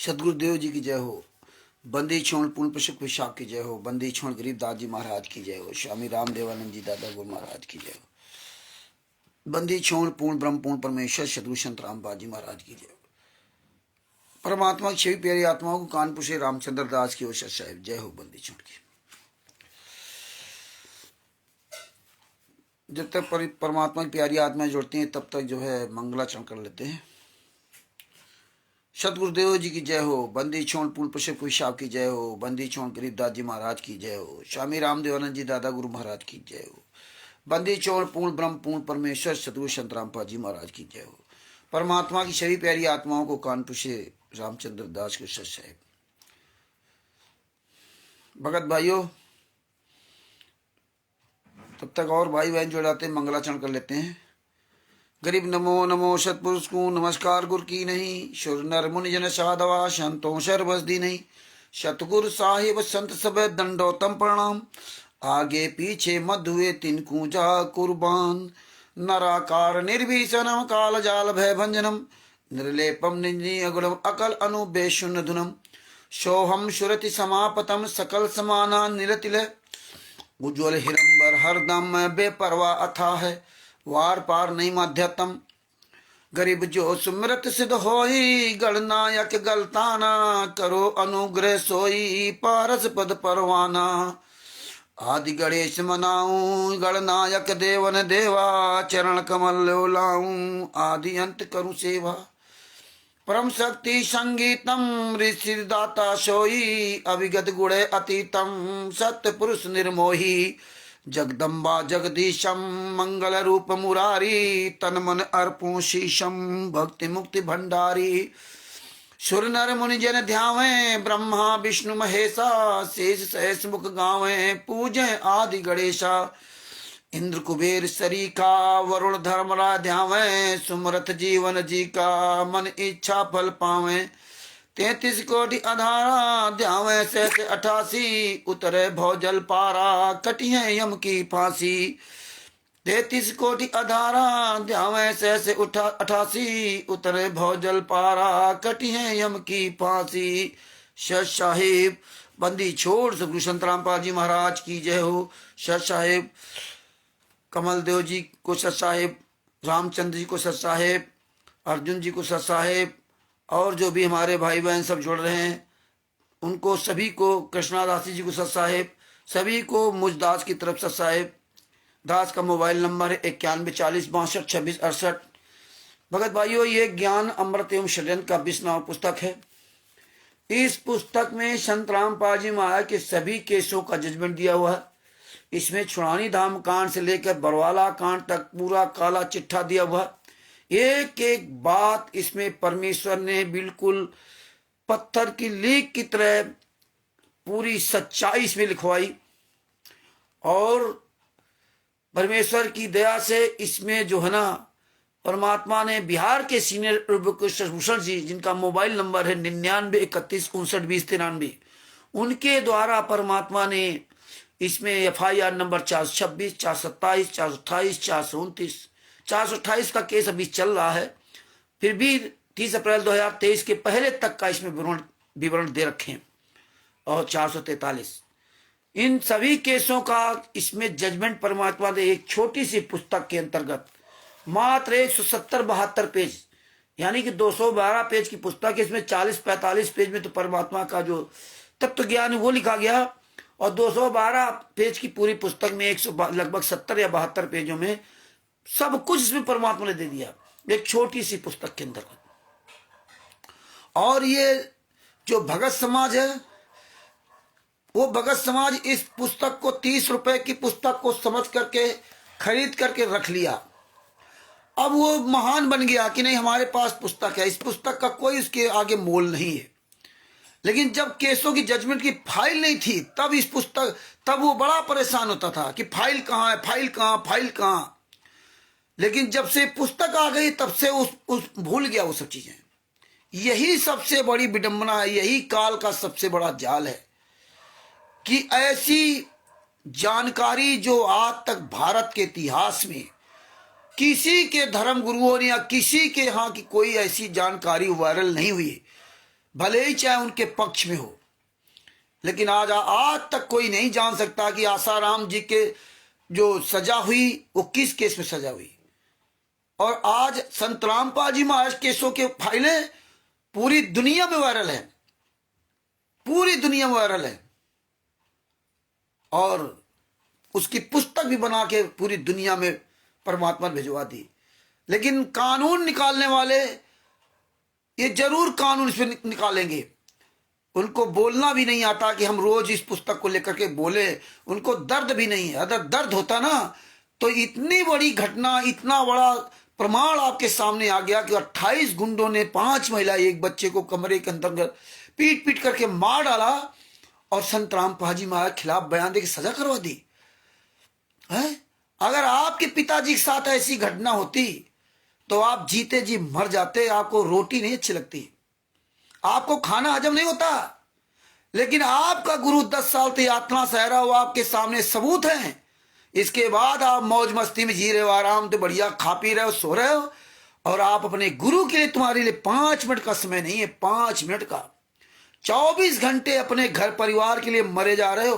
सदगुरुदेव जी की जय हो। बंदी छोड़ पूर्ण प्रशक पेशाब की जय हो। बंदी छोड़ गरीबदास जी महाराज की जय हो। स्वामी रामदेवानंद जी दादा गुरु महाराज की जय हो। बंदी छोड़ पूर्ण ब्रह्म पूर्ण परमेश्वर सदगुरु संत रामपाल जी महाराज की जय हो। परमात्मा की छवि प्यारी आत्माओं को कानपुर से रामचंद्र दास की ओर साहेब जय हो। बंदी छोड़ की जब तक परमात्मा की प्यारी आत्माएं जुड़ती हैं तब तक जो है मंगलाचरण कर लेते हैं। सतगुरुदेव जी की जय हो। बंदी छोड़ पूर्ण प्रशक पेशाब की जय हो। बंदी छोड़ गरीबदास जी महाराज की जय हो। स्वामी रामदेवानंद जी दादा गुरु महाराज की जय हो। बंदी छोड़ पूर्ण ब्रह्म पूर्ण परमेश्वर सतगुरु संत रामपाल जी महाराज की जय हो। परमात्मा की सभी प्यारी आत्माओं को कानपुर से रामचंद्र दास के सच साहेब। भगत भाइयों, तब तक और भाई बहन जुड़ जाते हैं, मंगलाचरण कर लेते हैं। गरीब नमो नमो सतपुरुष को नमस्कार गुरु की नहीं। सुर नर मुनि जन साधवा संतों सर्वस दी नहीं। सतगुरु साहिब संत सब दंडोतम प्रणाम। आगे पीछे मत हुए तिनको जा कुर्बान। नराकार निर्भीषणम काल जाल भय भंजनम। निर्लेपम निंजी अगुणम अकल अनुबेशुन धुनम। सोहम सुरति समापतम सकल समाना निरतिल। उज्ज्वल हिरंबर हरदम बेपरवा अथा है। वार पार नहीं माध्यतम। गरीब जो सुमृत सिद्ध होई। गणनायक गलताना करो अनुग्रह सोई। पारस पद परवाना आदि गणेश मनाऊं। गणनायक देवन देवा चरण कमल लाऊं। आदि अंत करूं सेवा। परम शक्ति संगीतम ऋषि दाता सोई। अविगत गुणे अतीतम सत्य पुरुष निर्मोही। जगदम्बा जगदीशम मंगल रूप मुरारी। तन मन अर्पू शीशम भक्ति मुक्ति भंडारी। सुर नर मुनि जन ध्यावे ब्रह्मा विष्णु महेशा। शेष सहस मुख गावे पूजे आदि गणेशा। इंद्र कुबेर सरीका वरुण धर्मरा ध्यावे। सुमरथ जीवन जी का मन इच्छा फल पावे। 33 कोटि अधारा ध्यावे सहस 88। उतरे भौजल पारा कटिए यम की फांसी। 33 कोटि अधारा ध्यावे सहस 88। उतरे भौजल पारा कटिए यम की फांसी। सच साहिब बंदी छोड़ सतगुरु संत रामपाल जी महाराज की जय हो। सच साहिब कमल देव जी को सच साहिब। रामचंद्र जी को सच साहिब। अर्जुन जी को सच साहिब। और जो भी हमारे भाई बहन सब जुड़ रहे हैं उनको सभी को, कृष्णादासी जी को सत साहेब, सभी को मुझ दास की तरफ सत साहेब। दास का मोबाइल नंबर है 9140622668। भगत भाइयों, ये ज्ञान अमृत एवं षड्यंत्र का 20वां पुस्तक है। इस पुस्तक में संत रामपाल जी महाराज के सभी केसों का जजमेंट दिया हुआ है। इसमें छुड़ानी धाम कांड से लेकर बरवाला कांड तक पूरा काला चिट्ठा दिया हुआ है। एक एक बात इसमें परमेश्वर ने बिल्कुल पत्थर की लीक की तरह पूरी सच्चाई इसमें लिखवाई। और परमेश्वर की दया से इसमें जो है ना, परमात्मा ने बिहार के सीनियर भूषण जी, जिनका मोबाइल नंबर है 9931592093, उनके द्वारा परमात्मा ने इसमें FIR नंबर 426, 427, 428, 429, 428 का केस अभी चल रहा है। फिर भी 30 अप्रैल 2023 के पहले तक का इसमें विवरण दे रखे हैं। और 443 इन सभी केसों का इसमें जजमेंट परमात्मा ने एक छोटी सी पुस्तक के अंतर्गत मात्र 170-72 पेज, यानी कि 212 पेज की पुस्तक। इसमें 40-45 पेज में तो परमात्मा का जो तत्व ज्ञान है वो लिखा गया। और 212 पेज की पूरी पुस्तक में लगभग 70 या 72 पेजों में सब कुछ इसमें परमात्मा ने दे दिया एक छोटी सी पुस्तक के अंदर। और ये जो भगत समाज है, वो भगत समाज इस पुस्तक को 30 रुपए की पुस्तक को समझ करके खरीद करके रख लिया। अब वो महान बन गया कि नहीं, हमारे पास पुस्तक है, इस पुस्तक का कोई उसके आगे मोल नहीं है। लेकिन जब केसों की जजमेंट की फाइल नहीं थी तब वो बड़ा परेशान होता था कि फाइल कहाँ है, फाइल कहाँ, फाइल कहाँ। लेकिन जब से पुस्तक आ गई तब से उस भूल गया वो सब चीजें। यही सबसे बड़ी विडंबना है, यही काल का सबसे बड़ा जाल है कि ऐसी जानकारी जो आज तक भारत के इतिहास में किसी के धर्म गुरुओं ने या किसी के यहाँ की कोई ऐसी जानकारी वायरल नहीं हुई। भले ही चाहे उनके पक्ष में हो। लेकिन आज तक कोई नहीं जान सकता कि आसाराम जी के जो सजा हुई वो किस केस में सजा हुई। और आज संत रामपाल जी महाराज केसों के फाइलें पूरी दुनिया में वायरल है, पूरी दुनिया में वायरल है। और उसकी पुस्तक भी बना के पूरी दुनिया में परमात्मा ने भिजवा दी। लेकिन कानून निकालने वाले ये जरूर कानून इस पर निकालेंगे। उनको बोलना भी नहीं आता कि हम रोज इस पुस्तक को लेकर के बोले। उनको दर्द भी नहीं है। अगर दर्द होता ना तो इतनी बड़ी घटना, इतना बड़ा प्रमाण आपके सामने आ गया कि 28 गुंडों ने 5 महिला एक बच्चे को कमरे के अंदर पीट पीट करके मार डाला और संत रामपाल जी महाराज के खिलाफ बयान दे के सजा करवा दी है। अगर आपके पिताजी के साथ ऐसी घटना होती तो आप जीते जी मर जाते। आपको रोटी नहीं अच्छी लगती, आपको खाना हजम नहीं होता। लेकिन आपका गुरु 10 साल से यातना सह रहा हो, आपके सामने सबूत हैं। इसके बाद आप मौज मस्ती में जी रहे हो, आराम से बढ़िया खा पी रहे हो, सो रहे हो। और आप अपने गुरु के लिए, तुम्हारे लिए 5 मिनट का समय नहीं है, 5 मिनट का, 24 घंटे अपने घर परिवार के लिए मरे जा रहे हो।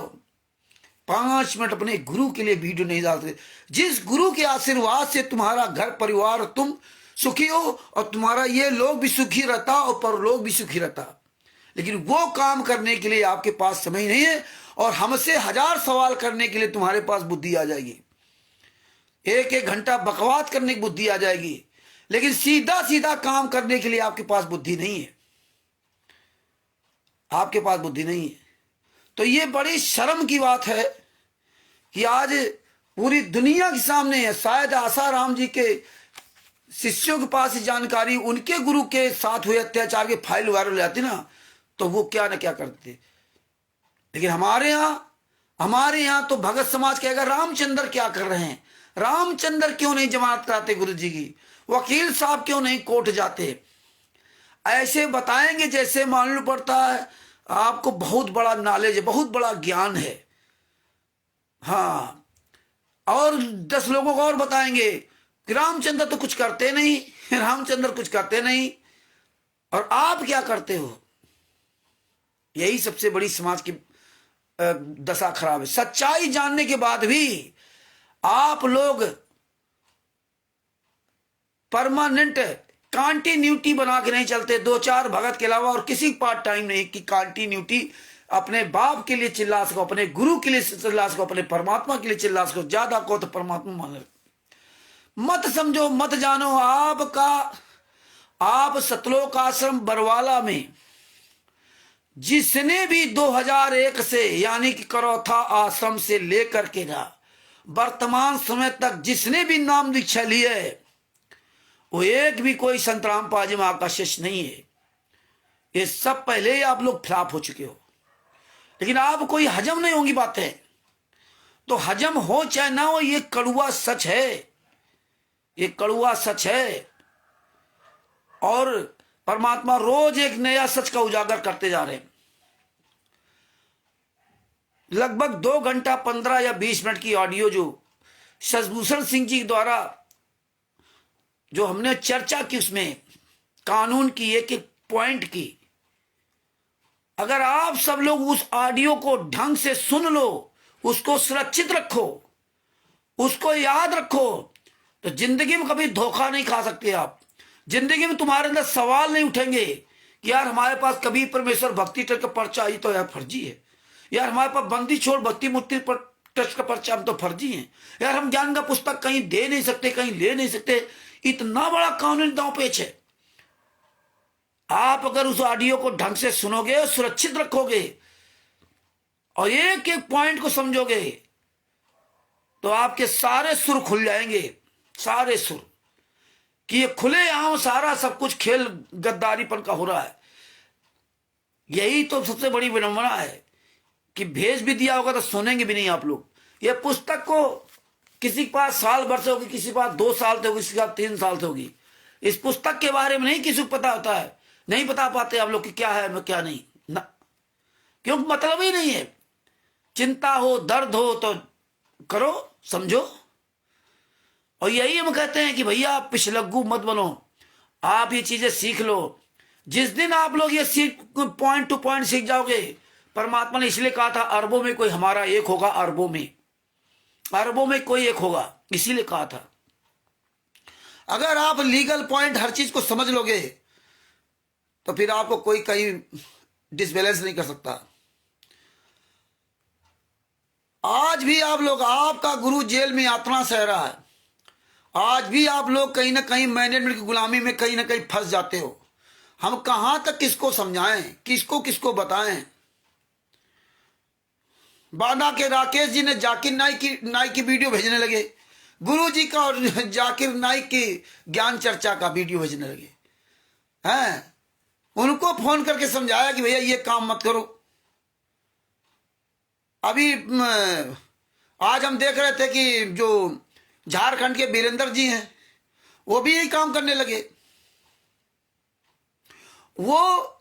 5 मिनट अपने गुरु के लिए वीडियो नहीं डालते। जिस गुरु के आशीर्वाद से तुम्हारा घर परिवार, तुम सुखी हो और तुम्हारा ये लोग भी सुखी रहता और परलोक भी सुखी रहता। लेकिन वो काम करने के लिए आपके पास समय नहीं है। और हमसे 1000 सवाल करने के लिए तुम्हारे पास बुद्धि आ जाएगी, 1-1 घंटा बकवास करने की बुद्धि आ जाएगी। लेकिन सीधा सीधा काम करने के लिए आपके पास बुद्धि नहीं है, आपके पास बुद्धि नहीं है। तो ये बड़ी शर्म की बात है कि आज पूरी दुनिया के सामने है। शायद आसाराम जी के शिष्यों के पास जानकारी, उनके गुरु के साथ हुए अत्याचार की फाइल वायरल हो जाती ना तो वो क्या ना क्या करते। लेकिन हमारे यहां तो भगत समाज कहेगा रामचंद्र क्या कर रहे हैं, रामचंद्र क्यों नहीं जमानत कराते गुरु जी की, वकील साहब क्यों नहीं कोर्ट जाते। ऐसे बताएंगे जैसे मालूम पड़ता है आपको बहुत बड़ा नॉलेज है, बहुत बड़ा ज्ञान है। हाँ, और 10 लोगों को और बताएंगे कि रामचंद्र तो कुछ करते नहीं, रामचंद्र कुछ करते नहीं, और आप क्या करते हो। यही सबसे बड़ी समाज की दशा खराब है। सच्चाई जानने के बाद भी आप लोग परमानेंट कंटिन्यूटी बना के नहीं चलते। 2-4 भगत के अलावा और किसी पार्ट टाइम नहीं कि कंटिन्यूटी अपने बाप के लिए चिल्ला सको, अपने गुरु के लिए चिल्ला सको, अपने परमात्मा के लिए चिल्ला सको। ज्यादा को तो परमात्मा मान लो। मत समझो, मत जानो। आप सतलोक आश्रम बरवाला में जिसने भी 2001 से यानी कि करौथा आश्रम से लेकर के ना वर्तमान समय तक जिसने भी नाम दीक्षा ली है वो एक भी कोई संत रामपाल जी महाराज का शिष्य नहीं है। ये सब पहले ही आप लोग फ्लॉप हो चुके हो। लेकिन आप कोई हजम नहीं होंगी बातें, तो हजम हो चाहे ना हो, ये कड़ुआ सच है, ये कड़ुआ सच है। और परमात्मा रोज एक नया सच का उजागर करते जा रहे हैं। लगभग 2 घंटा 15 या 20 मिनट की ऑडियो जो शशिभूषण सिंह जी द्वारा जो हमने चर्चा की, उसमें कानून की एक एक पॉइंट की, अगर आप सब लोग उस ऑडियो को ढंग से सुन लो, उसको सुरक्षित रखो, उसको याद रखो, तो जिंदगी में कभी धोखा नहीं खा सकते आप। जिंदगी में तुम्हारे अंदर सवाल नहीं उठेंगे कि यार हमारे पास कभी परमेश्वर भक्ति ट्रस्ट का पर्चा आई तो यार फर्जी है, यार हमारे पास बंदी छोड़ भक्ति मुक्ति ट्रस्ट का पर्चा हम तो फर्जी है, यार हम ज्ञान का पुस्तक कहीं दे नहीं सकते, कहीं ले नहीं सकते। इतना बड़ा कानूनी दांव पेच है। आप अगर उस ऑडियो को ढंग से सुनोगे, सुरक्षित रखोगे और एक एक पॉइंट को समझोगे तो आपके सारे सुर खुल जाएंगे, सारे सुर, कि ये खुले आम सारा सब कुछ खेल गद्दारीपन का हो रहा है। यही तो सबसे बड़ी विडंबना है कि भेज भी दिया होगा तो सुनेंगे भी नहीं आप लोग। ये पुस्तक को किसी के पास साल भर से होगी, किसी के पास 2 साल से होगी, किसी के पास 3 साल से होगी। इस पुस्तक के बारे में नहीं किसी को पता होता है, नहीं बता पाते आप लोग कि क्या है क्या नहीं ना, क्योंकि मतलब ही नहीं है। चिंता हो, दर्द हो तो करो, समझो। और यही हम कहते हैं कि भैया आप पिछलग्गू मत बनो, आप ये चीजें सीख लो। जिस दिन आप लोग ये सीख पॉइंट टू पॉइंट सीख जाओगे, परमात्मा ने इसलिए कहा था अरबों में कोई हमारा एक होगा, अरबों में कोई एक होगा, इसीलिए कहा था। अगर आप लीगल पॉइंट हर चीज को समझ लोगे तो फिर आपको कोई कहीं डिसबैलेंस नहीं कर सकता। आज भी आप लोग, आपका गुरु जेल में यातना सह रहा है, आज भी आप लोग कहीं ना कहीं मैनेजमेंट की गुलामी में कहीं ना कहीं फंस जाते हो। हम कहां तक किसको समझाएं, किसको किसको बताएं। बांदा के राकेश जी ने जाकिर नाइक की वीडियो भेजने लगे, गुरु जी का और जाकिर नाइक की ज्ञान चर्चा का वीडियो भेजने लगे हैं। उनको फोन करके समझाया कि भैया ये काम मत करो। अभी आज हम देख रहे थे कि जो झारखंड के वीरेंद्र जी हैं वो भी यही काम करने लगे। वो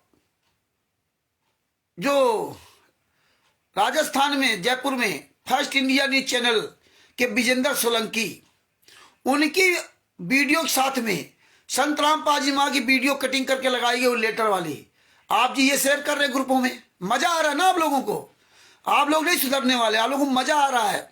जो राजस्थान में जयपुर में फर्स्ट इंडिया न्यूज चैनल के विजेंद्र सोलंकी, उनकी वीडियो के साथ में संत राम पाजी माँ की वीडियो कटिंग करके लगाई गई, वो लेटर वाली। आप जी ये शेयर कर रहे हैं ग्रुपों में, मजा आ रहा है ना आप लोगों को? आप लोग नहीं सुधरने वाले, आप लोगों को मजा आ रहा है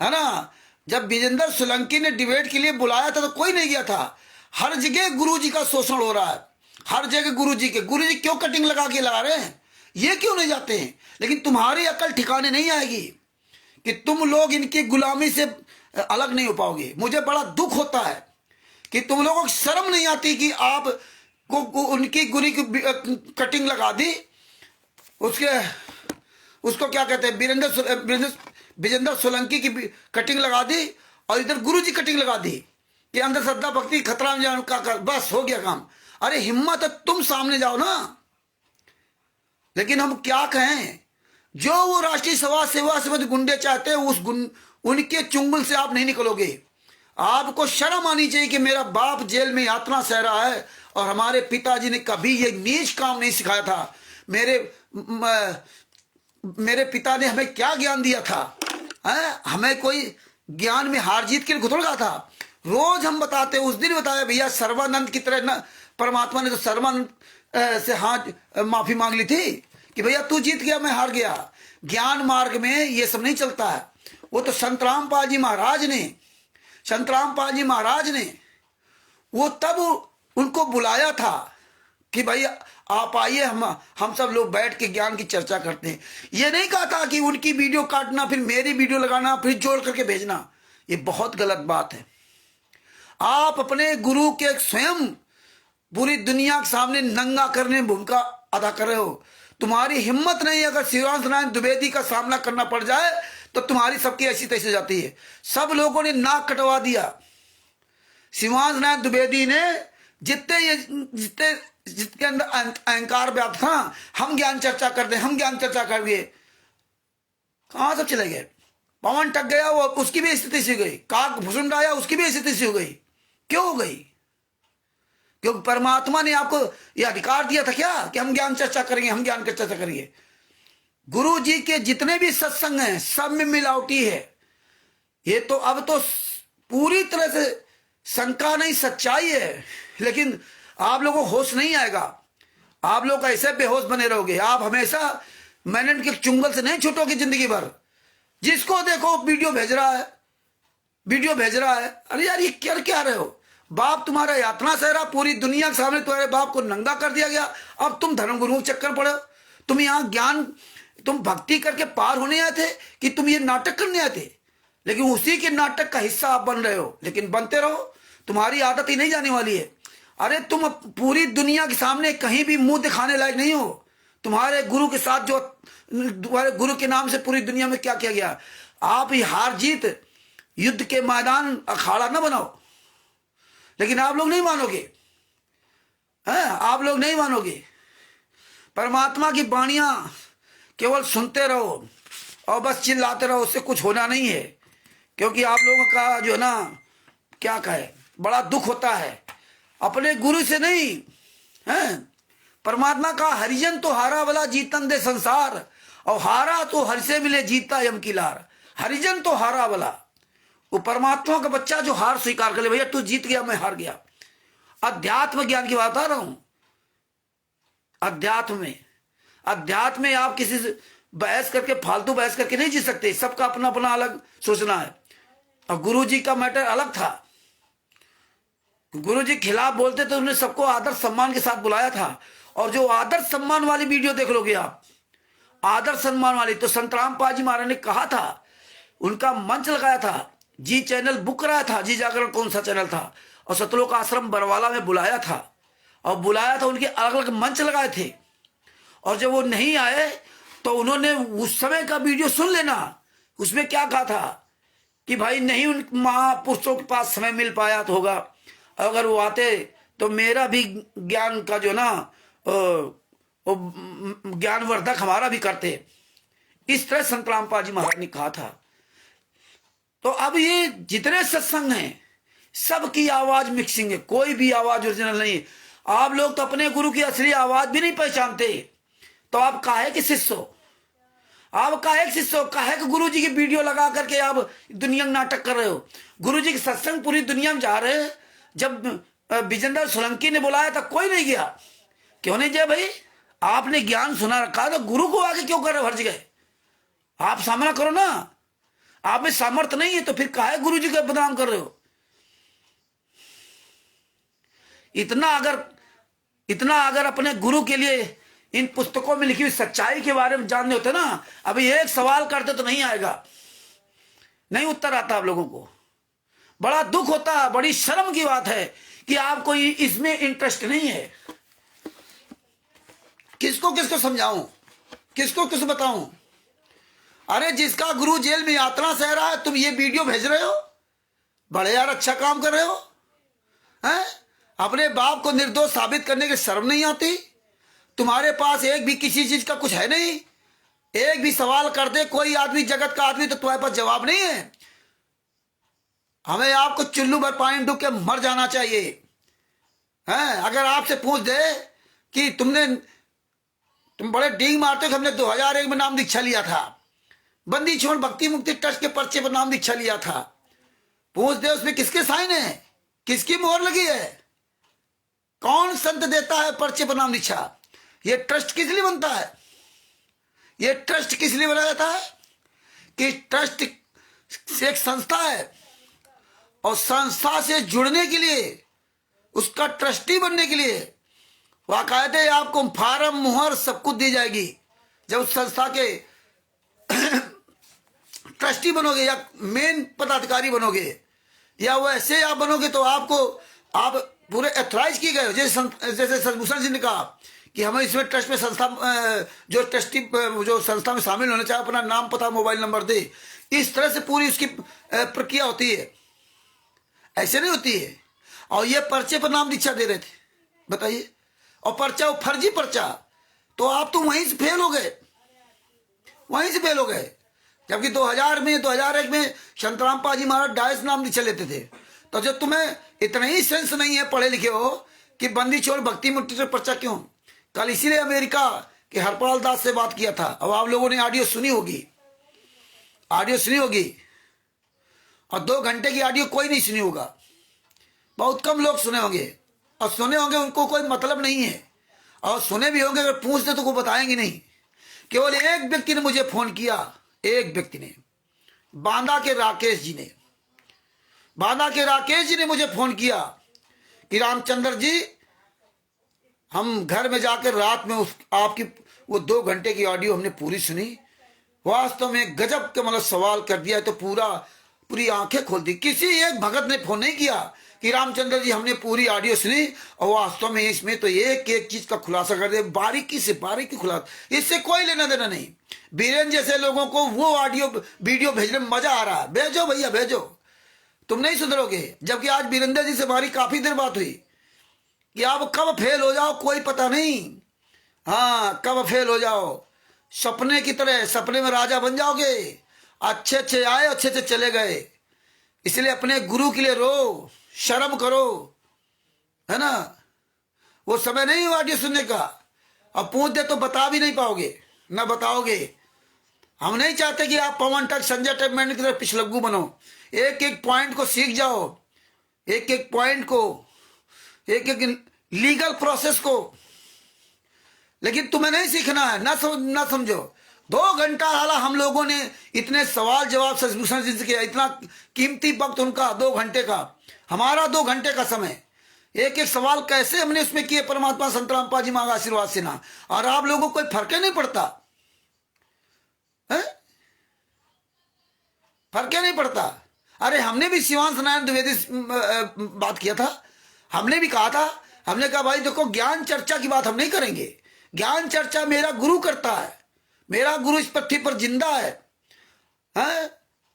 ना? जब विजेंद्र सोलंकी ने डिबेट के लिए बुलाया था तो कोई नहीं गया था। हर जगह गुरु जी का शोषण हो रहा है, हर जगह गुरु जी क्यों कटिंग लगा रहे हैं, ये क्यों नहीं जाते हैं? लेकिन तुम्हारी अकल ठिकाने नहीं आएगी कि तुम लोग इनकी गुलामी से अलग नहीं हो पाओगे। मुझे बड़ा दुख होता है कि तुम लोगों को शर्म नहीं आती कि आप को उनकी गुरु की कटिंग लगा दी, उसको क्या कहते हैं, विजेंद्र सोलंकी की कटिंग लगा दी, और इधर गुरु जी कटिंग लगा दी कि अंदर श्रद्धा भक्ति खतरा में जाने का बस हो गया काम। अरे हिम्मत है तुम सामने जाओ ना। लेकिन हम क्या कहें, जो वो राष्ट्रीय सेवा समिति गुंडे चाहते हैं उनके चुंगल से आप नहीं निकलोगे। आपको शर्म आनी चाहिए कि मेरा बाप जेल में यातना सह रहा है और हमारे पिताजी ने कभी ये नीच काम नहीं सिखाया था। मेरे पिता ने हमें क्या ज्ञान दिया था? हमें कोई ज्ञान में हार जीत के लिए घुटड़ गया था। रोज हम बताते, उस दिन बताया भैया सर्वानंद की तरह ना, परमात्मा ने तो सर्वानंद से हाथ माफी मांग ली थी कि भैया तू जीत गया मैं हार गया। ज्ञान मार्ग में ये सब नहीं चलता है। वो तो संत रामपाल जी महाराज ने वो तब उनको बुलाया था कि भाई आप आइए, हम सब लोग बैठ के ज्ञान की चर्चा करते हैं। ये नहीं कहा था कि उनकी वीडियो काटना फिर मेरी वीडियो लगाना फिर जोड़ करके भेजना। ये बहुत गलत बात है। आप अपने गुरु के स्वयं पूरी दुनिया के सामने नंगा करने में भूमिका अदा कर रहे हो। तुम्हारी हिम्मत नहीं, अगर शिवांश नारायण द्विवेदी का सामना करना पड़ जाए तो तुम्हारी सबकी ऐसी तैसी जाती है। सब लोगों ने नाक कटवा दिया। शिवांश नारायण द्विवेदी ने जितने अंदर अहंकार व्याप्त था, हम ज्ञान चर्चा कर दे, हम ज्ञान चर्चा कर दिए, कहां सब चले गए? पवन टक गया, वो उसकी भी स्थिति सी हो गई। काक भुसुंड आया, उसकी भी स्थिति सी हो गई। क्यों हो गई? क्योंकि परमात्मा ने आपको यह अधिकार दिया था क्या कि हम ज्ञान चर्चा करेंगे, हम ज्ञान की चर्चा करेंगे। गुरु जी के जितने भी सत्संग हैं सब में मिलावटी है। ये तो अब तो पूरी तरह से शंका नहीं, सच्चाई है। लेकिन आप लोगों को होश नहीं आएगा, आप लोग ऐसे बेहोश बने रहोगे। आप हमेशा मैनेजमेंट के चुंगल से नहीं छूटोगे जिंदगी भर। जिसको देखो वीडियो भेज रहा है। अरे यार ये कर क्या रहे हो? बाप तुम्हारा यातना सह रहा, पूरी दुनिया के सामने तुम्हारे बाप को नंगा कर दिया गया। अब तुम धर्मगुरुओं के चक्कर पड़े हो। तुम यहाँ ज्ञान, तुम भक्ति करके पार होने आए थे कि तुम ये नाटक करने आए थे? लेकिन उसी के नाटक का हिस्सा आप बन रहे हो। लेकिन बनते रहो, तुम्हारी आदत ही नहीं जाने वाली है। अरे तुम पूरी दुनिया के सामने कहीं भी मुंह दिखाने लायक नहीं हो। तुम्हारे गुरु के साथ जो तुम्हारे गुरु के नाम से पूरी दुनिया में क्या किया गया। आप ही हार जीत युद्ध के मैदान अखाड़ा न बनाओ। लेकिन आप लोग नहीं मानोगे, आप लोग नहीं मानोगे। परमात्मा की वाणियां केवल सुनते रहो और बस चिल्लाते रहो, उससे कुछ होना नहीं है। क्योंकि आप लोगों का जो है ना, क्या कहे, बड़ा दुख होता है अपने गुरु से नहीं है। परमात्मा का हरिजन तो हारा वाला जीतन दे संसार, और हारा तो हर से मिले जीता यम की लार। हरिजन तो हारा वाला, वो परमात्मा का बच्चा जो हार स्वीकार कर ले, भैया तू जीत गया मैं हार गया। अध्यात्म ज्ञान की बात आ रहा हूं। अध्यात्म में, अध्यात्म में आप किसी से बहस करके, फालतू बहस करके नहीं जी सकते। सबका अपना अपना अलग सोचना है। और गुरु जी का मैटर अलग था। गुरु जी खिलाफ बोलते तो उन्होंने सबको आदर सम्मान के साथ बुलाया था। और जो आदर सम्मान वाली वीडियो देख लोगे आप, आदर सम्मान वाली, तो संत रामपाल जी महाराज ने कहा था, उनका मंच लगाया था, जी चैनल बुक कराया था, जी जागरण कौन सा चैनल था, और सतलोक आश्रम बरवाला में बुलाया था। और बुलाया था, उनके अलग अलग मंच लगाए थे। और जब वो नहीं आए तो उन्होंने उस समय का वीडियो सुन लेना। उसमें क्या कहा था कि भाई नहीं उन महापुरुषों के पास समय मिल पाया तो होगा, अगर वो आते तो मेरा भी ज्ञान का जो ना ज्ञानवर्धक हमारा भी करते। इस तरह संत रामपाल जी महाराज ने कहा था। तो अब ये जितने सत्संग हैं सबकी आवाज मिक्सिंग है, कोई भी आवाज ओरिजिनल नहीं। आप लोग तो अपने गुरु की असली आवाज भी नहीं पहचानते, तो आप काहे के शिष्य हो? आप काहे के शिष्य हो? काहे के गुरु जी की वीडियो लगा करके आप दुनिया में नाटक कर रहे हो? गुरु जी के सत्संग पूरी दुनिया में जा रहे हैं। जब विजेंद्र सोलंकी ने बुलाया था कोई नहीं गया। क्यों नहीं गया भाई? आपने ज्ञान सुना रखा, तो गुरु को आगे क्यों कर रहे हो हर जगह? आप सामना करो ना। आप में सामर्थ्य नहीं है तो फिर काहे गुरु जी का बदनाम कर रहे हो? इतना अगर अपने गुरु के लिए इन पुस्तकों में लिखी हुई सच्चाई के बारे में जानने होते ना, अभी एक सवाल करते तो नहीं आएगा, नहीं उत्तर आता आप लोगों को। बड़ा दुख होता है, बड़ी शर्म की बात है कि आपको इसमें इंटरेस्ट नहीं है। किसको किसको समझाऊं, किसको किसको बताऊं? अरे जिसका गुरु जेल में यात्रा सह रहा है, तुम ये वीडियो भेज रहे हो? बड़े यार अच्छा काम कर रहे हो हैं? अपने बाप को निर्दोष साबित करने की शर्म नहीं आती? तुम्हारे पास एक भी किसी चीज का कुछ है नहीं। एक भी सवाल कर दे कोई आदमी, जगत का आदमी, तो तुम्हारे पास जवाब नहीं है। हमें आपको चुल्लू भर पानी डूब के मर जाना चाहिए हैं? अगर आपसे पूछ दे कि तुम बड़े डींग मारते हो कि हमने 2001 में नाम दीक्षा लिया था, बंदी छोड़ भक्ति मुक्ति ट्रस्ट के पर्चे पर नाम दीक्षा लिया था, पूछ दे उसमें किसके साइन है, किसकी मोहर लगी है, कौन संत देता है पर्चे पर नाम दीक्षा? ये ट्रस्ट किस लिए बनता है? ये ट्रस्ट किस लिए बनाया जाता है? कि ट्रस्ट एक संस्था है और संस्था से जुड़ने के लिए, उसका ट्रस्टी बनने के लिए वाकायदे आपको फार्म मुहर सब कुछ दी जाएगी। जब उस संस्था के ट्रस्टी बनोगे या मेन पदाधिकारी बनोगे या वैसे आप बनोगे तो आप पूरे एथराइज किए गए हो। जैसे सतभूषण जी ने कहा कि हमें इसमें ट्रस्ट में संस्था जो ट्रस्टी जो संस्था में शामिल होना चाहे अपना नाम पता मोबाइल नंबर दे। इस तरह से पूरी उसकी प्रक्रिया होती है, ऐसे नहीं होती है। और ये पर्चे पर नाम दीक्षा दे रहे थे, बताइए, और पर्चा वो फर्जी पर्चा, तो आप तो वहीं से फेल हो गए, वहीं से फेल हो गए। जबकि 2001 में संत रामपाल जी महाराज डायस नाम दीक्षा लेते थे। तो जब तुम्हें इतना ही सेंस नहीं है, पढ़े लिखे हो, कि बंदी छोड़ भक्ति मुक्ति से पर्चा क्यों? कल इसीलिए अमेरिका के हरपाल दास से बात किया था। अब आप लोगों ने ऑडियो सुनी होगी, और 2 घंटे की ऑडियो कोई नहीं सुनी होगा, बहुत कम लोग सुने होंगे, और सुने होंगे उनको कोई मतलब नहीं है, और सुने भी होंगे अगर पूछते तो कोई बताएंगे नहीं। केवल एक व्यक्ति ने मुझे फोन किया, एक व्यक्ति ने, बांदा के राकेश जी ने मुझे फोन किया कि रामचंद्र जी, हम घर में जाकर रात में आपकी वो 2 घंटे की ऑडियो हमने पूरी सुनी, वास्तव में गजब के मतलब सवाल कर दिया, तो पूरी आंखें खोल दी। किसी एक भगत ने फोन नहीं किया कि रामचंद्र जी हमने पूरी ऑडियो सुनी और वास्तव में इसमें तो एक एक चीज का खुलासा कर दे, बारीकी से बारीकी खुलासा। इससे कोई लेना देना नहीं। बीरेन जैसे लोगों को वो ऑडियो वीडियो भेजने में मजा आ रहा है, भेजो भैया भेजो, तुम नहीं सुधरोगे। जबकि आज बीरेंद्र जी से हमारी काफी देर बात हुई कि आप कब फेल हो जाओ कोई पता नहीं। हाँ, कब फेल हो जाओ, सपने की तरह सपने में राजा बन जाओगे। अच्छे अच्छे आए, अच्छे अच्छे चले गए। इसलिए अपने गुरु के लिए रो, शर्म करो, है ना। वो समय नहीं हुआ ऑडियो सुनने का। अब पूछ दे तो बता भी नहीं पाओगे, ना बताओगे। हम नहीं चाहते कि आप पवन टक संजय टक मैंने की तरह पिछलग्गू बनो। एक एक पॉइंट को सीख जाओ, एक एक पॉइंट को, एक एक लीगल प्रोसेस को लेकिन तुम्हें नहीं सीखना है, ना समझो। 2 घंटा हाला हम लोगों ने इतने सवाल जवाब शशिभूषण जी से किया, इतना कीमती वक्त उनका 2 घंटे का, हमारा 2 घंटे का समय, एक एक सवाल कैसे हमने उसमें किए परमात्मा संत रामपाल जी मांगा आशीर्वाद से ना, और आप लोगों को कोई फर्क ही नहीं पड़ता है, फर्क ही नहीं पड़ता। अरे हमने भी शिवांश नारायण द्विवेदी बात किया था, हमने भी कहा था, हमने कहा भाई देखो ज्ञान चर्चा की बात हम नहीं करेंगे, ज्ञान चर्चा मेरा गुरु करता है, मेरा गुरु इस पृथ्वी पर जिंदा है। हैं?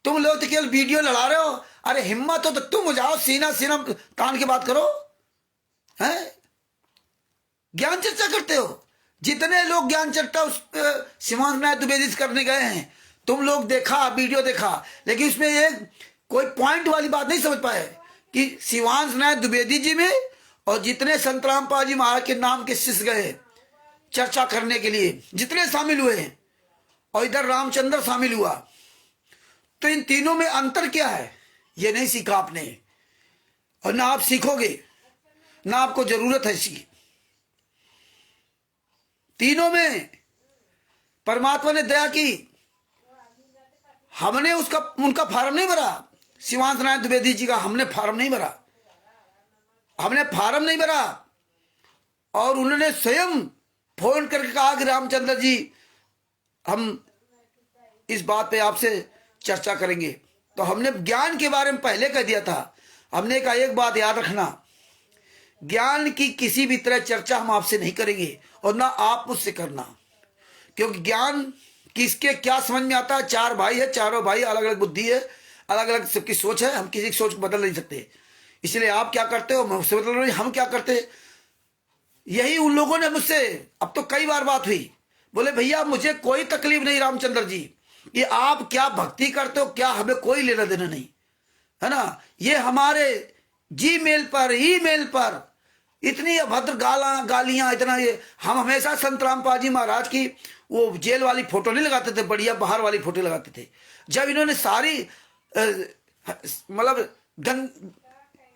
तुम लोग तो केवल वीडियो लड़ा रहे हो, अरे हिम्मत हो तो तुम जाओ सीना सीना तान के बात करो। हैं? ज्ञान चर्चा करते हो, जितने लोग ज्ञान चर्चा उस शिवांश नारायण द्विवेदी करने गए हैं, तुम लोग देखा, वीडियो देखा, लेकिन उसमें एक कोई पॉइंट वाली बात नहीं समझ पाए कि शिवांश नारायण द्विवेदी जी में और जितने संत रामपाल जी महाराज के नाम के शिष्य गए चर्चा करने के लिए, जितने शामिल हुए हैं, और इधर रामचंद्र शामिल हुआ, तो इन तीनों में अंतर क्या है ये नहीं सीखा आपने, और ना आप सीखोगे, ना आपको जरूरत है इसकी। तीनों में परमात्मा ने दया की, हमने उनका फार्म नहीं भरा, शिवांश नारायण द्विवेदी जी का हमने फार्म नहीं भरा, हमने फार्म नहीं भरा, और उन्होंने स्वयं फोन करके कहा कि रामचंद्र जी हम इस बात पे आपसे चर्चा करेंगे। तो हमने ज्ञान के बारे में पहले कह दिया था, हमने कहा एक बात याद रखना, ज्ञान की किसी भी तरह चर्चा हम आपसे नहीं करेंगे और ना आप मुझसे करना, क्योंकि ज्ञान किसके क्या समझ में आता है। 4 भाई है, चारों भाई अलग अलग बुद्धि है, अलग अलग सबकी सोच है, हम किसी की सोच को बदल नहीं सकते। इसलिए आप क्या करते हो मुझसे बदल रहे, हम क्या करते, यही उन लोगों ने मुझसे, अब तो कई बार बात हुई, बोले भैया मुझे कोई तकलीफ नहीं रामचंद्र जी, ये आप क्या भक्ति करते हो क्या हमें कोई लेना देना नहीं है ना, ये हमारे जीमेल पर ईमेल पर इतनी अभद्र गालियां इतना, ये हम हमेशा संत रामपाल जी महाराज की वो जेल वाली फोटो नहीं लगाते थे, बढ़िया बाहर वाली फोटो लगाते थे। जब इन्होंने सारी मतलब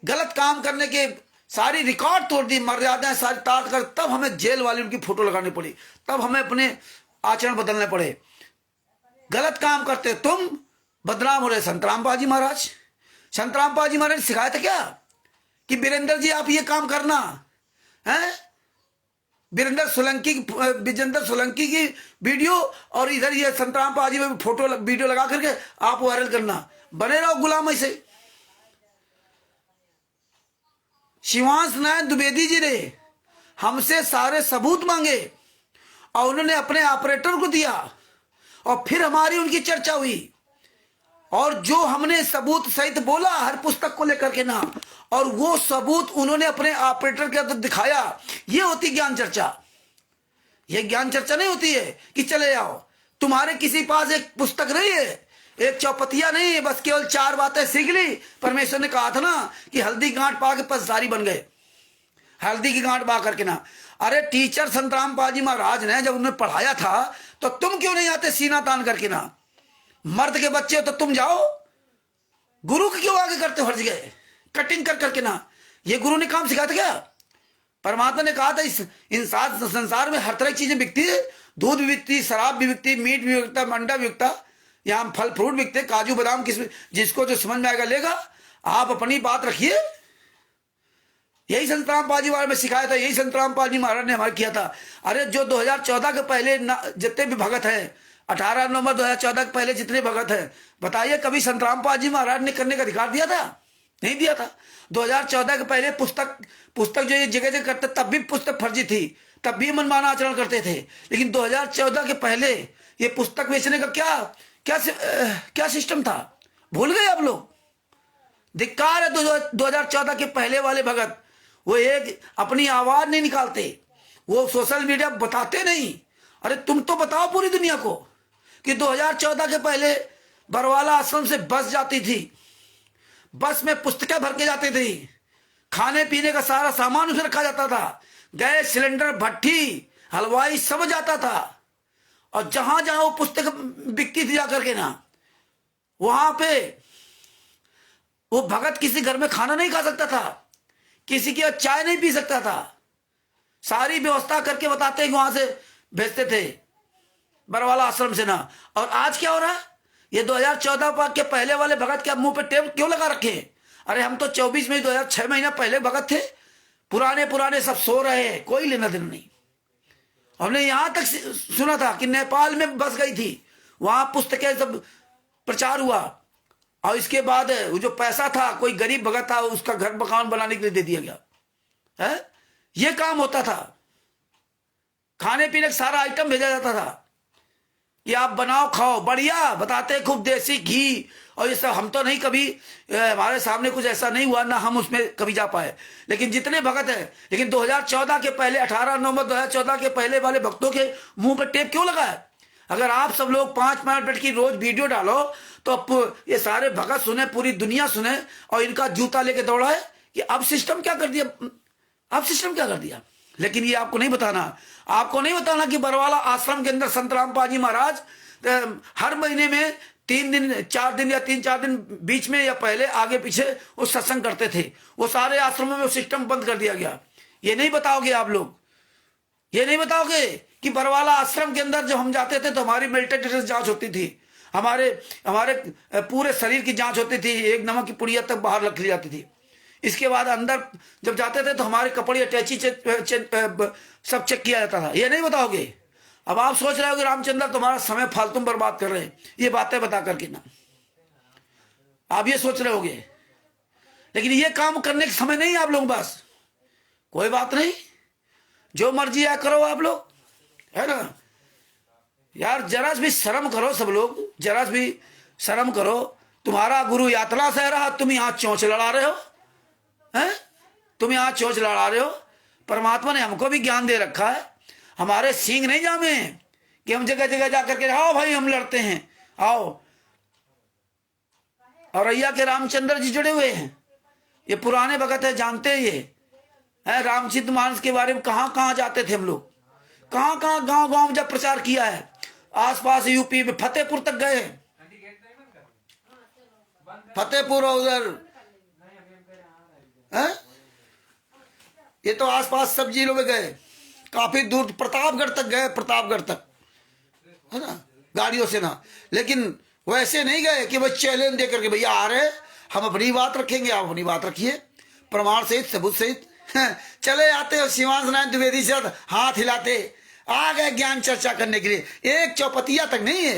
गलत काम करने के सारी रिकॉर्ड तोड़ दी, मर्यादाएं सारी ताड़ कर, तब हमें जेल वाली उनकी फोटो लगानी पड़ी, तब हमें अपने आचरण बदलने पड़े। गलत काम करते तुम, बदनाम हो रहे संत रामपाल जी महाराज। संत रामपाल जी महाराज ने सिखाया था क्या कि वीरेंद्र जी आप ये काम करना है, विजेंद्र सोलंकी की वीडियो और इधर ये संत रामपाल जी में फोटो वीडियो लगा करके आप वायरल करना, बने रहो गुलाम ऐसे। शिवांश नारायण द्विवेदी जी ने हमसे सारे सबूत मांगे और उन्होंने अपने ऑपरेटर को दिया, और फिर हमारी उनकी चर्चा हुई, और जो हमने सबूत सहित बोला हर पुस्तक को लेकर के ना, और वो सबूत उन्होंने अपने ऑपरेटर के अंदर दिखाया, ये होती ज्ञान चर्चा। ये ज्ञान चर्चा नहीं होती है कि चले जाओ, तुम्हारे किसी पास एक पुस्तक नहीं है, एक चौपतिया नहीं है, बस केवल 4 बातें सीख ली। परमेश्वर ने कहा था ना कि हल्दी गांठ पा के पसदारी बन गए, हल्दी की गांठ पा करके ना। अरे टीचर संत रामपाल जी महाराज ने जब उन्हें पढ़ाया था तो तुम क्यों नहीं आते सीना तान करके ना, मर्द के बच्चे हो तो तुम जाओ, गुरु के क्यों आगे करते हर जगह कटिंग कर करके ना। ये गुरु ने काम सिखाया था क्या? परमात्मा ने कहा था इस इंसान संसार में हर तरह की चीजें बिकती है, दूध भी बिकती, शराब भी बिकती, मीट भी बिकता, अंडा भी बिकता, यहाँ फल फ्रूट बिकते, काजू बादाम, जिसको जो समझ में आएगा लेगा। आप अपनी बात रखिए, यही संत रामपाल जी महाराज में सिखाया था, यही संत रामपाल जी महाराज ने हमारे किया था। अरे जो 2014 के पहले जितने भी भगत हैं, 18 नवंबर 2014 के पहले जितने भगत हैं, बताइए कभी संत रामपाल जी महाराज ने करने का अधिकार दिया था? नहीं दिया था। 2014 के पहले पुस्तक जो ये जगह जगह करते, तब भी पुस्तक फर्जी थी, तब भी मनमाना आचरण करते थे। लेकिन 2014 के पहले ये पुस्तक बेचने का क्या सिस्टम था, भूल गए आप लोग? धिक्कार है 2014 के पहले वाले भगत, वो एक अपनी आवाज नहीं निकालते, वो सोशल मीडिया बताते नहीं। अरे तुम तो बताओ पूरी दुनिया को कि 2014 के पहले बरवाला आश्रम से बस जाती थी, बस में पुस्तकें भर के जाती थी, खाने पीने का सारा सामान उसमें रखा जाता था, गैस सिलेंडर, भट्टी, हलवाई सब जाता था, और जहां जहां वो पुस्तक बिकती थी जाकर के ना, वहां पे वो भगत किसी घर में खाना नहीं खा सकता था, किसी की चाय नहीं पी सकता था, सारी व्यवस्था करके बताते हैं कि वहां से भेजते थे बरवाला आश्रम से ना। और आज क्या हो रहा है, ये 2014 के पहले वाले भगत के मुंह पे टेप क्यों लगा रखे हैं? अरे हम तो 24 में 2006 महीना पहले भगत थे, पुराने पुराने सब सो रहे हैं, कोई लेना देना नहीं। हमने यहां तक सुना था कि नेपाल में बस गई थी, वहां पुस्तकें सब प्रचार हुआ, और इसके बाद जो पैसा था कोई गरीब भगत था उसका घर मकान बनाने के लिए दे दिया गया है। ये काम होता था, खाने पीने का सारा आइटम भेजा जाता था कि आप बनाओ खाओ, बढ़िया बताते खूब देसी घी और ये सब। हम तो नहीं कभी, हमारे सामने कुछ ऐसा नहीं हुआ, ना हम उसमें कभी जा पाए, लेकिन जितने भगत हैं। लेकिन 2014 के पहले 18 नवंबर 2014 के पहले वाले भक्तों के मुंह पर टेप क्यों लगा है? अगर आप सब लोग 5 मिनट की रोज वीडियो डालो तो ये सारे भगत सुने, पूरी दुनिया सुने, और इनका जूता लेके दौड़ा है कि अब सिस्टम क्या कर दिया, अब सिस्टम क्या कर दिया। लेकिन ये आपको नहीं बताना, आपको नहीं बताना कि बरवाला आश्रम के अंदर संत रामपाल जी महाराज हर महीने में 3 दिन 4 दिन या 3-4 दिन बीच में या पहले आगे पीछे वो सत्संग करते थे। वो सारे आश्रमों में वो सिस्टम बंद कर दिया गया। ये नहीं बताओगे आप लोग, ये नहीं बताओगे कि बरवाला आश्रम के अंदर जब हम जाते थे तो हमारी मेडिटेशन जांच होती थी, हमारे पूरे शरीर की जांच होती थी, एक नमक की पुड़िया तक बाहर रख ली जाती थी। इसके बाद अंदर जब जाते थे तो हमारे कपड़े अटैची सब चेक किया जाता था। ये नहीं बताओगे। अब आप सोच रहे हो कि रामचंद्र तुम्हारा समय फालतू में बर्बाद कर रहे हैं ये बातें बता करके ना, आप ये सोच रहे होगे। लेकिन ये काम करने का समय नहीं है आप लोग, बस कोई बात नहीं, जो मर्जी है करो आप लोग, है ना यार। जरा भी शर्म करो सब लोग, जरा भी शर्म करो। तुम्हारा गुरु यात्रा से रहा, तुम यहां चोंच लड़ा रहे हो, हैं? तुम यहां चोंच लड़ा रहे हो। परमात्मा ने हमको भी ज्ञान दे रखा है, हमारे सींग नहीं जामे कि हम जगह जगह जाकर के आओ भाई हम लड़ते हैं, आओ। और अय्या के रामचंद्र जी जुड़े हुए हैं, ये पुराने भगत है, जानते हैं ये है। रामचरित मानस के बारे में कहां कहां जाते थे हम लोग, कहां कहां गांव गांव जब प्रचार किया है। आसपास यूपी में फतेहपुर तक गए, फतेहपुर उधर है, ये तो आसपास सब जिलों में गए, काफी दूर प्रतापगढ़ तक गए, प्रतापगढ़ तक, है ना, गाड़ियों से ना। लेकिन वैसे नहीं गए कि भाई चैलेंज देकर के भैया आ रहे हम अपनी बात रखेंगे, आप अपनी बात रखिए प्रमाण सहित सबूत सहित। चले आते हो शिवांश नारायण द्विवेदी से हाथ हिलाते आ गए ज्ञान चर्चा करने के लिए, एक चौपतिया तक नहीं है,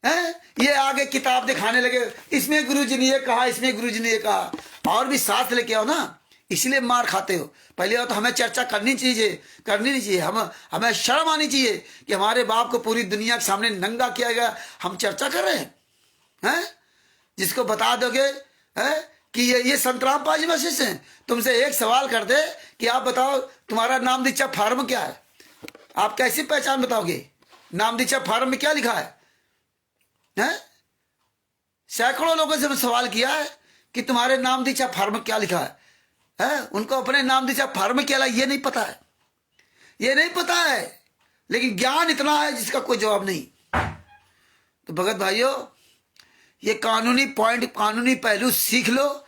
हैं? ये आगे किताब दिखाने लगे, इसमें गुरुजी ने ये कहा, इसमें गुरुजी ने ये कहा, और भी साथ लेके आओ ना, इसलिए मार खाते हो। पहले तो हमें चर्चा करनी चाहिए, करनी नहीं चाहिए, हमें शर्म आनी चाहिए कि हमारे बाप को पूरी दुनिया के सामने नंगा किया गया, हम चर्चा कर रहे हैं। जिसको बता दोगे कि ये संत रामपाल जी शिष्य हैं, तुमसे एक सवाल कर दे कि आप बताओ तुम्हारा नाम दीक्षा फार्म क्या है, आप कैसी पहचान बताओगे? नाम दीक्षा फार्म में क्या लिखा है? सैकड़ों लोगों से सवाल किया है कि तुम्हारे नाम दीक्षा फार्म क्या लिखा है? उनको अपने नाम दीक्षा फार्म क्या ये नहीं पता है, ये नहीं पता है। लेकिन ज्ञान इतना है जिसका कोई जवाब नहीं। तो भगत भाइयों, ये कानूनी पॉइंट, कानूनी पहलू सीख लो।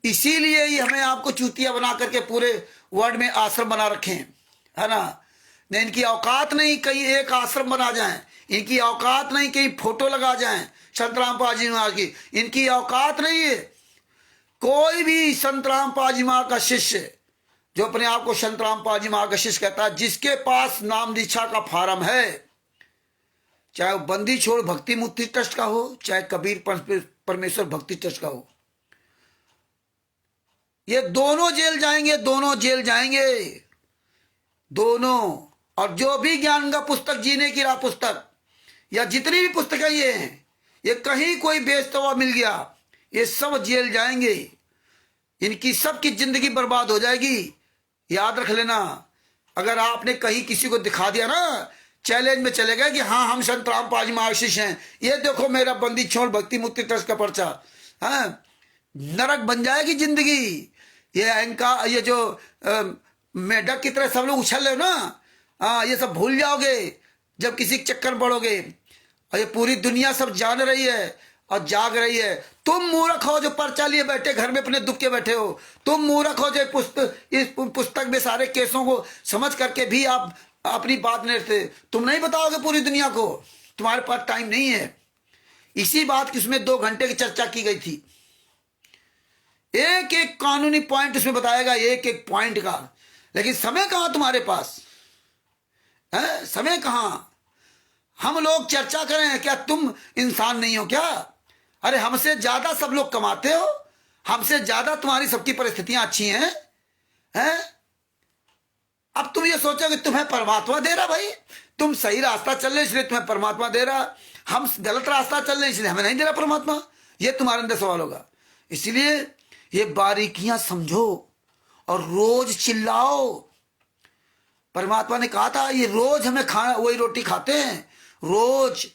इसीलिए ही हमें आपको चूतिया बना करके पूरे वर्ल्ड में आश्रम बना रखे हैं, है ना। नहीं, इनकी औकात नहीं कहीं एक आश्रम बना जाए, इनकी औकात नहीं कहीं फोटो लगा जाए संत रामपाल जी महाराज की, इनकी औकात नहीं है। कोई भी संत रामपाल जी महाराज का शिष्य जो अपने आप को संत रामपाल जी महाराज का शिष्य कहता है, जिसके पास नाम दीक्षा का फार्म है, चाहे वो बंदी छोड़ भक्ति मुक्ति ट्रस्ट का हो, चाहे कबीर परमेश्वर भक्ति ट्रस्ट का हो, ये दोनों जेल जाएंगे, दोनों जेल जाएंगे, दोनों। और जो भी ज्ञान का पुस्तक, जीने की राह पुस्तक, या जितनी भी पुस्तकें ये हैं, ये कहीं कोई बेचता हुआ मिल गया, ये सब जेल जाएंगे, इनकी सबकी जिंदगी बर्बाद हो जाएगी। याद रख लेना, अगर आपने कहीं किसी को दिखा दिया ना, चैलेंज में चले गए कि हाँ हम संत रामपाल जी महाराज शिष्य हैं, ये देखो मेरा बंदी छोड़ भक्ति मुक्ति ट्रस्ट का पर्चा, हाँ, नरक बन जाएगी जिंदगी। ये अहंकार, ये जो मेढक की तरह सब लोग उछल रहे हो ना, हाँ, ये सब भूल जाओगे जब किसी चक्कर में पड़ोगे। और ये पूरी दुनिया सब जान रही है, और जाग रही है। तुम मूर्ख हो जो पर्चा लिए बैठे घर में अपने दुख के बैठे हो। तुम मूर्ख हो जो इस पुस्तक में सारे केसों को समझ करके भी आप अपनी बात नहीं रखते। तुम नहीं बताओगे पूरी दुनिया को, तुम्हारे पास टाइम नहीं है। इसी बात की उसमें 2 घंटे की चर्चा की गई थी। एक एक कानूनी पॉइंट उसमें बताएगा, एक एक पॉइंट का। लेकिन समय कहां तुम्हारे पास है? समय कहां? हम लोग चर्चा करें, क्या तुम इंसान नहीं हो क्या? अरे हमसे ज्यादा सब लोग कमाते हो, हमसे ज्यादा तुम्हारी सबकी परिस्थितियां अच्छी हैं, हैं? अब तुम ये सोचो कि तुम्हें परमात्मा दे रहा। भाई तुम सही रास्ता चल रहे इसलिए तुम्हें परमात्मा दे रहा, हम गलत रास्ता चल रहे इसलिए हमें नहीं दे रहा परमात्मा। ये तुम्हारे अंदर सवाल होगा। इसलिए ये बारीकियां समझो और रोज चिल्लाओ। परमात्मा ने कहा था ये रोज हमें खाना, वही रोटी खाते हैं। रोज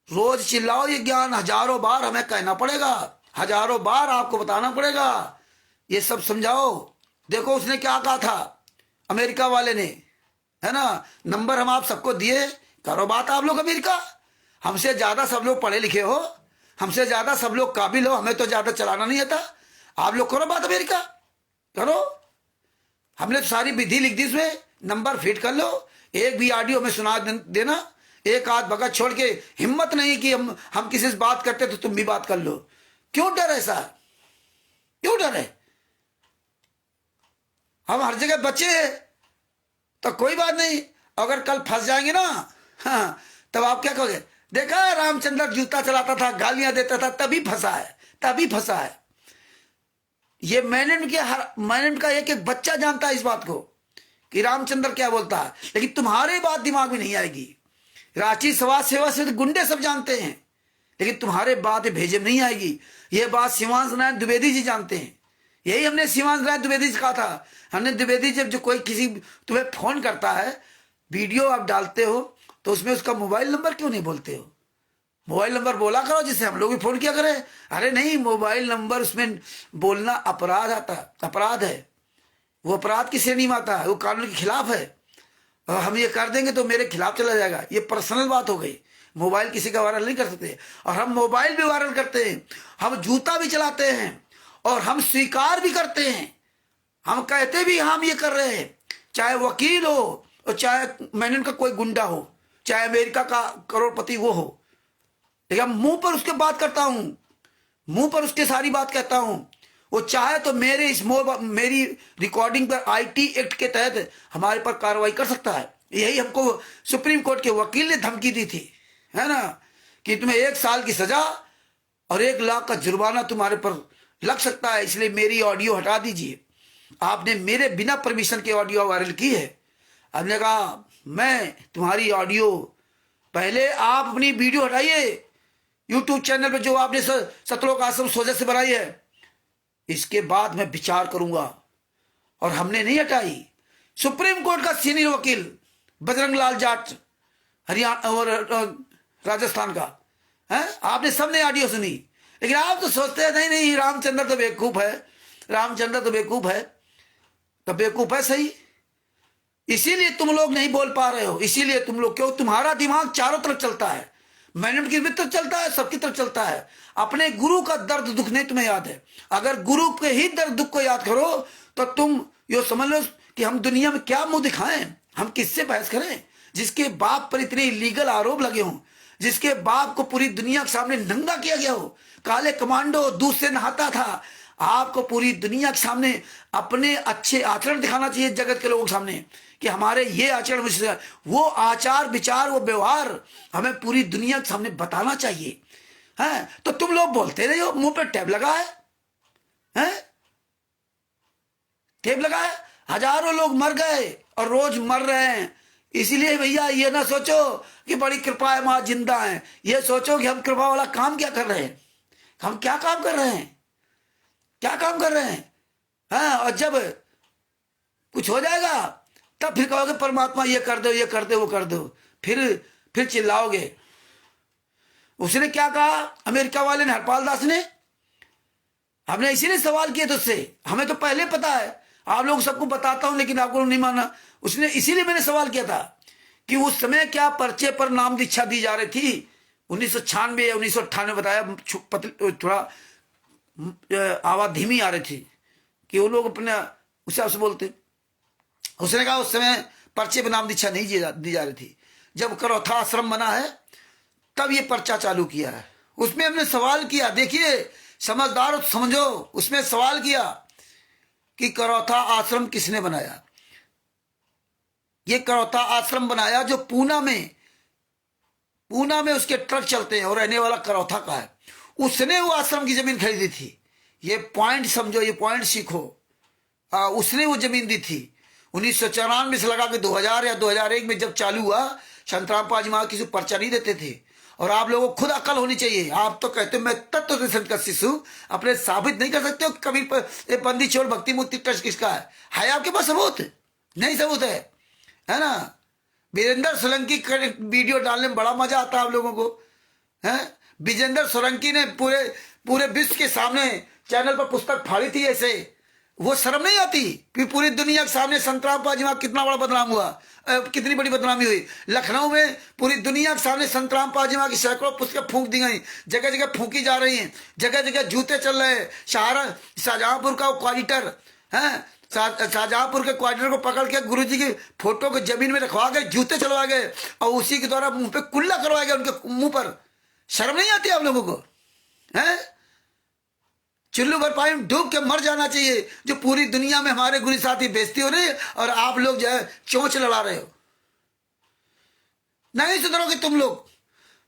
रोज चिल्लाओ ये ज्ञान, हजारों बार हमें कहना पड़ेगा, हजारों बार आपको बताना पड़ेगा, ये सब समझाओ। देखो उसने क्या कहा था अमेरिका वाले ने, है ना? नंबर हम आप सबको दिए, करो बात आप लोग। अमेरिका हमसे ज्यादा सब लोग पढ़े लिखे हो, हमसे ज्यादा सब लोग काबिल हो, हमें तो ज्यादा चलाना नहीं आता। आप लोग करो बात, अमेरिका करो। हमने तो सारी विधि लिख दी, उसमें नंबर फिट कर लो। एक भी ऑडियो में सुना देना, एक आध भगत छोड़ के। हिम्मत नहीं कि हम किसी से बात करते तो तुम भी बात कर लो। क्यों डर ऐसा? क्यों डर है? हम हर जगह बचे हैं तो कोई बात नहीं। अगर कल फंस जाएंगे ना, हाँ, तब आप क्या कहोगे? देखा रामचंद्र जूता चलाता था, गालियां देता था, तभी फंसा है, तभी फंसा है। ये मैनेजमेंट का एक एक बच्चा जानता है इस बात को कि रामचंद्र क्या बोलता है, लेकिन तुम्हारे बात दिमाग में नहीं आएगी। रांची समाज सेवा से तो गुंडे सब जानते हैं, लेकिन तुम्हारे बात भेजे में नहीं आएगी। ये बात शिवांश नारायण द्विवेदी जी जानते हैं। यही हमने शिवांश नारायण द्विवेदी से कहा था। हमने द्विवेदी जब जो कोई किसी तुम्हें फोन करता है, वीडियो आप डालते हो, तो उसमें उसका मोबाइल नंबर क्यों नहीं बोलते हो? मोबाइल नंबर बोला करो जिससे हम लोग भी फोन किया करें। अरे नहीं, मोबाइल नंबर उसमें बोलना अपराध है। वो अपराध की श्रेणी में आता है, वो कानून के खिलाफ है। और हम ये कर देंगे तो मेरे खिलाफ चला जाएगा। ये पर्सनल बात हो गई। मोबाइल किसी का वायरल नहीं कर सकते, और हम मोबाइल भी वायरल करते हैं, हम जूता भी चलाते हैं, और हम स्वीकार भी करते हैं। हम कहते भी हम ये कर रहे हैं, चाहे वकील हो और चाहे मैंने का कोई गुंडा हो, चाहे अमेरिका का करोड़पति वो हो, लेकिन मुंह पर उसके बात करता हूं, मुंह पर उसके सारी बात कहता हूं। वो चाहे तो मेरी रिकॉर्डिंग पर आईटी एक्ट के तहत हमारे पर कार्रवाई कर सकता है। यही हमको सुप्रीम कोर्ट के वकील ने धमकी दी थी, है ना, कि तुम्हें 1 साल की सजा और 1 लाख का जुर्माना तुम्हारे पर लग सकता है, इसलिए मेरी ऑडियो हटा दीजिए। आपने मेरे बिना परमिशन के ऑडियो वायरल की है। हमने कहा मैं तुम्हारी ऑडियो, पहले आप अपनी वीडियो हटाइए यूट्यूब चैनल पे जो आपने सतलोक आश्रम सोजत से बनाई है, इसके बाद मैं विचार करूंगा। और हमने नहीं हटाई। सुप्रीम कोर्ट का सीनियर वकील बजरंग लाल जाट हरियाणा और राजस्थान का है, आपने सबने ऑडियो सुनी। लेकिन आप तो सोचते हैं नहीं रामचंद्र तो बेवकूफ है, रामचंद्र तो बेवकूफ है, तो बेवकूफ है सही। इसीलिए तुम लोग नहीं बोल पा रहे हो। इसीलिए तुम लोग, क्यों? तुम्हारा दिमाग चारों तरफ चलता है, मैंने की तरफ चलता है, सबकी तरफ चलता है। अपने गुरु का दर्द दुख नहीं तुम्हें याद है। अगर गुरु के ही दर्द दुख को याद करो तो तुम यो समझ लो कि हम दुनिया में क्या मुंह दिखाएं, हम किससे बहस करें? जिसके बाप पर इतने इलीगल आरोप लगे हों, जिसके बाप को पूरी दुनिया के सामने नंगा किया गया हो, काले कमांडो दूध से नहाता था, आपको पूरी दुनिया के सामने अपने अच्छे आचरण दिखाना चाहिए जगत के लोगों के सामने कि हमारे ये आचरण मुझसे, वो आचार विचार वो व्यवहार हमें पूरी दुनिया के सामने बताना चाहिए। है तो तुम लोग बोलते रहे हो, मुंह पे टैब लगा है, टैब लगा है। हजारों लोग मर गए और रोज मर रहे हैं। इसीलिए भैया ये ना सोचो कि बड़ी कृपा है मां जिंदा है, ये सोचो कि हम कृपा वाला काम क्या कर रहे हैं, हम क्या काम कर रहे हैं, क्या काम कर रहे हैं। हाँ, और जब कुछ हो जाएगा तब फिर कहोगे परमात्मा ये कर दो, ये कर दो, वो कर दो, फिर चिल्लाओगे। उसने क्या कहा अमेरिका वाले ने, हरपाल दास ने? हमने इसीलिए सवाल किए तुझसे, हमें तो पहले पता है, आप लोग सबको बताता हूं लेकिन आपको नहीं माना। उसने, इसीलिए मैंने सवाल किया था कि उस समय क्या पर्चे पर नाम दीक्षा दी जा रही थी 1996 या 1998 बताया, थोड़ा आवाज धीमी आ रही थी कि वो लोग अपने उस हिसाब से बोलते। उसने कहा उस समय पर्चे पर नाम दीक्षा नहीं दी जा रही थी, जब करौथा आश्रम बना है तब ये पर्चा चालू किया है। उसमें हमने सवाल किया, देखिए समझदार हो तो समझो, उसमें सवाल किया कि करौथा आश्रम किसने बनाया। ये करौथा आश्रम बनाया जो पूना में उसके ट्रक चलते हैं और रहने वाला करौथा का है, उसने वो आश्रम की जमीन खरीदी थी। ये पॉइंट समझो, ये पॉइंट सीखो। उसने वो जमीन दी थी 1994 से लगा के 2000 या 2001 में जब चालू हुआ। शांताराम पाजी महाराज किसी पर्चा नहीं देते थे। और आप लोगों को खुद अकल होनी चाहिए। आप तो कहते हो मैं तत्व दर्शन का शिशु, अपने साबित नहीं कर सकते हो कबीर पर बंदी छोड़ भक्ति मुक्ति ट्रस्ट किसका है आपके पास सबूत? नहीं सबूत है ना। विजेंद्र सोलंकी वीडियो डालने में बड़ा मजा आता है आप लोगों को, है। विजेंद्र सोलंकी ने पूरे विश्व के सामने चैनल पर पुस्तक फाड़ी थी ऐसे। वो शर्म नहीं आती कि पूरी दुनिया के सामने संतराम पाजी महाराज कितना बड़ा बदनाम हुआ, कितनी बड़ी बदनामी हुई। लखनऊ में पूरी दुनिया के सामने संतराम पाजी महाराज की सैकड़ों पुस्तकें फूंक दी गई, जगह जगह फूंकी जा रही हैं, जगह जगह जूते चल रहे हैं। शाहजहांपुर का क्वारिटर है, शाहजहांपुर के क्वार्टर को पकड़ के गुरुजी की फोटो को जमीन में रखवा गए, जूते चलवा गए और उसी के द्वारा मुंह पे कुल्ला करवाया गया उनके मुंह पर। शर्म नहीं आती आप लोगों को? हैं? चुल्लू भर पानी में डूब के मर जाना चाहिए। जो पूरी दुनिया में हमारे गुरु साथी बेइज्जती हो रही है और आप लोग जो है चोंच लड़ा रहे हो। नहीं सुधरोगे तुम लोग।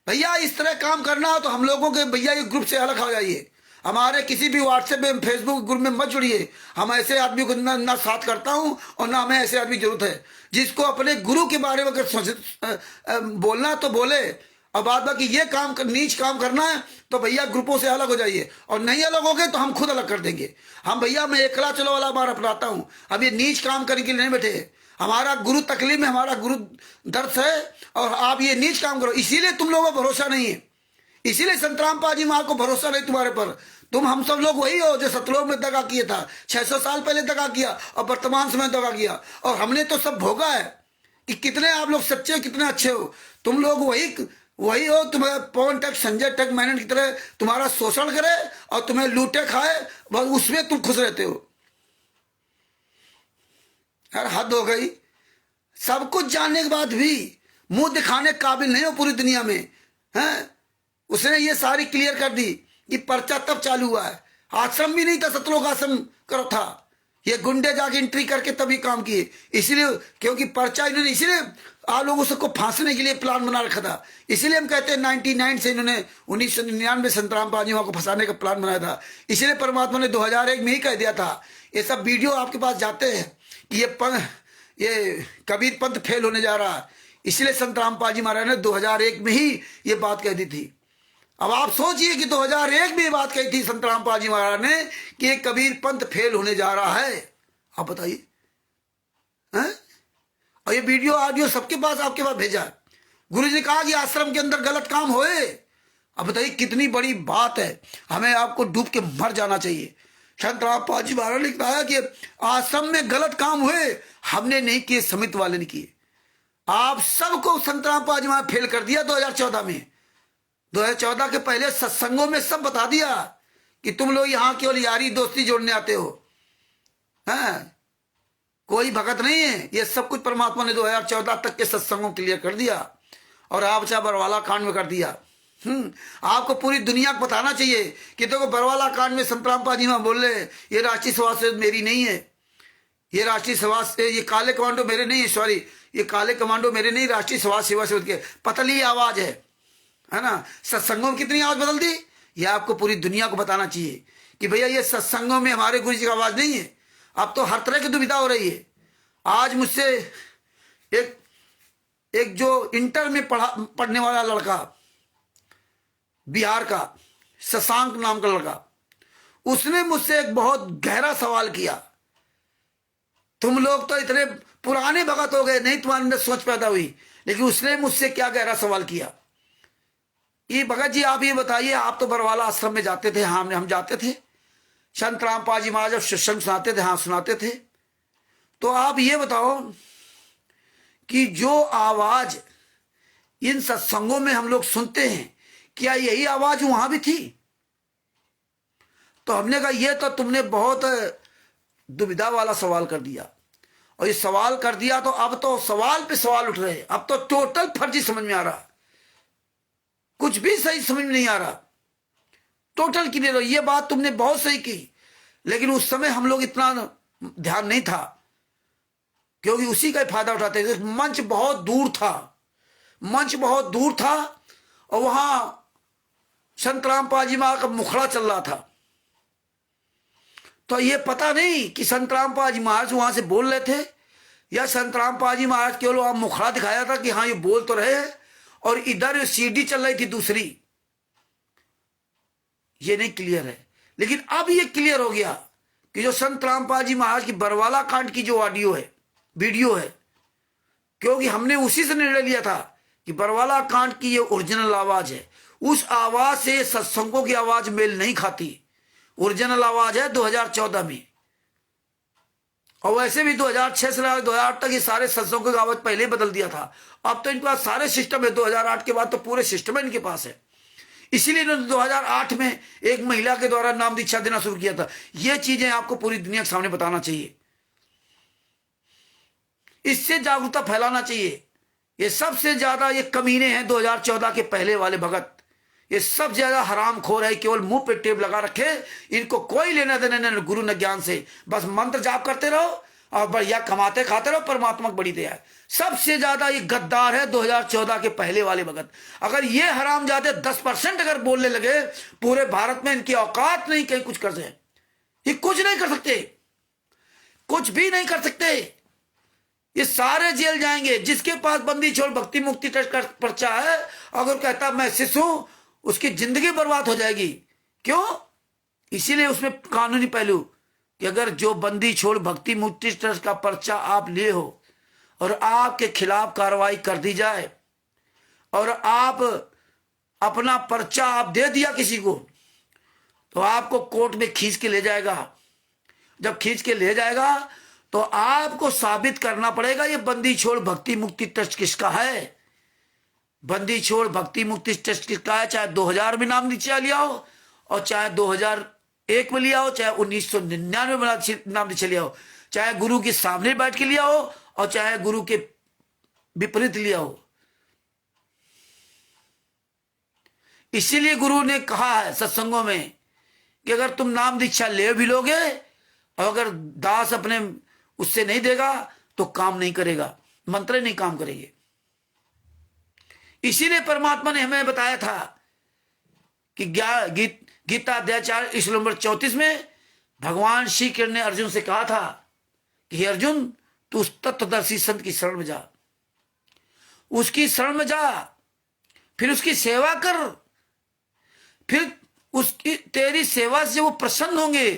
भैया इस तरह काम करना हो तो हम लोगों के भैया ये ग्रुप से अलग हो जाइए। हमारे किसी भी व्हाट्सएप में फेसबुक ग्रुप में मत जुड़िए। हम ऐसे आदमी को ना साथ करता हूं और ना हमें ऐसे आदमी की जरूरत है जिसको अपने गुरु के बारे में अगर बोलना तो बोले, और बात बाकी ये काम नीच काम करना है तो भैया ग्रुपों से अलग हो जाइए। और नहीं अलग हो गए तो हम खुद अलग कर देंगे। हम भैया मैं एकला चलो वाला बार अपनाता हूं। अब ये नीच काम करने के लिए नहीं बैठे। हमारा गुरु तकलीफ में, हमारा गुरु दर्द है और आप ये नीच काम करो। इसीलिए तुम लोगों को भरोसा नहीं है, इसीलिए संतराम पाजी महाराज को भरोसा नहीं तुम्हारे पर। तुम हम सब लोग वही हो जो सतलोक में दगा किया था, 600 साल पहले दगा किया और वर्तमान समय दगा किया। और हमने तो सब भोगा है कि कितने आप लोग सच्चे हो, कितने अच्छे हो। तुम लोग वही हो, तुम्हें पवन टक संजय टक मैनन की तरह तुम्हारा शोषण करे और तुम्हें लूटे खाए, बस उसमें तुम खुश रहते हो। यार हद हो गई। सब कुछ जानने के बाद भी मुंह दिखाने काबिल नहीं हो पूरी दुनिया में, हैं? उसने ये सारी क्लियर कर दी। ये पर्चा तब चालू हुआ है, आश्रम भी नहीं था, सतलोक आश्रम करो था। ये गुंडे जाके एंट्री करके तभी काम किए। इसलिए क्योंकि पर्चा इन्होंने इसीलिए आप लोगों सबको फांसने के लिए प्लान बना रखा था। इसीलिए हम कहते हैं 99 से इन्होंने 1999 संतराम पाजी महाराज को फंसाने का प्लान बनाया था। इसलिए परमात्मा ने 2001 में ही कह दिया था। ये सब वीडियो आपके पास जाते हैं कि ये कबीर पंथ फेल होने जा रहा है। इसलिए संतराम पाजी महाराज ने 2001 में ही ये बात कह दी थी। अब आप सोचिए कि 2001 में ये बात कही थी संतराम पाजी महाराज ने कि ये कबीर पंथ फेल होने जा रहा है। आप बताइए, हैं? और ये वीडियो ऑडियो सबके पास आपके पास भेजा है। गुरु जी ने कहा कि आश्रम के अंदर गलत काम होए। अब बताइए कितनी बड़ी बात है। हमें आपको डूब के मर जाना चाहिए। संतराम पाजी महाराज ने कहा कि आश्रम में गलत काम हुए, हमने नहीं किए, समिति वाले ने किए। आप सबको संतराम पाजी महाराज फेल कर दिया 2014 में। 2014 के पहले सत्संगों में सब बता दिया कि तुम लोग यहां केवल यारी दोस्ती जोड़ने आते हो, हैं? कोई भगत नहीं है। ये सब कुछ परमात्मा ने 2014 तक के सत्संगों क्लियर कर दिया और आप चाहे बरवाला कांड में कर दिया। आपको पूरी दुनिया को बताना चाहिए कि देखो बरवाला कांड में संतराम पाजी महाराज बोल रहे ये राष्ट्रीय सभा मेरी नहीं है, ये राष्ट्रीय सभा से ये काले कमांडो मेरे नहीं है, सॉरी ये काले कमांडो मेरे नहीं, राष्ट्रीय समाज सेवा से के पतली आवाज है ना। सत्संगों में कितनी आवाज बदल दी, ये आपको पूरी दुनिया को बताना चाहिए कि भैया ये सत्संगों में हमारे गुरु जी की आवाज नहीं है। अब तो हर तरह की दुविधा हो रही है। आज मुझसे एक जो इंटर में पढ़ने वाला लड़का, बिहार का शशांक नाम का लड़का, उसने मुझसे एक बहुत गहरा सवाल किया। तुम लोग तो इतने पुराने भगत हो गए, नहीं तुम्हारे अंदर सोच पैदा हुई, लेकिन उसने मुझसे क्या गहरा सवाल किया कि भगत जी आप ये बताइए, आप तो बरवाला आश्रम में जाते थे। हाँ हम जाते थे। संतराम पाजी महाराज जब सत्संग सुनाते थे, हाँ सुनाते थे। तो आप ये बताओ कि जो आवाज इन सत्संगों में हम लोग सुनते हैं, क्या यही आवाज वहां भी थी? तो हमने कहा ये तो तुमने बहुत दुविधा वाला सवाल कर दिया, और ये सवाल कर दिया तो अब तो सवाल पे सवाल उठ रहे हैं। अब तो टोटल फर्जी समझ में आ रहा, कुछ भी सही समझ में नहीं आ रहा, टोटल क्लियर हो। ये बात तुमने बहुत सही की, लेकिन उस समय हम लोग इतना ध्यान नहीं था, क्योंकि उसी का फायदा उठाते थे। मंच बहुत दूर था, मंच बहुत दूर था, और वहां संत रामपाल जी महाराज का मुखड़ा चल रहा था। तो ये पता नहीं कि संत रामपाल जी महाराज वहां से बोल रहे थे, या संत रामपाल जी महाराज केवल वहां मुखड़ा दिखाया था कि हाँ ये बोल तो रहे हैं, और इधर सीडी चल रही थी दूसरी। ये नहीं क्लियर है, लेकिन अब ये क्लियर हो गया कि जो संत रामपाल जी महाराज की बरवाला कांड की जो ऑडियो है, वीडियो है, क्योंकि हमने उसी से निर्णय लिया था कि बरवाला कांड की ये ओरिजिनल आवाज है। उस आवाज से सत्संगों की आवाज मेल नहीं खाती। ओरिजिनल आवाज है 2014 में, और वैसे भी 2006 से 2008 तक ये सारे सत्संगों की आवाज पहले ही बदल दिया था। अब तो इनके पास सारे सिस्टम है, 2008 के बाद तो पूरे सिस्टम इनके पास है। इसीलिए इन्होंने 2008 में एक महिला के द्वारा नाम दीक्षा देना शुरू किया था। ये चीजें आपको पूरी दुनिया के सामने बताना चाहिए, इससे जागरूकता फैलाना चाहिए। ये सबसे ज्यादा ये कमीने हैं 2014 के पहले वाले भगत, ये सब ज्यादा हरामखोर है, केवल मुंह पे टेप लगा रखे, इनको कोई लेना देना नहीं गुरु न ज्ञान से। बस मंत्र जाप करते रहो और बढ़िया कमाते खाते रहो, परमात्मा की बड़ी दया है। सबसे ज्यादा ये गद्दार है 2014 के पहले वाले भगत। अगर ये हराम जाते 10% अगर बोलने लगे, पूरे भारत में इनकी औकात नहीं कहीं कुछ कर सके। ये कुछ नहीं कर सकते, कुछ भी नहीं कर सकते। ये सारे जेल जाएंगे। जिसके पास बंदी छोड़ भक्ति मुक्ति ट्रस्ट का पर्चा है, अगर कहता मैं शिष्य हूं, उसकी जिंदगी बर्बाद हो जाएगी। क्यों? इसीलिए उसमें कानूनी पहलू कि अगर जो बंदी छोड़ भक्ति मुक्ति ट्रस्ट का पर्चा आप लिए हो और आपके खिलाफ कार्रवाई कर दी जाए, और आप अपना पर्चा आप दे दिया किसी को, तो आपको कोर्ट में खींच के ले जाएगा। जब खींच के ले जाएगा तो आपको साबित करना पड़ेगा ये बंदी छोड़ भक्ति मुक्ति ट्रस्ट किसका है। बंदी छोड़ भक्ति मुक्ति ट्रस्ट किसका है, चाहे 2000 में नाम नीचे लिया हो, और चाहे 2001 में लिया हो, चाहे 1999 में नाम नीचे लिया हो, चाहे गुरु के सामने बैठ के लिया हो, और चाहे गुरु के विपरीत लिया हो। इसीलिए गुरु ने कहा है सत्संगों में कि अगर तुम नाम दीक्षा ले भी लोगे, और अगर दास अपने उससे नहीं देगा तो काम नहीं करेगा, मंत्र नहीं काम करेंगे। इसीलिए परमात्मा ने हमें बताया था कि गीता अध्याय 4 श्लोक नंबर 34 में भगवान श्री कृष्ण ने अर्जुन से कहा था कि हे अर्जुन, तू उस तत्वदर्शी संत की शरण में जा, उसकी शरण में जा, फिर उसकी सेवा कर, फिर उसकी तेरी सेवा से वो प्रसन्न होंगे,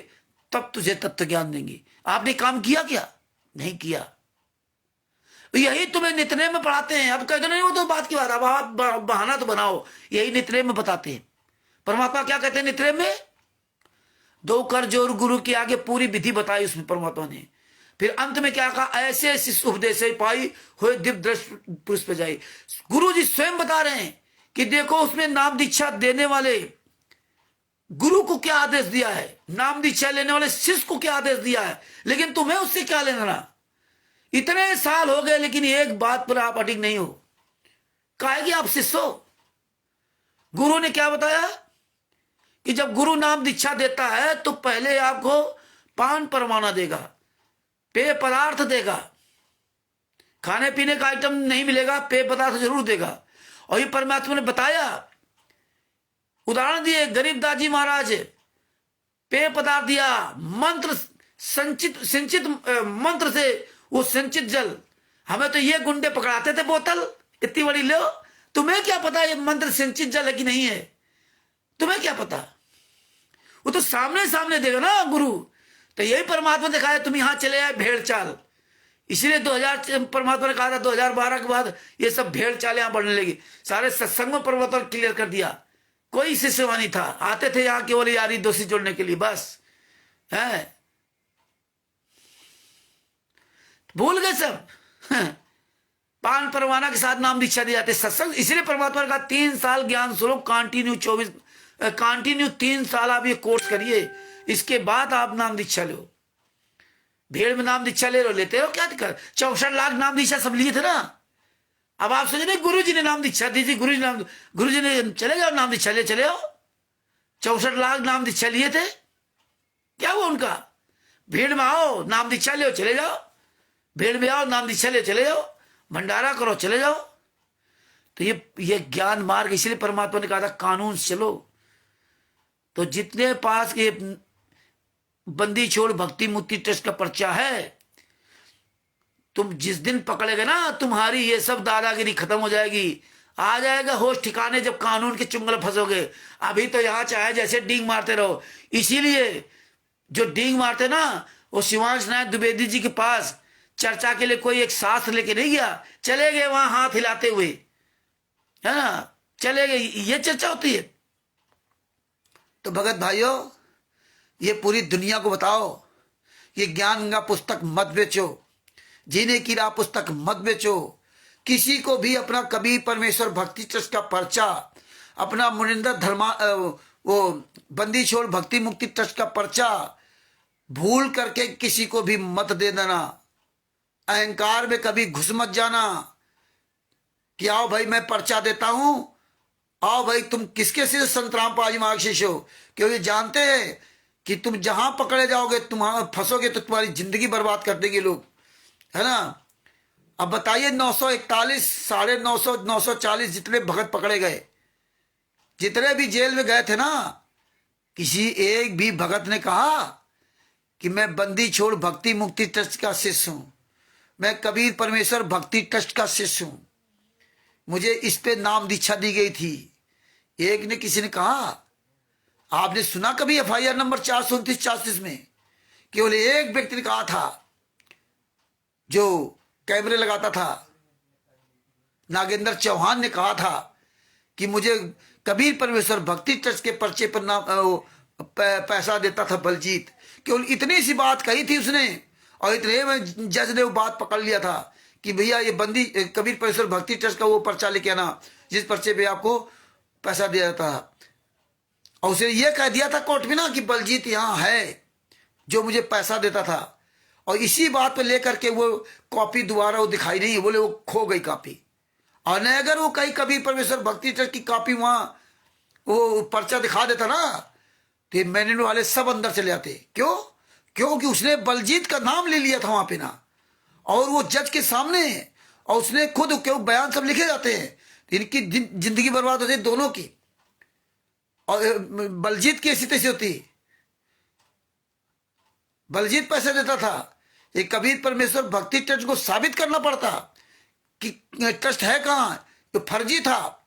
तब तुझे तत्व ज्ञान देंगे। आपने काम किया क्या? नहीं किया। यही तुम्हें नितने में पढ़ाते हैं। अब कहते नहीं वो तो बात की बात, अब आप बहाना तो बनाओ, यही नितने में बताते हैं। परमात्मा क्या कहते हैं नितने में? 2 कर जोर गुरु के आगे पूरी विधि बताई उसमें परमात्मा ने। फिर अंत में क्या कहा? ऐसे शिष्य उपदेश पाई हुए दिव्य दृष्टि पुरुष पे जाई। गुरु जी स्वयं बता रहे हैं कि देखो उसमें नाम दीक्षा देने वाले गुरु को क्या आदेश दिया है, नाम दीक्षा लेने वाले शिष्य को क्या आदेश दिया है, लेकिन तुम्हें उससे क्या लेना। इतने साल हो गए लेकिन एक बात पर आप अडिग नहीं हो। काहे कि आप शिष्य हो। गुरु ने क्या बताया कि जब गुरु नाम दीक्षा देता है तो पहले आपको पान परमाना देगा, पेय पदार्थ देगा, खाने पीने का आइटम नहीं मिलेगा, पेय पदार्थ जरूर देगा। और ये परमात्मा ने बताया, उदाहरण दिए, गरीबदास जी महाराज पेय पदार्थ दिया, मंत्र सिंचित मंत्र से वो सिंचित जल। हमें तो ये गुंडे पकड़ाते थे बोतल इतनी बड़ी, लो तुम्हें क्या पता ये मंत्र सिंचित जल है कि नहीं है, तुम्हें क्या पता। वो तो सामने सामने देगा ना गुरु। तो यही परमात्मा दिखाया, तुम यहां चले आए भेड़ चाल। इसीलिए 2000 परमात्मा ने कहा था 2012 के बाद ये सब भेड़ चाल यहां बढ़ने लगी। सारे सत्संग में परमात्मा क्लियर कर दिया, कोई शिष्यवा नहीं था, आते थे यहां केवल यारी दोषी जोड़ने के लिए बस है। भूल गए सब। पान परवाना के साथ नाम दीक्षा दी जाती है सत्संग। इसलिए परमात्मा ने कहा 3 साल ज्ञान स्वरूप कंटिन्यू 3 साल आप ये कोर्स करिए, इसके बाद आप नाम दीक्षा लो। भीड़ में नाम दीक्षा ले लो, लेते रहो, क्या दिक्कत। 64 लाख नाम दीक्षा सब लिए थे ना। अब आप सोचे नहीं गुरु जी ने नाम दीक्षा दी थी, गुरु जी ने चले जाओ नाम दीक्षा ले चले आओ। 64 लाख नाम दीक्षा लिए थे, क्या हुआ उनका। भीड़ में आओ नाम दीक्षा ले चले जाओ, भीड़ में आओ नाम दीक्षा ले चले जाओ, भंडारा करो चले जाओ। तो ये ज्ञान मार्ग, इसलिए परमात्मा ने कहा था कानून से चलो। तो जितने पास ये बंदी छोड़ भक्ति मुक्ति ट्रस्ट का पर्चा है, तुम जिस दिन पकड़ेगे ना, तुम्हारी ये सब दादागिरी खत्म हो जाएगी। आ जाएगा होश ठिकाने जब कानून के चुंगल फंसोगे। अभी तो यहां चाहे जैसे डींग मारते रहो। इसीलिए जो डींग मारते ना, वो शिवांश नायक द्विवेदी जी के पास चर्चा के लिए कोई एक शास्त्र लेके नहीं गया, चले गए वहां हाथ हिलाते हुए, है ना, चले गए। ये चर्चा होती है। तो भगत भाइयों, ये पूरी दुनिया को बताओ, ये ज्ञान गंगा पुस्तक मत बेचो, जीने की राह पुस्तक मत बेचो। किसी को भी अपना कबीर परमेश्वर भक्ति ट्रस्ट का पर्चा, अपना मुनिंदर धर्मा वो बंदी छोड़ भक्ति मुक्ति ट्रस्ट का पर्चा भूल करके किसी को भी मत दे देना। अहंकार में कभी घुस मत जाना कि आओ भाई मैं पर्चा देता हूं, आओ भाई तुम किसके से संतराम पाजी मार्ग शिष्य हो। क्योंकि जानते हैं कि तुम जहां पकड़े जाओगे, तुम फंसोगे तो तुम्हारी जिंदगी बर्बाद कर देंगे लोग, है ना। अब बताइए 941, 950, 940 जितने भगत पकड़े गए, जितने भी जेल में गए थे ना, किसी एक भी भगत ने कहा कि मैं बंदी छोड़ भक्ति मुक्ति ट्रस्ट का शिष्य हूं, मैं कबीर परमेश्वर भक्ति ट्रस्ट का शिष्य हूं, मुझे इस पे नाम दीक्षा दी गई थी। एक ने किसी ने कहा। आपने सुना कभी FIR नंबर 429-34 में केवल एक व्यक्ति ने कहा था, जो कैमरे लगाता था, नागेंद्र चौहान ने कहा था कि मुझे कबीर परमेश्वर भक्ति ट्रस्ट के पर्चे पर नाम पैसा देता था बलजीत। केवल इतनी सी बात कही थी उसने, और इतने में जज ने वो बात पकड़ लिया था कि भैया ये बंदी कबीर परमेश्वर भक्ति ट्रस्ट का वो पर्चा लेके आना जिस पर्चे पे आपको पैसा दिया जाता था। और उसे ये कह दिया था कोर्ट में ना कि बलजीत यहाँ है जो मुझे पैसा देता था। और इसी बात पे लेकर के वो कॉपी दोबारा वो दिखाई नहीं, बोले वो खो गई कॉपी। और न अगर वो कहीं कबीर परमेश्वर भक्ति ट्रस्ट की कॉपी वहां वो पर्चा दिखा देता ना, तो मैनेजर वाले सब अंदर चले जाते। क्यों? क्योंकि उसने बलजीत का नाम ले लिया था वहां पे ना, और वो जज के सामने, और उसने खुद क्यों बयान सब लिखे जाते हैं, तो इनकी जिंदगी बर्बाद होती है दोनों की। और बलजीत की ऐसी तैसी होती, बलजीत पैसे देता था। ये कबीर परमेश्वर भक्ति ट्रस्ट को साबित करना पड़ता कि ट्रस्ट है कहां, तो फर्जी था,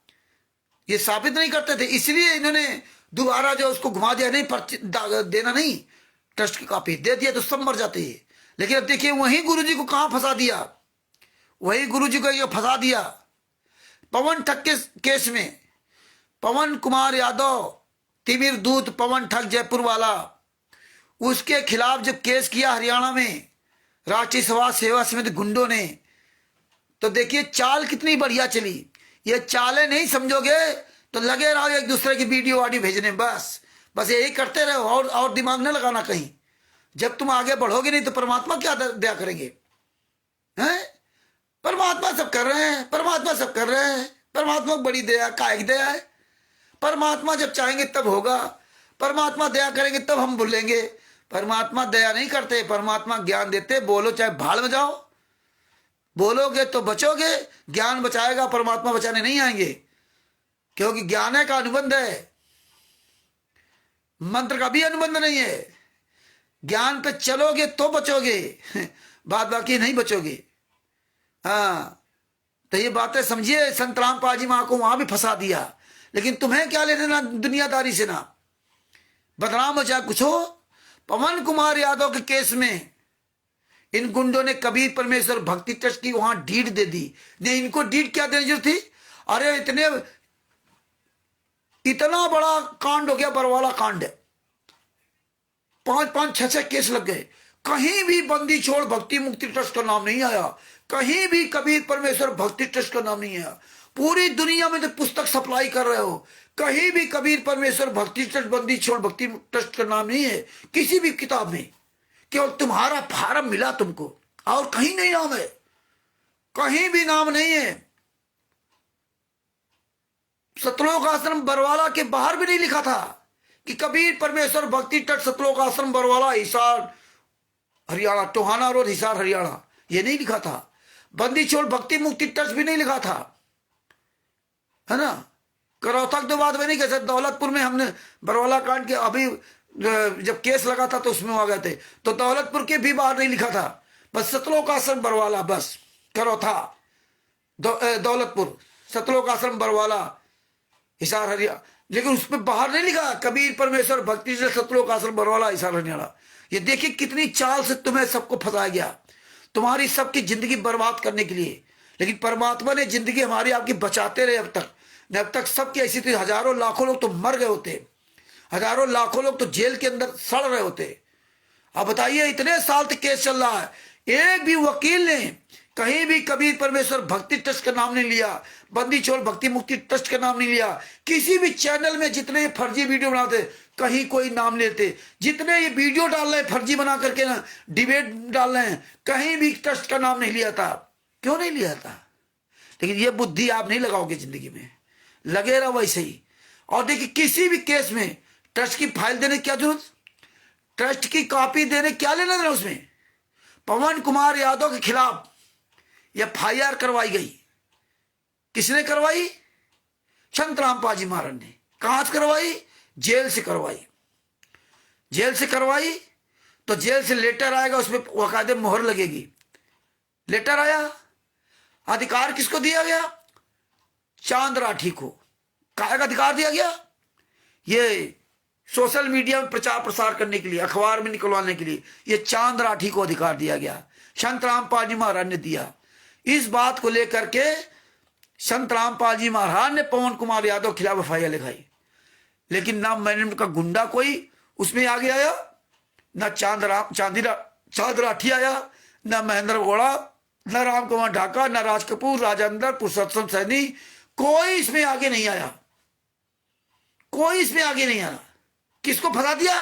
ये साबित नहीं करते थे। इसलिए इन्होंने दोबारा जो उसको घुमा दिया, नहीं देना नहीं, ट्रस्ट की कॉपी दे दिया तो सब मर जाते हैं। लेकिन अब देखिए वही गुरुजी को कहां फंसा दिया, वही गुरुजी को ये फंसा दिया पवन ठग के केस में। पवन कुमार यादव, तिमिर दूत पवन ठग जयपुर वाला, उसके खिलाफ जब केस किया हरियाणा में राष्ट्रीय समाज सेवा समिति गुंडों ने, तो देखिए चाल कितनी बढ़िया चली। ये चालें नहीं समझोगे तो लगे रहो एक दूसरे की वीडियो ऑडियो भेजने, बस यही करते रहो, और दिमाग न लगाना कहीं। जब तुम आगे बढ़ोगे नहीं तो परमात्मा क्या दया करेंगे, हैं? परमात्मा सब कर रहे हैं, परमात्मा सब कर रहे हैं। परमात्मा को बड़ी दया, कायक दया है। परमात्मा जब चाहेंगे तब होगा, परमात्मा दया करेंगे तब हम भूलेंगे। परमात्मा दया नहीं करते, परमात्मा ज्ञान देते। बोलो चाहे भाड़ में जाओ, बोलोगे तो बचोगे, ज्ञान बचाएगा, परमात्मा बचाने नहीं आएंगे। क्योंकि ज्ञान का अनुबंध है, मंत्र का भी अनुबंध नहीं है। ज्ञान पे चलोगे तो बचोगे, बात बाकी नहीं बचोगे। हाँ, तो ये बातें समझिए। संत रामपाल जी मां को वहां भी फंसा दिया, लेकिन तुम्हें क्या लेना ना दुनियादारी से, ना बदनाम हो चाहे कुछ हो। पवन कुमार यादव के केस में इन गुंडों ने कबीर परमेश्वर भक्ति ट्रस्ट की वहां डीड दे दी। नहीं, इनको डीड क्या देने जरूरत थी? अरे इतना बड़ा कांड हो गया, बरवाला कांड, 5-5, 6-6 केस लग गए। कहीं भी बंदी छोड़ भक्ति मुक्ति ट्रस्ट का नाम नहीं आया, कहीं भी कबीर परमेश्वर भक्ति ट्रस्ट का नाम नहीं आया। पूरी दुनिया में जो पुस्तक सप्लाई कर रहे हो, कहीं भी कबीर परमेश्वर भक्ति ट्रस्ट बंदी छोड़ भक्ति ट्रस्ट का नाम नहीं है किसी भी किताब में। केवल तुम्हारा फार्म मिला तुमको, और कहीं नहीं नाम है, कहीं भी नाम नहीं है। सतलोक आश्रम बरवाला के बाहर भी नहीं लिखा था कि कबीर परमेश्वर भक्ति ट्रस्ट सतलोक आश्रम बरवाला हिसार हरियाणा, टोहाना रोड हिसार हरियाणा, ये नहीं लिखा था। बंदी छोड़ भक्ति मुक्ति ट्रस्ट भी नहीं लिखा था, है ना। करौतक तो बात में नहीं कह सकते। दौलतपुर में हमने बरवाला कांड के अभी जब केस लगा था तो उसमें आ गए थे, तो दौलतपुर के भी बाहर नहीं लिखा था, बस सतलोक आश्रम बरवाला, बस करौथा दौलतपुर सतलोक आश्रम बरवाला हिसार हरियाणा, लेकिन उसमें बाहर नहीं लिखा कबीर परमेश्वर भक्ति से सतलोक आश्रम बरवाला हिसार हरियाणा। ये देखिए कितनी चाल से तुम्हें सबको फंसाया गया, तुम्हारी सबकी जिंदगी बर्बाद करने के लिए। लेकिन परमात्मा ने जिंदगी हमारी आपकी बचाते रहे अब तक सबकी ऐसी थी। हजारों लाखों लोग तो मर गए होते, हजारों लाखों लोग तो जेल के अंदर सड़ रहे होते। अब बताइए इतने साल तक केस चल रहा है, एक भी वकील ने कहीं भी कबीर परमेश्वर भक्ति ट्रस्ट का नाम नहीं लिया, बंदी छोड़ भक्ति मुक्ति ट्रस्ट का नाम नहीं लिया। किसी भी चैनल में जितने फर्जी वीडियो बनाते कहीं कोई नाम लेते, जितने ये वीडियो डाल रहे हैं फर्जी बना करके ना डिबेट डाल रहे हैं, कहीं भी ट्रस्ट का नाम नहीं लिया था। क्यों नहीं लिया था? लेकिन ये बुद्धि आप नहीं लगाओगे जिंदगी में, लगे रहो वैसे ही। और देखिए किसी भी केस में ट्रस्ट की फाइल देने की क्या जरूरत, ट्रस्ट की कॉपी देने क्या लेना देना उसमें। पवन कुमार यादव के खिलाफ FIR करवाई गई, किसने करवाई? संतराम पाजी महाराज ने। कहां से करवाई? जेल से करवाई। जेल से करवाई तो जेल से लेटर आएगा, उसमें वकायदे मोहर लगेगी। लेटर आया, अधिकार किसको दिया गया? चांद राठी को। काहे का अधिकार दिया गया? ये सोशल मीडिया में प्रचार प्रसार करने के लिए, अखबार में निकलवाने के लिए, ये चांद राठी को अधिकार दिया गया। संत रामपाल जी महाराज ने दिया। इस बात को लेकर के संत रामपाल जी महाराज ने पवन कुमार यादव के खिलाफ FIR लिखाई। लेकिन ना मैनेजमेंट का गुंडा कोई उसमें आगे आया, ना चांद राठी आया, ना महेंद्र गौड़ा, ना राम कुमार ढाका, ना राज कपूर, राजेंद्र, पुरुषोत्तम सैनी, कोई इसमें आगे नहीं आया, कोई इसमें आगे नहीं आया। किसको फंसा दिया?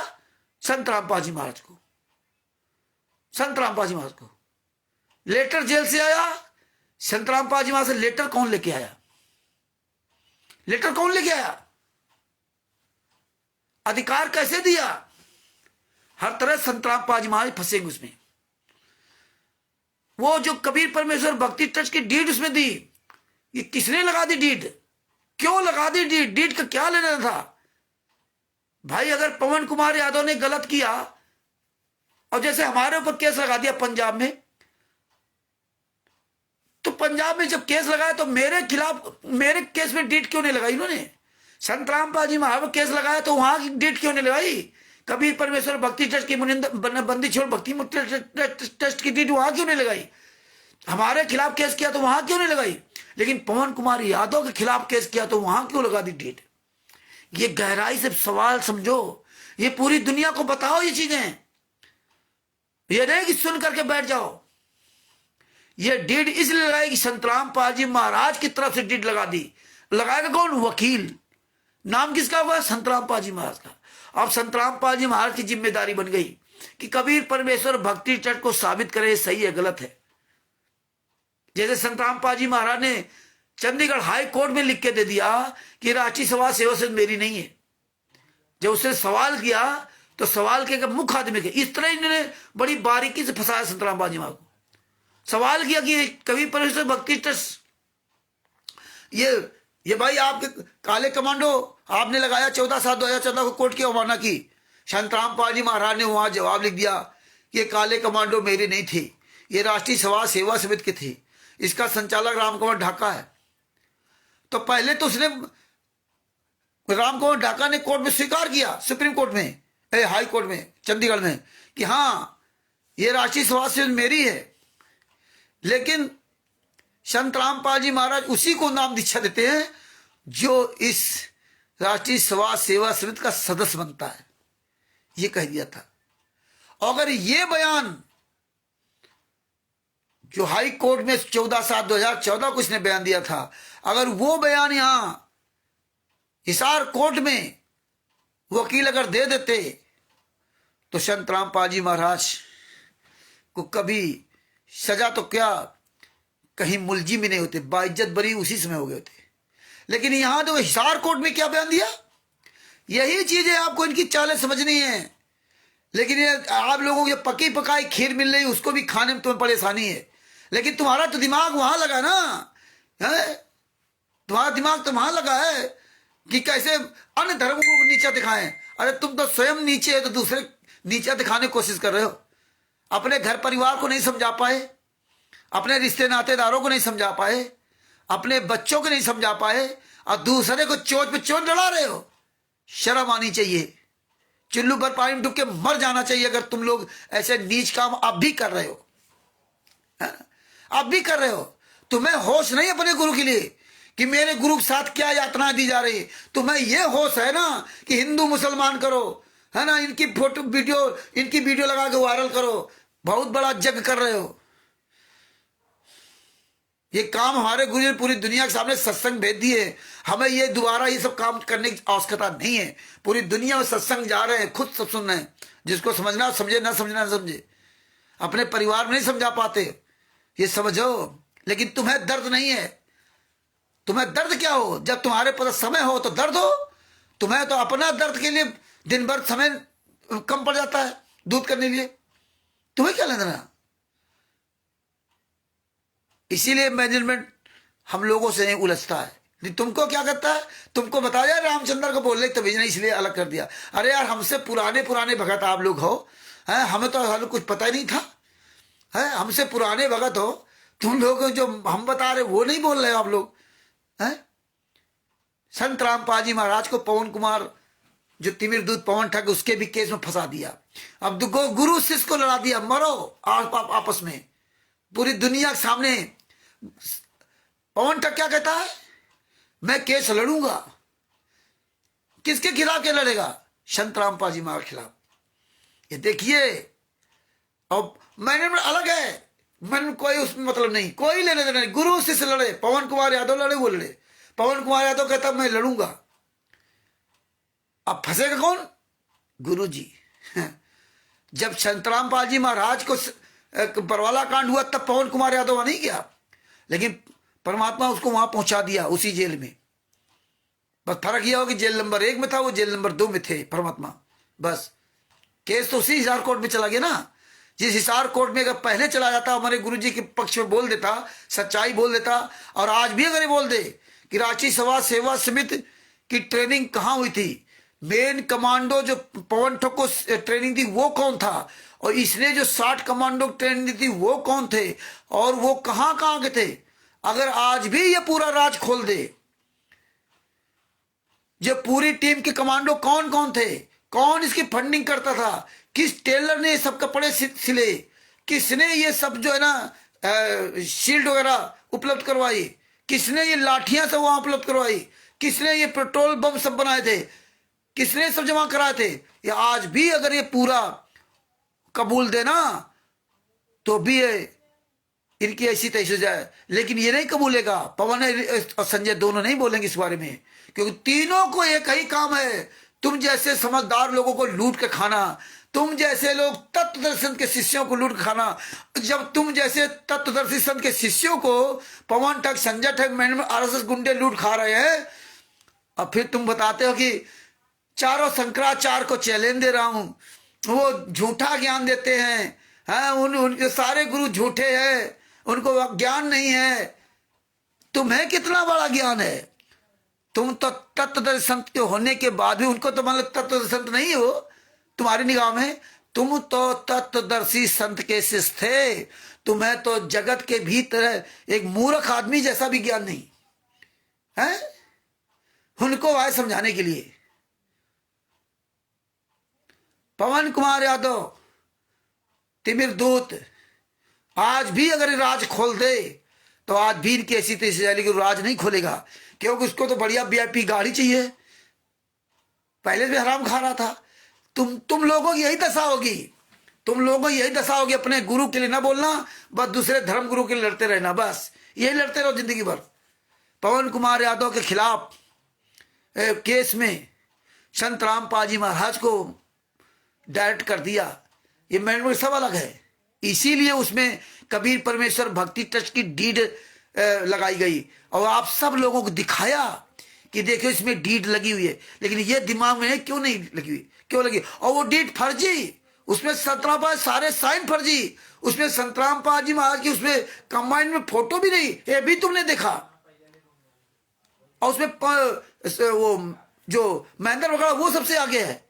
संत रामपाल जी महाराज को। संत रामपाल जी महाराज को लेटर जेल से आया। संत रामपाल जी महाराज से लेटर कौन लेके आया? लेटर कौन लेके आया? अधिकार कैसे दिया? हर तरह संत रामपाल जी महाराज फंसेंगे उसमें। वो जो कबीर परमेश्वर भक्ति ट्रस्ट की डीड उसमें दी, ये किसने लगा दी डीड? क्यों लगा दी डीड? डीड का क्या लेना था भाई? अगर पवन कुमार यादव ने गलत किया और जैसे हमारे ऊपर केस लगा दिया पंजाब में, तो पंजाब में जब केस लगाया तो मेरे खिलाफ, मेरे केस में डीड क्यों नहीं लगाई इन्होंने? संत रामपाल जी महाराज केस लगाया तो वहां की डीड क्यों नहीं लगाई? कबीर परमेश्वर भक्ति ट्रस्ट की बंदी छोड़ भक्ति मुक्ति ट्रस्ट की डीड वहां क्यों नहीं लगाई? हमारे खिलाफ केस किया तो वहां क्यों नहीं लगाई? लेकिन पवन कुमार यादव के खिलाफ केस किया तो वहां क्यों लगा दी डीड? ये गहराई से सवाल समझो, ये पूरी दुनिया को बताओ ये चीजें। ये नहीं कि सुन करके बैठ जाओ। ये डीड इसलिए लगाई कि संत रामपाल जी महाराज की तरफ से डीड लगा दी। लगाएगा कौन? वकील। नाम किसका हुआ? संत रामपाल जी महाराज का। अब संत रामपाल जी महाराज की जिम्मेदारी बन गई कि कबीर परमेश्वर भक्ति ट्रस्ट को साबित करे सही है गलत है। जैसे संत रामपाल जी महाराज ने चंडीगढ़ हाई कोर्ट में लिख के दे दिया कि राष्ट्रीय समाज सेवा समिति मेरी नहीं है। जब उसने सवाल किया तो सवाल के मुख्य आदमी के, इस तरह इन्होंने बड़ी बारीकी से फंसाया संत रामपाल जी महाराज को। सवाल किया कि कबीर परमेश्वर भक्ति ट्रस्ट ये भाई आपके काले कमांडो आपने लगाया 14/7/2014 को कोर्ट की अवमानना की। संत रामपाल जी महाराज ने वहां जवाब लिख दिया कि ये काले कमांडो मेरे नहीं थे, ये राष्ट्रीय समाज सेवा समिति के थे, इसका संचालक राम कुमार ढाका है। तो पहले तो उसने राम कुमार ढाका ने कोर्ट में स्वीकार किया, सुप्रीम कोर्ट में, हाई कोर्ट में चंडीगढ़ में, कि हाँ ये राष्ट्रीय समाज समिति मेरी है। लेकिन संत रामपाल जी महाराज उसी को नाम दीक्षा देते हैं जो इस राष्ट्रीय समाज सेवा समिति का सदस्य बनता है, ये कह दिया था। अगर ये बयान जो हाई कोर्ट में 14/7/2014 को इसने बयान दिया था, अगर वो बयान यहां हिसार कोर्ट में वकील अगर दे देते तो संत रामपाल जी महाराज को कभी सजा तो क्या, कहीं मुलजिम ही नहीं होते, बाइज्जत बरी उसी समय हो गए होते। लेकिन यहां तो हिसार कोर्ट में क्या बयान दिया, यही चीजें आपको इनकी चालें समझनी है। लेकिन ये आप लोगों को ये पकी पकाई खीर मिल रही, उसको भी खाने में तुम्हें परेशानी है। लेकिन तुम्हारा तो दिमाग वहां लगा ना, है? तुम्हारा दिमाग तो वहां लगा है कि कैसे अन्य धर्मों को नीचा दिखाएं। अरे तुम तो स्वयं नीचे है तो दूसरे नीचा दिखाने की कोशिश कर रहे हो। अपने घर परिवार को नहीं समझा पाए, अपने रिश्ते नातेदारों को नहीं समझा पाए, अपने बच्चों को नहीं समझा पाए, और दूसरे को चोट पे चोट लड़ा रहे हो। शर्म आनी चाहिए, चुल्लू पर पानी में डूब के मर जाना चाहिए अगर तुम लोग ऐसे नीच काम अब भी कर रहे हो, है? अब भी कर रहे हो। तुम्हें होश नहीं अपने गुरु के लिए कि मेरे गुरु के साथ क्या यातना दी जा रही। तुम्हें यह होश है ना कि हिंदू मुसलमान करो, है ना, इनकी फोटो इनकी वीडियो लगा के वायरल करो, बहुत बड़ा जग कर रहे हो। ये काम हमारे गुरु ने पूरी दुनिया के सामने सत्संग भेज दिए। हमें ये दोबारा ये सब काम करने की आवश्यकता नहीं है। पूरी दुनिया में सत्संग जा रहे हैं, खुद सब सुन रहे हैं। जिसको समझना समझे, ना समझना ना समझे। अपने परिवार में नहीं समझा पाते, ये समझो। लेकिन तुम्हें दर्द नहीं है। तुम्हें दर्द क्या हो, जब तुम्हारे पास समय हो तो दर्द हो। तुम्हें तो अपना दर्द के लिए दिन भर समय कम पड़ जाता है दूध करने के लिए। तुम्हें क्या लेना। इसीलिए मैनेजमेंट हम लोगों से नहीं उलझता है। तुमको क्या करता है, तुमको बताया रामचंद्र को बोलने तो भेजना, इसलिए अलग कर दिया। अरे यार, हमसे पुराने भगत आप लोग हो, हैं? हमें तो कुछ पता ही नहीं था, है? हमसे पुराने भगत हो तुम लोग। जो हम बता रहे वो नहीं बोल रहे आप लोग, हैं? संत रामपाल जी महाराज को पवन कुमार जो तिमिर दूत पवन ठग, उसके भी केस में फंसा दिया। अब गुरु शिष्य को लड़ा दिया, मरो आपस में पूरी दुनिया के सामने। पवन ठग क्या कहता है, मैं केस लड़ूंगा। किसके खिलाफ के लड़ेगा, संत रामपाल जी महाराज के खिलाफ। ये देखिए, अब मैंने अलग है, मन कोई उसमें मतलब नहीं, कोई लेने देना नहीं। गुरु शिष्य लड़े, पवन कुमार यादव लड़े, वो लड़े। पवन कुमार यादव कहता मैं लड़ूंगा। अब फंसेगा कौन, गुरु जी। जब संत रामपाल जी महाराज को बरवाला कांड हुआ तब पवन कुमार यादव वहां नहीं गया, लेकिन परमात्मा उसको वहां पहुंचा दिया, उसी जेल में। बस फर्क यह हो कि जेल नंबर 1 में था, वो जेल नंबर 2 में थे परमात्मा। बस केस तो उसी हिसार कोर्ट में चला गया ना। जिस हिसार कोर्ट में अगर पहले चला जाता, हमारे गुरुजी के पक्ष में बोल देता, सच्चाई बोल देता, और आज भी अगर ये बोल दे कि रांची समाज सेवा समिति की ट्रेनिंग कहाँ हुई थी, मेन कमांडो जो पवन ठग को ट्रेनिंग दी वो कौन था, और इसने जो 60 कमांडो ट्रेनिंग दी थी वो कौन थे, और वो कहाँ कहाँ के थे। अगर आज भी ये पूरा राज खोल दे, जो पूरी टीम के कमांडो कौन कौन थे, कौन इसकी फंडिंग करता था, किस टेलर ने सब कपड़े सिले, किसने ये सब जो है ना शील्ड वगैरह उपलब्ध करवाई, किसने ये लाठियां सब वहां उपलब्ध करवाई, किसने ये पेट्रोल बम सब बनाए थे, किसने सब जमा कराए थे। ये आज भी अगर ये पूरा कबूल देना तो भी ये इनकी ऐसी तैसी हो जाए। लेकिन ये नहीं कबूलेगा, पवन और संजय दोनों नहीं बोलेंगे इस बारे में, क्योंकि तीनों को एक ही काम है, तुम जैसे समझदार लोगों को लूट के खाना, तुम जैसे लोग तत्वदर्शी के शिष्यों को लूट खाना। जब तुम जैसे तत्वदर्शी संत के शिष्यों को पवन ठग, संजय ठग, मैंने आरएसएस गुंडे लूट खा रहे हैं, और फिर तुम बताते हो कि चारों शंकराचार्य को चैलेंज दे रहा हूं, वो झूठा ज्ञान देते हैं, हाँ, उनके सारे गुरु झूठे हैं, उनको ज्ञान नहीं है। तुम्हें कितना बड़ा ज्ञान है, तुम तो तत्वदर्शी संत के होने के बाद भी उनको तो मतलब तत्वदर्शी संत नहीं हो तुम्हारी निगाह में। तुम तो तत्वदर्शी संत के शिष्य थे, तुम्हें तो जगत के भीतर एक मूर्ख आदमी जैसा भी ज्ञान नहीं है उनको आए समझाने के लिए। पवन कुमार यादव, तिमिर दूत, आज भी अगर राज खोल दे तो आज भी इनकी ऐसी तैसी जाए, लेकिन राज नहीं खोलेगा, क्योंकि उसको तो बढ़िया वीआईपी गाड़ी चाहिए, पहले भी हराम खा रहा था। तुम लोगों की यही दशा होगी, तुम लोगों को यही दशा होगी, अपने गुरु के लिए ना बोलना, बस दूसरे धर्म गुरु के लिए लड़ते रहना, बस यही लड़ते रहो जिंदगी भर। पवन कुमार यादव के खिलाफ केस में संत रामपाल जी महाराज को डायरेक्ट कर दिया, ये मैंने सब अलग है। इसीलिए उसमें कबीर परमेश्वर भक्ति ट्रस्ट की डीड लगाई गई और आप सब लोगों को दिखाया कि देखो इसमें डीड लगी हुई है, लेकिन ये दिमाग में क्यों नहीं लगी हुई, क्यों लगी? और वो डीड फर्जी, उसमें संतरामपाल सारे साइन फर्जी, उसमें संतरामपाल जी महाराज की उसमें कंबाइंड में फोटो भी नहीं, ये भी तुमने देखा। और उसमें वो जो महेंद्र वगैरह वो सबसे आगे है।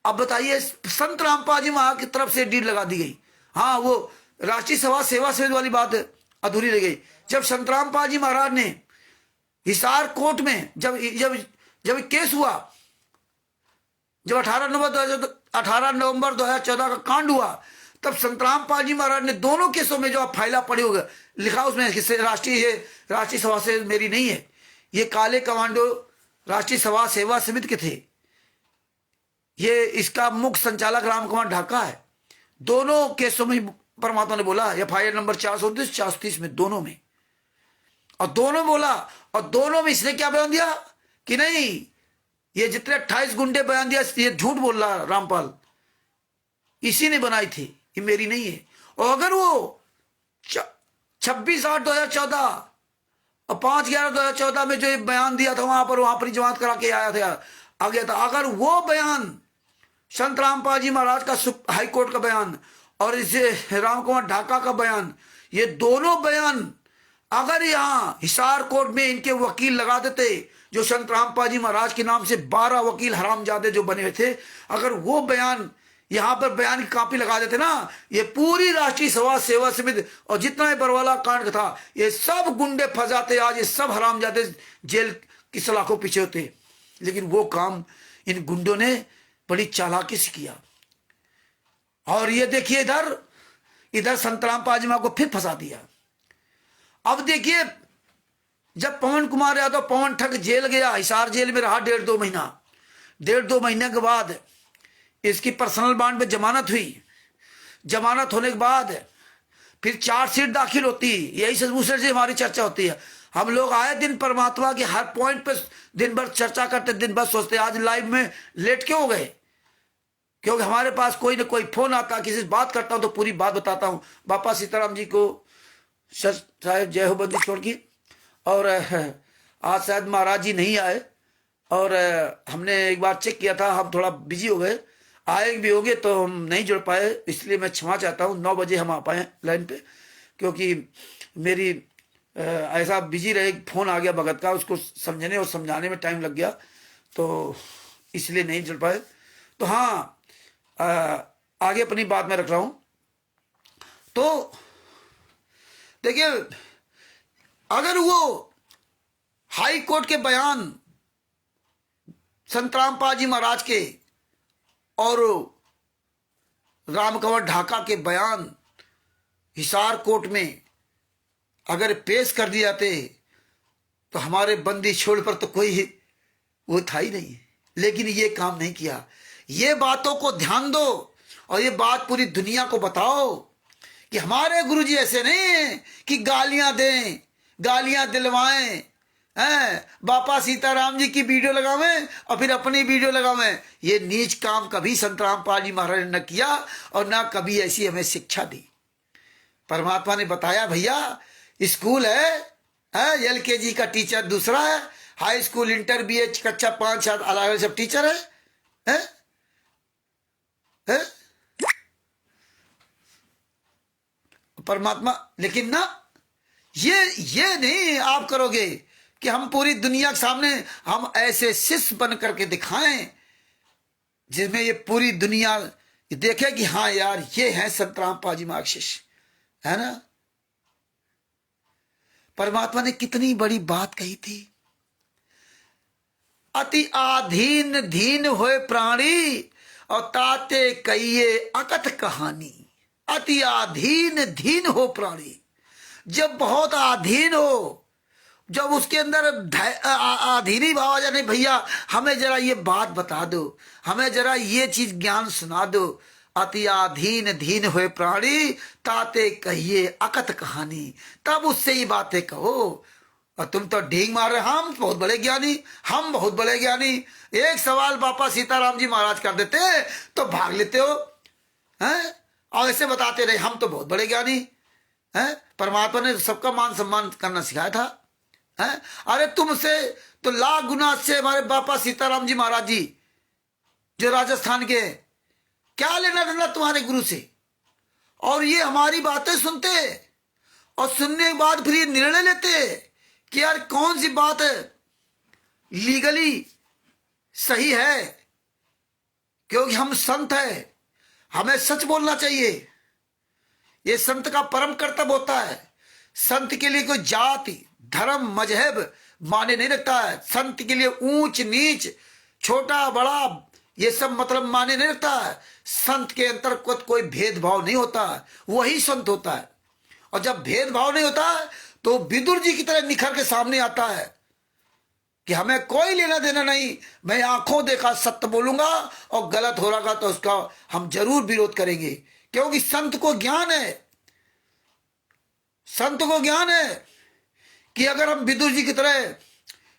अब बताइए, संत रामपाल जी महाराज की तरफ से डीड लगा दी गई। हाँ, वो राष्ट्रीय सभा सेवा समिति वाली बात अधूरी रह गई। जब संत रामपाल जी महाराज ने हिसार कोर्ट में जब केस हुआ, जब 18 नवंबर 2014 का कांड हुआ, तब संत रामपाल जी महाराज ने दोनों केसों में जो आप फाइला पड़ी होगा, लिखा उसमें राष्ट्रीय सभा से मेरी नहीं है, ये काले कमांडो राष्ट्रीय सभा सेवा समिति के थे, ये इसका मुख्य संचालक राम कुमार ढाका है। दोनों केसों में परमात्मा ने बोला, FIR नंबर 429-430 में, दोनों में, और दोनों बोला, और दोनों में इसने क्या बयान दिया कि नहीं, ये जितने 28 गुंडे बयान दिया ये झूठ बोल रहा रामपाल, इसी ने बनाई थी, ये मेरी नहीं है। और अगर वो 26/8/2014 और 5/11/2014 में जो ये बयान दिया था वहां पर जमात करा के आ गया था, अगर वो बयान संत रामपाल जी महाराज का हाई कोर्ट का बयान और इसे राम कुमार ढाका का बयान, ये दोनों बयान अगर यहाँ हिसार कोर्ट में इनके वकील लगा देते, जो संत रामपाल जी महाराज के नाम से 12 वकील हरामजादे जो बने हुए थे, अगर वो बयान यहाँ पर बयान की कॉपी लगा देते ना, ये पूरी राष्ट्रीय सभा सेवा समिति और जितना भी बरवाला कांड था, ये सब गुंडे फंसाते, आज ये सब हरामजादे जेल की सलाखों पीछे होते। लेकिन वो काम इन गुंडों ने बड़ी चालाकी से किया। और ये देखिए इधर संत रामपाल जी महाराज को फिर फंसा दिया। अब देखिए, जब पवन कुमार यादव पवन ठग जेल गया, हिसार जेल में रहा 1.5-2 महीना, 1.5-2 महीने के बाद इसकी पर्सनल बॉन्ड में जमानत हुई। जमानत होने के बाद फिर चार्जशीट दाखिल होती, यही दूसरे से हमारी चर्चा होती है। हम लोग आए दिन परमात्मा के हर पॉइंट पे दिन भर चर्चा करते, दिन भर सोचते। आज लाइव में लेट क्यों हो गए? क्योंकि हमारे पास कोई ना कोई फोन आता, किसी से बात करता हूं तो पूरी बात बताता हूं। बापा सीताराम जी को साहेब जय हो बंदी छोड़ की। और आज शायद महाराज जी नहीं आए, और हमने एक बार चेक किया था, हम थोड़ा बिजी हो गए, आए भी होंगे तो हम नहीं जुड़ पाए, इसलिए मैं क्षमा चाहता हूँ। 9 बजे हम आ पाए लाइन पे, क्योंकि मेरी ऐसा बिजी रहे, फोन आ गया भगत का, उसको समझने और समझाने में टाइम लग गया, तो इसलिए नहीं जुड़ पाए। तो हाँ, आगे अपनी बात में रख रहा हूं। तो देखिए, अगर वो हाई कोर्ट के बयान संत रामपाल जी महाराज के और राम कुमार ढाका के बयान हिसार कोर्ट में अगर पेश कर दिए जाते, तो हमारे बंदी छोड़ पर तो कोई वो था ही नहीं। लेकिन ये काम नहीं किया। ये बातों को ध्यान दो और ये बात पूरी दुनिया को बताओ कि हमारे गुरुजी ऐसे नहीं हैं कि गालियां दें, गालियां दिलवाएं, बापा सीताराम जी की वीडियो लगावें और फिर अपनी वीडियो लगावें। ये नीच काम कभी संत रामपाल जी महाराज ने न किया और ना कभी ऐसी हमें शिक्षा दी। परमात्मा ने बताया, भैया स्कूल है, LKG का टीचर दूसरा है, हाई स्कूल, इंटर, BH, कक्षा 5-7 अलग अलग सब टीचर है? परमात्मा, लेकिन ना ये नहीं आप करोगे कि हम पूरी दुनिया के सामने हम ऐसे शिष्य बन करके दिखाएं जिसमें ये पूरी दुनिया देखे कि हाँ यार, ये है संत रामपाल जी महाराज शिष्य, है ना। परमात्मा ने कितनी बड़ी बात कही थी, अति आधीन धीन होए प्राणी और ताते कहिए अकथ कहानी। अति आधीन धीन हो प्राणी, जब बहुत आधीन हो, जब उसके अंदर आधीनी भाव आ जाए, नहीं भैया हमें जरा ये बात बता दो, हमें जरा ये चीज ज्ञान सुना दो, अतियाधीन धीन हुए प्राणी, ताते कहिए अकथ कहानी, तब उससे ही बातें कहो। और तुम तो ढींग मार रहे, हम बहुत बड़े ज्ञानी, हम बहुत बड़े ज्ञानी। एक सवाल बापा सीताराम जी महाराज कर देते तो भाग लेते हो, हैं? और ऐसे बताते रहे हम तो बहुत बड़े ज्ञानी हैं। परमात्मा ने सबका मान सम्मान करना सिखाया था, हैं? अरे तुमसे तो लाख गुना अच्छे हमारे बापा सीताराम जी महाराज जी जो राजस्थान के, क्या लेना देना तुम्हारे गुरु से। और ये हमारी बातें सुनते और सुनने के बाद फिर ये निर्णय लेते कि यार कौन सी बात लीगली सही है, क्योंकि हम संत है, हमें सच बोलना चाहिए। ये संत का परम कर्तव्य होता है। संत के लिए कोई जाति धर्म मजहब माने नहीं रखता है। संत के लिए ऊंच नीच छोटा बड़ा ये सब मतलब माने नहीं रखता है। संत के अंतर्गत कोई भेदभाव नहीं होता है, वही संत होता है। और जब भेदभाव नहीं होता है तो विदुर जी की तरह निखर के सामने आता है कि हमें कोई लेना देना नहीं, मैं आंखों देखा सत्य बोलूंगा और गलत हो रहा तो उसका हम जरूर विरोध करेंगे। क्योंकि संत को ज्ञान है, संत को ज्ञान है कि अगर हम विदुर जी की तरह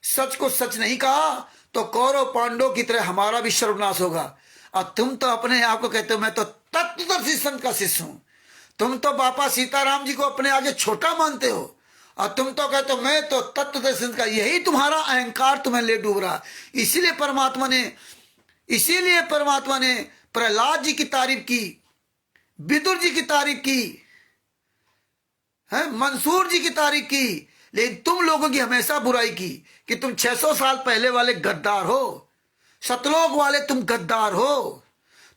सच को सच नहीं कहा तो कौरव पांडव की तरह हमारा भी सर्वनाश होगा। और तुम तो अपने आप को कहते हो मैं तो तत्वदर्शी संत का शिष्य हूं। तुम तो बापा सीताराम जी को अपने आगे छोटा मानते हो और तुम तो कहते हो मैं तो तत्वदर्शी संत का। यही तुम्हारा अहंकार तुम्हें ले डूब रहा। इसीलिए परमात्मा ने प्रहलाद जी की तारीफ की, विदुर जी की तारीफ की है, मंसूर जी की तारीफ की, लेकिन तुम लोगों की हमेशा बुराई की कि तुम 600 साल पहले वाले गद्दार हो, सतलोक वाले तुम गद्दार हो।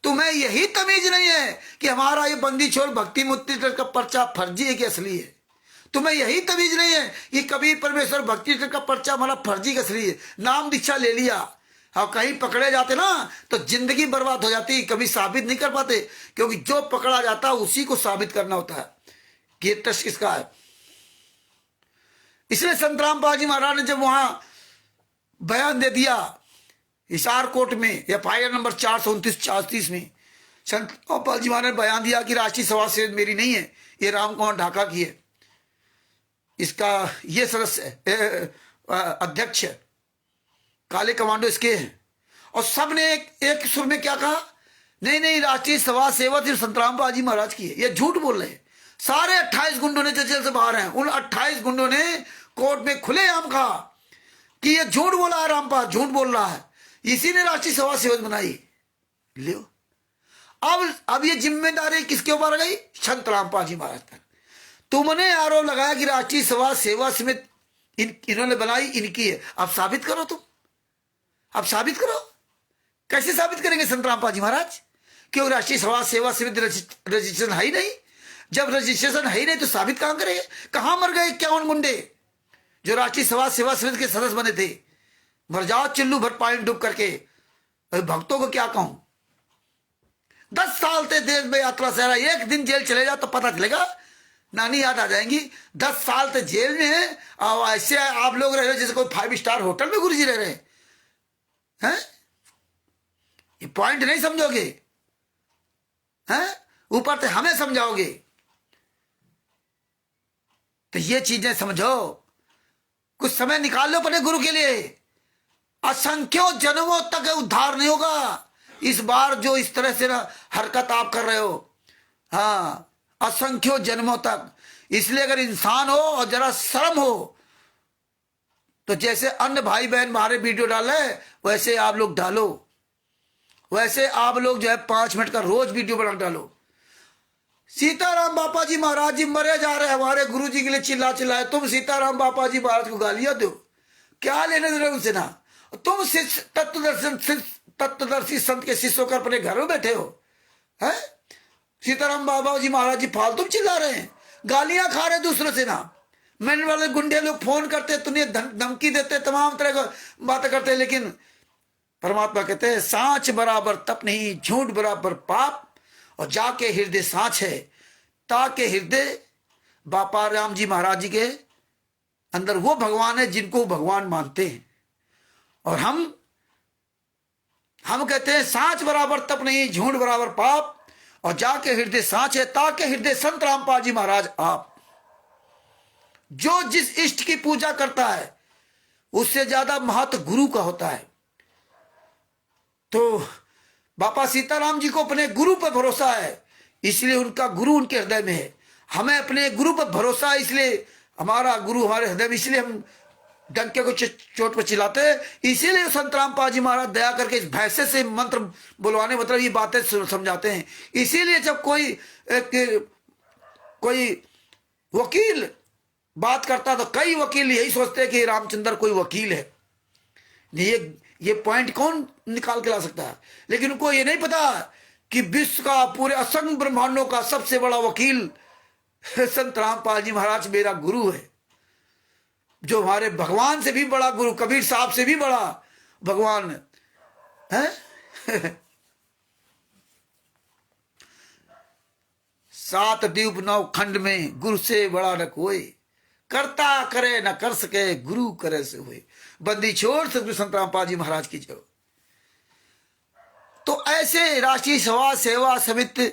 तुम्हें यही तमीज नहीं है कि हमारा ये बंदी छोड़ भक्ति मुक्ति का पर्चा फर्जी है कि असली है। तुम्हें यही तमीज नहीं है कि कबीर परमेश्वर भक्ति का पर्चा हमारा फर्जी का असली है। नाम दीक्षा ले लिया और कहीं पकड़े जाते ना तो जिंदगी बर्बाद हो जाती, कभी साबित नहीं कर पाते। क्योंकि जो पकड़ा जाता है उसी को साबित करना होता है कि ये टच किसका है। इसलिए संत रामपाल जी महाराज ने जब वहां बयान दे दिया हिसार कोर्ट में एफआईआर नंबर 429-34 में, संत रामपाल जी महाराज ने बयान दिया कि राष्ट्रीय सभा से मेरी नहीं है, ये राम कुमार ढाका की है, इसका ये सदस्य अध्यक्ष काले कमांडो इसके हैं। और सबने एक सुर में क्या कहा, नहीं नहीं राष्ट्रीय सभा सेवा सिर्फ संत रामपाल जी महाराज की है। ये झूठ बोल रहे हैं। सारे 28 गुंडों ने जो जेल से बाहर हैं उन 28 गुंडों ने कोर्ट में खुलेआम कहा कि ये झूठ बोला है, रामपाल झूठ बोल रहा है, इसी ने राष्ट्रीय सभा सेवक बनाई। लियो अब ये जिम्मेदारी किसके ऊपर आ गई, संत रामपाल जी महाराज पर। तुमने आरोप लगाया कि राष्ट्रीय सभा सेवा समिति इन्होंने बनाई, इनकी है। अब साबित करो, तुम अब साबित करो। कैसे साबित करेंगे संत रामपाल जी महाराज? क्यों राष्ट्रीय सभा सेवा समिति रजिस्ट्रेशन है ही नहीं। जब रजिस्ट्रेशन है ही नहीं तो साबित कहां करेंगे? कहां मर गए 51 गुंडे जो राष्ट्रीय सभा सेवा समिति के सदस्य बने थे? मर जाओ चिल्लू भर पानी डूब करके। भक्तों को क्या कहूं, 10 साल से देश में यात्रा से रहा, एक दिन जेल चले जाओ तो पता चलेगा, नानी याद आ जाएंगी। 10 साल से जेल में है और ऐसे आप लोग रह रहे जैसे कोई 5 स्टार होटल में गुरुजी रह रहे हैं। ये पॉइंट नहीं समझोगे हैं, ऊपर से हमें समझाओगे। तो ये चीजें समझो, कुछ समय निकाल लो अपने गुरु के लिए। असंख्यों जन्मों तक उद्धार नहीं होगा इस बार जो इस तरह से हरकत आप कर रहे हो। हाँ, असंख्यों जन्मों तक। इसलिए अगर इंसान हो और जरा शर्म हो तो जैसे अन्य भाई बहन हमारे वीडियो डाले वैसे आप लोग डालो, वैसे आप लोग जो है 5 मिनट का रोज वीडियो बना डालो। सीताराम बापा जी महाराज जी मरे जा रहे हैं, हमारे गुरु जी के लिए चिल्ला चिल्लाए, तुम सीताराम बापा जी महाराज को गालियां दो, क्या लेने दे रहे उनसे ना। तुम तत्वदर्शी संत के शिष्य होकर अपने घर में बैठे हो हैं। सीताराम बाबा जी महाराज जी फालतू चिल्ला रहे हैं, गालियां खा रहे दूसरों से ना। मैंने वाले गुंडे लोग फोन करते, तुम्हें धमकी देते, तमाम तरह की बातें करते, लेकिन परमात्मा कहते हैं सांच बराबर तप नहीं, झूठ बराबर पाप, और जाके हृदय सांच है ताके हृदय बापा राम जी महाराज जी के अंदर वो भगवान है जिनको भगवान मानते हैं। और हम कहते हैं सांच बराबर तप नहीं, झूठ बराबर पाप, और जाके हृदय सांचे ताके हृदय संत रामपाल जी महाराज आप। जो जिस इष्ट की पूजा करता है उससे ज्यादा महत्व गुरु का होता है। तो बापा सीताराम जी को अपने गुरु पर भरोसा है, इसलिए उनका गुरु उनके हृदय में है। हमें अपने गुरु पर भरोसा है, इसलिए हमारा गुरु हमारे हृदय में, इसलिए हम डंके को चोट पर चिल्लाते हैं। इसीलिए संत रामपाल जी महाराज दया करके इस भैंसे से मंत्र बुलवाने मतलब ये बातें समझाते हैं। इसीलिए जब कोई वकील बात करता तो कई वकील यही सोचते हैं कि रामचंद्र कोई वकील है। ये पॉइंट कौन निकाल के ला सकता है? लेकिन उनको ये नहीं पता कि विश्व का, पूरे असंख्य ब्रह्मांडों का सबसे बड़ा वकील संत रामपाल जी महाराज मेरा गुरु है, जो हमारे भगवान से भी बड़ा गुरु, कबीर साहब से भी बड़ा भगवान है। 7 द्वीप 9 खंड में गुरु से बड़ा न कोई, करता करे न कर सके गुरु करे से हुए। बंदी छोड़ सतगुरु संत रामपाल जी महाराज की जय। तो ऐसे राष्ट्रीय सेवा समिति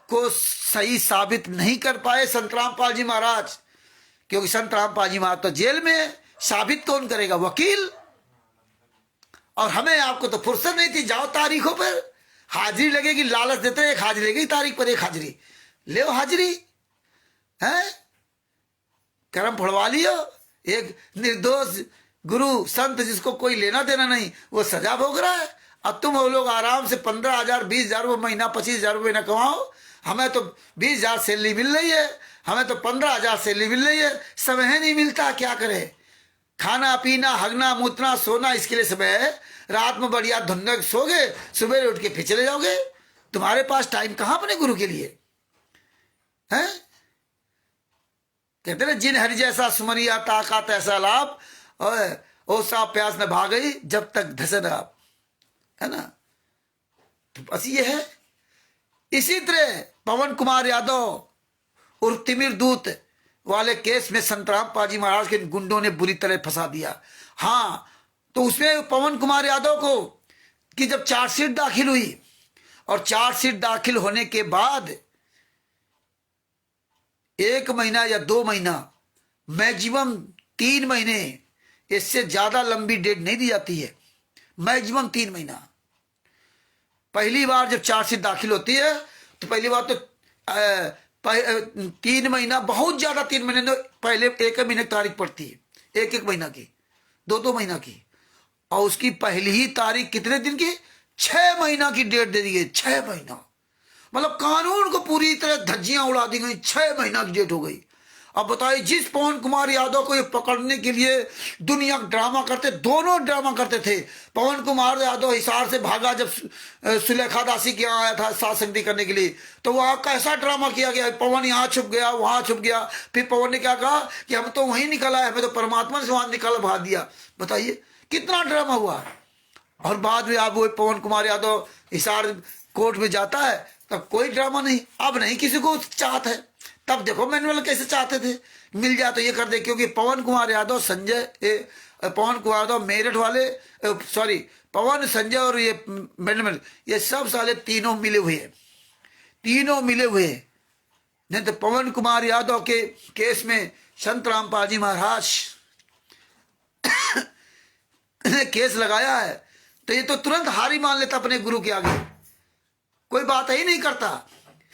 को सही साबित नहीं कर पाए संत रामपाल जी महाराज, क्योंकि संत रामपाल जी महाराज तो जेल में, साबित कौन करेगा? वकील। और हमें आपको तो फुर्सत नहीं थी, जाओ तारीखों पर हाजिरी लगेगी, लालच देते हैं, एक हाजिरी लगेगी तारीख पर, एक हाजिरी ले हाजिरी है, कर्म फड़वा लियो। एक निर्दोष गुरु संत जिसको कोई लेना देना नहीं, वो सजा भोग रहा है। अब तुम वो लोग आराम से 15,000 20,000 रुपये महीना, 25,000 रुपये ना कमाओ। हमें तो 20,000 सैलरी मिल रही है, हमें तो 15,000 सैलरी मिल रही है, समय नहीं मिलता, क्या करे? खाना पीना, हगना मूतना, सोना, इसके लिए समय है। रात में बढ़िया धुंधक सोगे, सुबह उठ के फिर चले जाओगे। तुम्हारे पास टाइम कहाँ अपने गुरु के लिए है? कहते ना, जिन हरि जैसा सुमरिया ताकत ऐसा लाभ, और ओ सा प्यास न भागई जब तक धसन आप, है ना? तो बस ये है। इसी तरह पवन कुमार यादव उर्फ तिमिर दूत वाले केस में संत रामपाल जी महाराज के गुंडों ने बुरी तरह फंसा दिया। हाँ, तो उसमें पवन कुमार यादव को कि जब चार्जशीट दाखिल हुई, और चार्जशीट दाखिल होने के बाद 1 महीना या 2 महीना, मैक्सिमम 3 महीने, इससे ज्यादा लंबी डेट नहीं दी जाती है, मैक्सिमम 3 महीना। पहली बार जब चार्जशीट दाखिल होती है तो पहली बार तो 3 महीना, बहुत ज्यादा 3 महीने, तो पहले 1 महीने की तारीख पड़ती है, 1 महीना की, 2 महीना की, और उसकी पहली ही तारीख कितने दिन की? 6 महीना की डेट दे दी गई। 6 महीना मतलब कानून को पूरी तरह धज्जियां उड़ा दी गई। 6 महीना की डेट हो गई। अब बताइए, जिस पवन कुमार यादव को ये पकड़ने के लिए दुनिया ड्रामा करते, दोनों ड्रामा करते थे। पवन कुमार यादव हिसार से भागा जब सुलेखा दासी के यहाँ आया था साथ संगति करने के लिए, तो वहां कैसा ड्रामा किया गया। पवन यहाँ छुप गया, वहां छुप गया, फिर पवन ने क्या कहा कि हम तो वहीं निकला है, हमें तो परमात्मा से वहां निकाल भाग दिया। बताइए कितना ड्रामा हुआ। और बाद में आप वो पवन कुमार यादव हिसार कोर्ट में जाता है, तब कोई ड्रामा नहीं। अब नहीं किसी को चाहत है। तब देखो मैनुअल कैसे चाहते थे, मिल जाए तो ये कर दे। क्योंकि पवन कुमार यादव, पवन कुमार यादव मेरठ वाले, सॉरी पवन, संजय और ये मैनुअल, ये सब साले तीनों मिले हुए हैं, तीनों मिले हुए हैं। नहीं तो पवन कुमार यादव के केस में संत रामपाल जी महाराज ने केस लगाया है, तो ये तो तुरंत हारी मान लेता अपने गुरु के आगे, कोई बात ही नहीं करता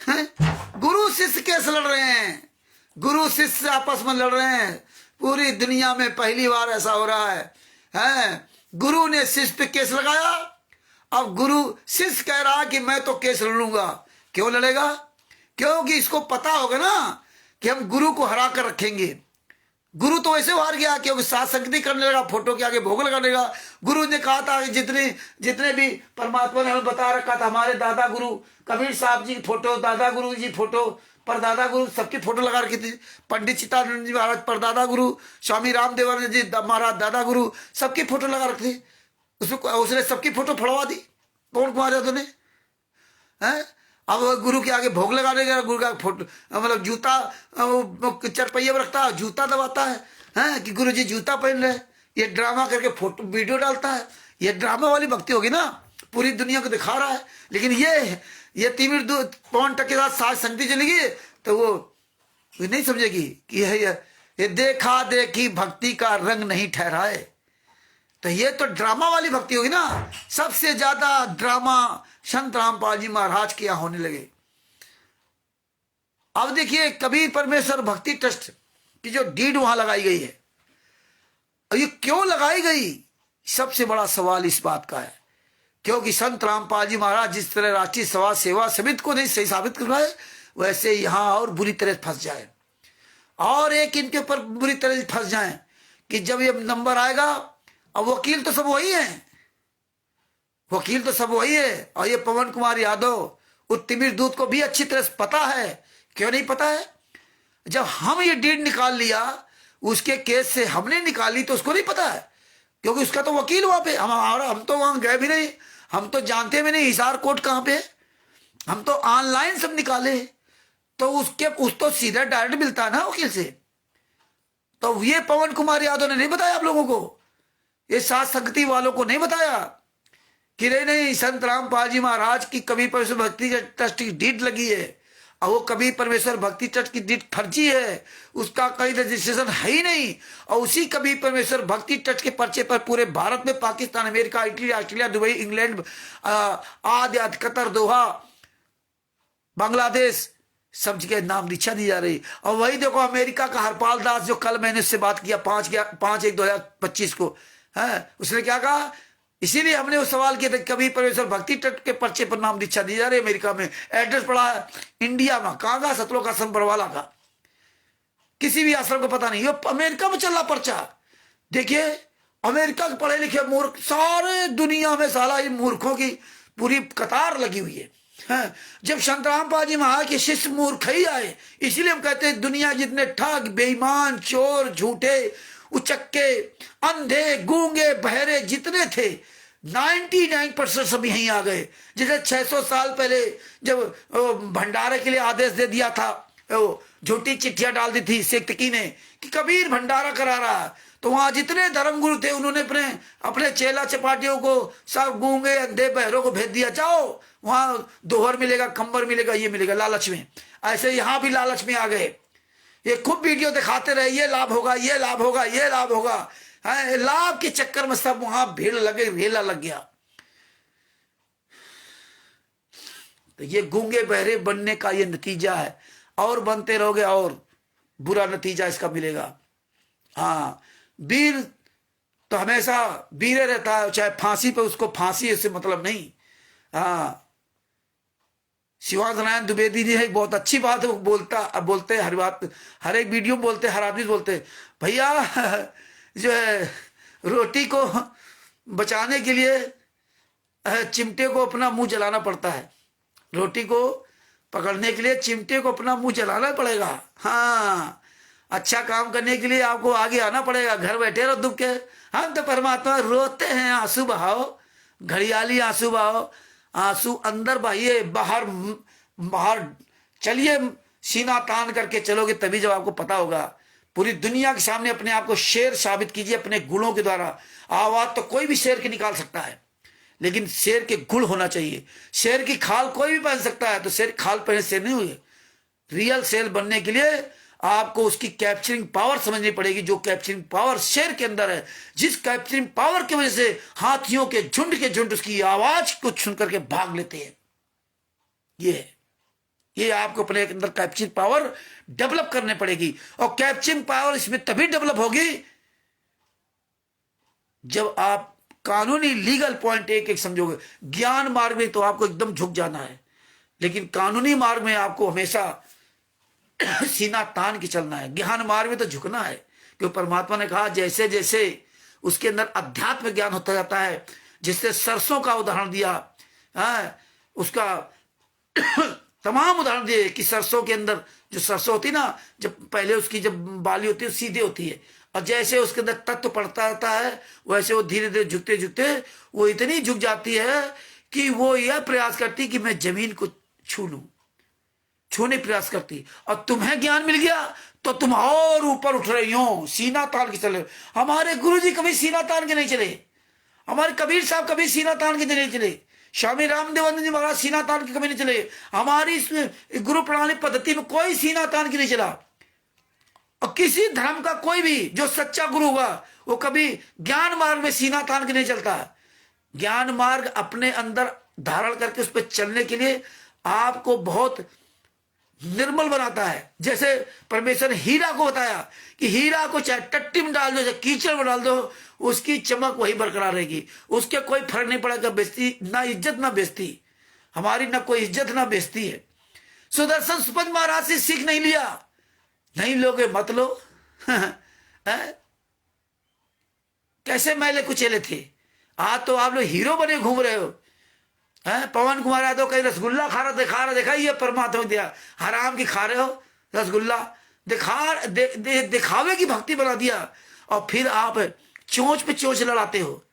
है? गुरु शिष्य केस लड़ रहे हैं, गुरु शिष्य आपस में लड़ रहे हैं। पूरी दुनिया में पहली बार ऐसा हो रहा है? गुरु ने शिष्य पे केस लगाया। अब गुरु शिष्य कह रहा कि मैं तो केस लड़ूंगा। क्यों लड़ेगा? क्योंकि इसको पता होगा ना कि हम गुरु को हरा कर रखेंगे। गुरु तो वैसे हार गया, क्योंकि साथ संगति करने लगा, फोटो के आगे भोग लगाने लगा। गुरु ने कहा था कि जितने भी परमात्मा ने हमें बता रखा था, हमारे दादा गुरु कबीर साहब जी की फोटो, दादा गुरु जी फोटो, परदादा गुरु, सबकी फोटो लगा रखी थी। पंडित चित्तानंद जी महाराज परदादा गुरु, स्वामी रामदेवानंद जी महाराज दादा गुरु, सबकी फोटो लगा रखी थी। उसने सबकी फोटो फड़वा दी पवन कुमार यादव ने। अब गुरु के आगे भोग लगाने गया, गुरु का फोटो मतलब जूता चरपहिया में रखता है, जूता दबाता है कि गुरु जी जूता पहन रहे। ये ड्रामा करके फोटो वीडियो डालता है। ये ड्रामा वाली भक्ति होगी ना, पूरी दुनिया को दिखा रहा है। लेकिन ये तिमिर पवन टक के साथ साथ संगति चलेगी तो वो नहीं समझेगी कि ये देखा देखी भक्ति का रंग नहीं ठहराए। तो ये तो ड्रामा वाली भक्ति होगी ना। सबसे ज्यादा ड्रामा संत रामपाल जी महाराज के यहाँ होने लगे। अब देखिए कबीर परमेश्वर भक्ति ट्रस्ट की जो डीड वहां लगाई गई है, ये क्यों लगाई गई, सबसे बड़ा सवाल इस बात का है क्योंकि संत रामपाल जी महाराज जिस तरह राष्ट्रीय समाज सेवा समिति को नहीं सही साबित कर पाए, वैसे यहां और बुरी तरह फंस जाए और एक इनके ऊपर बुरी तरह फंस जाए कि जब ये नंबर आएगा, अब वकील तो सब वही है, वकील तो सब वही है। और ये पवन कुमार यादव उस तिमिर दूत को भी अच्छी तरह से पता है। क्यों नहीं पता है? जब हम ये डीड निकाल लिया उसके केस से, हमने निकाली तो उसको नहीं पता है क्योंकि उसका तो वकील वहां पे, हम तो वहां गए भी नहीं, हम तो जानते भी नहीं हिसार कोर्ट कहां पे, हम तो ऑनलाइन सब निकाले। तो उस तो सीधा डायरेक्ट मिलता है ना वकील से। तो ये पवन कुमार यादव ने नहीं बताया आप लोगों को, ये सात संगति वालों को नहीं बताया कि नहीं संत रामपाल जी महाराज की कबीर परमेश्वर भक्ति ट्रस्ट की डीड लगी है और वो कबीर परमेश्वर भक्ति ट्रस्ट की डीड फर्जी है, उसका कोई रजिस्ट्रेशन है ही नहीं। और उसी कबीर परमेश्वर भक्ति ट्रस्ट के पर्चे पर पूरे भारत में Pakistan, America, Italy, Australia, Dubai, England, आदि कतर, दोहा, बांग्लादेश, सब जगह नाम दीक्षा दी जा रही। और वही देखो अमेरिका का हरपाल दास जो कल मैंने उससे बात किया 5/1/2025 को, है उसने क्या कहा, इसीलिए हमने वो सवाल किया था कबीर परमेश्वर भक्ति ट्रस्ट के पर्चे पर नाम दीक्षा दी जा रही है अमेरिका में, एड्रेस पड़ा है इंडिया में, कहाँ का, सतलोक आश्रम बरवाला का, किसी भी आश्रम को पता नहीं, ये अमेरिका में चल रहा पर्चा। देखिए अमेरिका के पढ़े लिखे मूर्ख, सारे दुनिया में साला ये मूर्खों की पूरी कतार लगी हुई है। जब संत रामपाल जी महाराज के शिष्य मूर्ख ही आए, इसीलिए हम कहते हैं दुनिया जितने ठग, बेईमान, चोर, झूठे, उचक्के, अंधे, गूंगे, बहरे जितने थे 99% सब यहीं आ गए। जैसे 600 साल पहले जब भंडारे के लिए आदेश दे दिया था, झूठी चिट्ठियां डाल दी थी सेक्तकी ने कि कबीर भंडारा करा रहा है, तो वहां जितने धर्मगुरु थे उन्होंने अपने चेला चपाटियों को, सब गूंगे, अंधे, बहरों को भेज दिया, जाओ वहां दोहर मिलेगा, कंबर मिलेगा, ये मिलेगा, लालच में। ऐसे यहां भी लालच में आ गए, ये खूब वीडियो दिखाते रहे, ये लाभ होगा, ये लाभ होगा, ये लाभ होगा, लाभ के चक्कर में सब वहां भीड़ लगे, रेला लग गया। तो ये गूंगे बहरे बनने का ये नतीजा है, और बनते रहोगे और बुरा नतीजा इसका मिलेगा। हाँ, वीर तो हमेशा वीर रहता है, चाहे फांसी पे उसको फांसी इससे मतलब नहीं। हाँ, शिवानंद नारायण द्विवेदी जी एक बहुत अच्छी बात है, वो बोलते हर बात, हर एक वीडियो बोलते, हर आदमी बोलते, भैया जो है रोटी को बचाने के लिए चिमटे को अपना मुंह जलाना पड़ता है, रोटी को पकड़ने के लिए चिमटे को अपना मुंह जलाना पड़ेगा। हाँ, अच्छा काम करने के लिए आपको आगे आना पड़ेगा, घर बैठे रहो दुख के। हम तो परमात्मा रोते हैं, आंसू बहाओ, घड़ियाली आंसू बहाओ, आंसू अंदर बहाइए, बाहर चलिए, सीना तान करके चलोगे तभी जब आपको पता होगा। पूरी दुनिया के सामने अपने आप को शेर साबित कीजिए अपने गुणों के द्वारा। आवाज तो कोई भी शेर की निकाल सकता है, लेकिन शेर के गुण होना चाहिए। शेर की खाल कोई भी पहन सकता है, तो शेर खाल पहने शेर नहीं हुए। रियल शेर बनने के लिए आपको उसकी कैप्चरिंग पावर समझनी पड़ेगी, जो कैप्चरिंग पावर शेर के अंदर है, जिस कैप्चरिंग पावर की वजह से हाथियों के झुंड उसकी आवाज को सुन करके भाग लेते हैं। ये आपको अपने अंदर कैप्चरिंग पावर डेवलप करने पड़ेगी। और कैप्चरिंग पावर इसमें तभी डेवलप होगी जब आप कानूनी लीगल पॉइंट एक समझोगे। ज्ञान मार्ग में तो आपको एकदम झुक जाना है, लेकिन कानूनी मार्ग में आपको हमेशा सीना तान के चलना है। ज्ञान मार्ग में तो झुकना है, क्योंकि परमात्मा ने कहा जैसे जैसे उसके अंदर अध्यात्म ज्ञान होता जाता है, जिससे सरसों का उदाहरण दिया, उसका तमाम उदाहरण दिए कि सरसों के अंदर जो सरसों होती ना, जब पहले उसकी जब बाली होती है सीधी होती है, और जैसे उसके अंदर तत्व पड़ता रहता है वैसे वो धीरे धीरे झुकते झुकते वो इतनी झुक जाती है कि वो यह प्रयास करती कि मैं जमीन को छू लूं, छूने प्रयास करती। और तुम्हें ज्ञान मिल गया तो तुम और ऊपर उठ रही हो, सीना तान के चले। हमारे गुरुजी कभी सीना तान के नहीं चले, हमारे कबीर साहब कभी सीना तान के नहीं चले। स्वामी रामदेवानंद जी महाराज सीना तान के कभी नहीं चले। हमारी इस गुरु प्रणाली पद्धति में कोई सीना तान के नहीं चला। और किसी धर्म का कोई भी जो सच्चा गुरु होगा वो कभी ज्ञान मार्ग में सीना तान के नहीं चलता। ज्ञान मार्ग अपने अंदर धारण करके उस पर चलने के लिए आपको बहुत निर्मल बनाता है। जैसे परमेश्वर ने हीरा को बताया कि हीरा को चाहे टट्टी में डाल दो, चाहे कीचड़ में डाल दो, उसकी चमक वही बरकरार रहेगी, उसके कोई फर्क नहीं पड़ेगा। बेइज्जती ना इज्जत ना बेइज्जती, हमारी ना कोई इज्जत ना बेइज्जती है। सुदर्शन सुपंत महाराज से सीख नहीं लिया, नहीं लोगे मत लो। कैसे मैले कुचेले थे, आज तो आप लोग हीरो बने घूम रहे हो। पवन कुमार यादव कहीं रसगुल्ला खा रहा देखा, ये परमात्मा दिया हराम की खा रहे हो रसगुल्ला, दिखावे की भक्ति बना दिया। और फिर आप चोंच पे चोंच लड़ाते हो।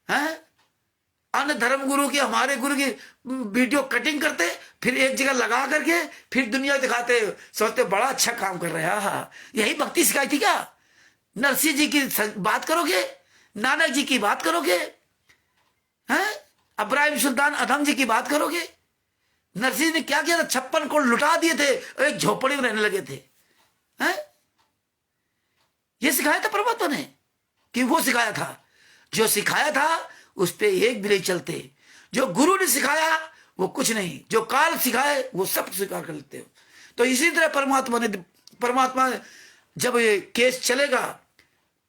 अन्य धर्म गुरु की, हमारे गुरु की वीडियो कटिंग करते, फिर एक जगह लगा करके फिर दुनिया दिखाते, सोचते बड़ा अच्छा काम कर रहे हैं। हाँ, यही भक्ति सिखाई थी क्या? नरसिंह जी की बात करोगे, नानक जी की बात करोगे, इब्राहिम सुल्तान अधम जी की बात करोगे? नरसिंह ने क्या किया था? 56 करोड़ लुटा दिए थे, एक झोपड़ी में रहने लगे थे। ये सिखाया था परमात्मा ने कि वो सिखाया था? जो सिखाया था उस पे एक भी नहीं चलते। जो गुरु ने सिखाया वो कुछ नहीं, जो काल सिखाए वो सब स्वीकार कर लेते हो। तो इसी तरह परमात्मा जब ये केस चलेगा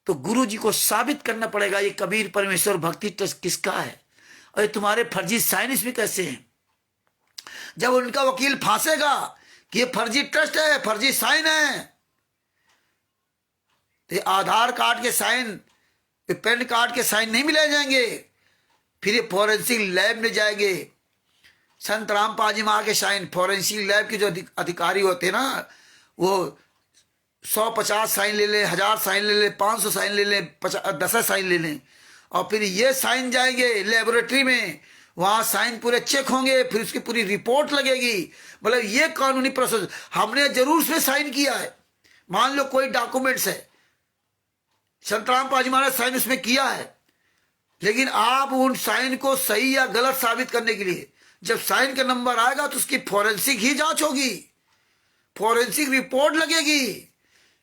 तो गुरु जी को साबित करना पड़ेगा ये कबीर परमेश्वर भक्ति ट्रस्ट किसका है और ये तुम्हारे फर्जी साइन इसमें कैसे हैं। जब उनका वकील फांसेगा कि ये फर्जी ट्रस्ट है, फर्जी साइन है, तो आधार कार्ड के साइन, पैन कार्ड के साइन नहीं मिले जाएंगे। फिर ये फॉरेंसिक लैब में जाएंगे, संत रामपाल जी महाराज के साइन, फॉरेंसिक लैब के जो अधिकारी होते हैं ना, वो 150 साइन ले ले, 1000 साइन ले ले, 500 साइन ले ले, 10 साइन ले लें, और फिर ये साइन जाएंगे लेबोरेटरी में, वहां साइन पूरे चेक होंगे, फिर उसकी पूरी रिपोर्ट लगेगी। मतलब ये कानूनी प्रोसेस हमने जरूर उसमें साइन किया है। मान लो कोई डॉक्यूमेंट्स है, संत रामपाल जी महाराज साइन उसमें किया है, लेकिन आप उन साइन को सही या गलत साबित करने के लिए जब साइन का नंबर आएगा तो उसकी फॉरेंसिक ही जांच होगी, फॉरेंसिक रिपोर्ट लगेगी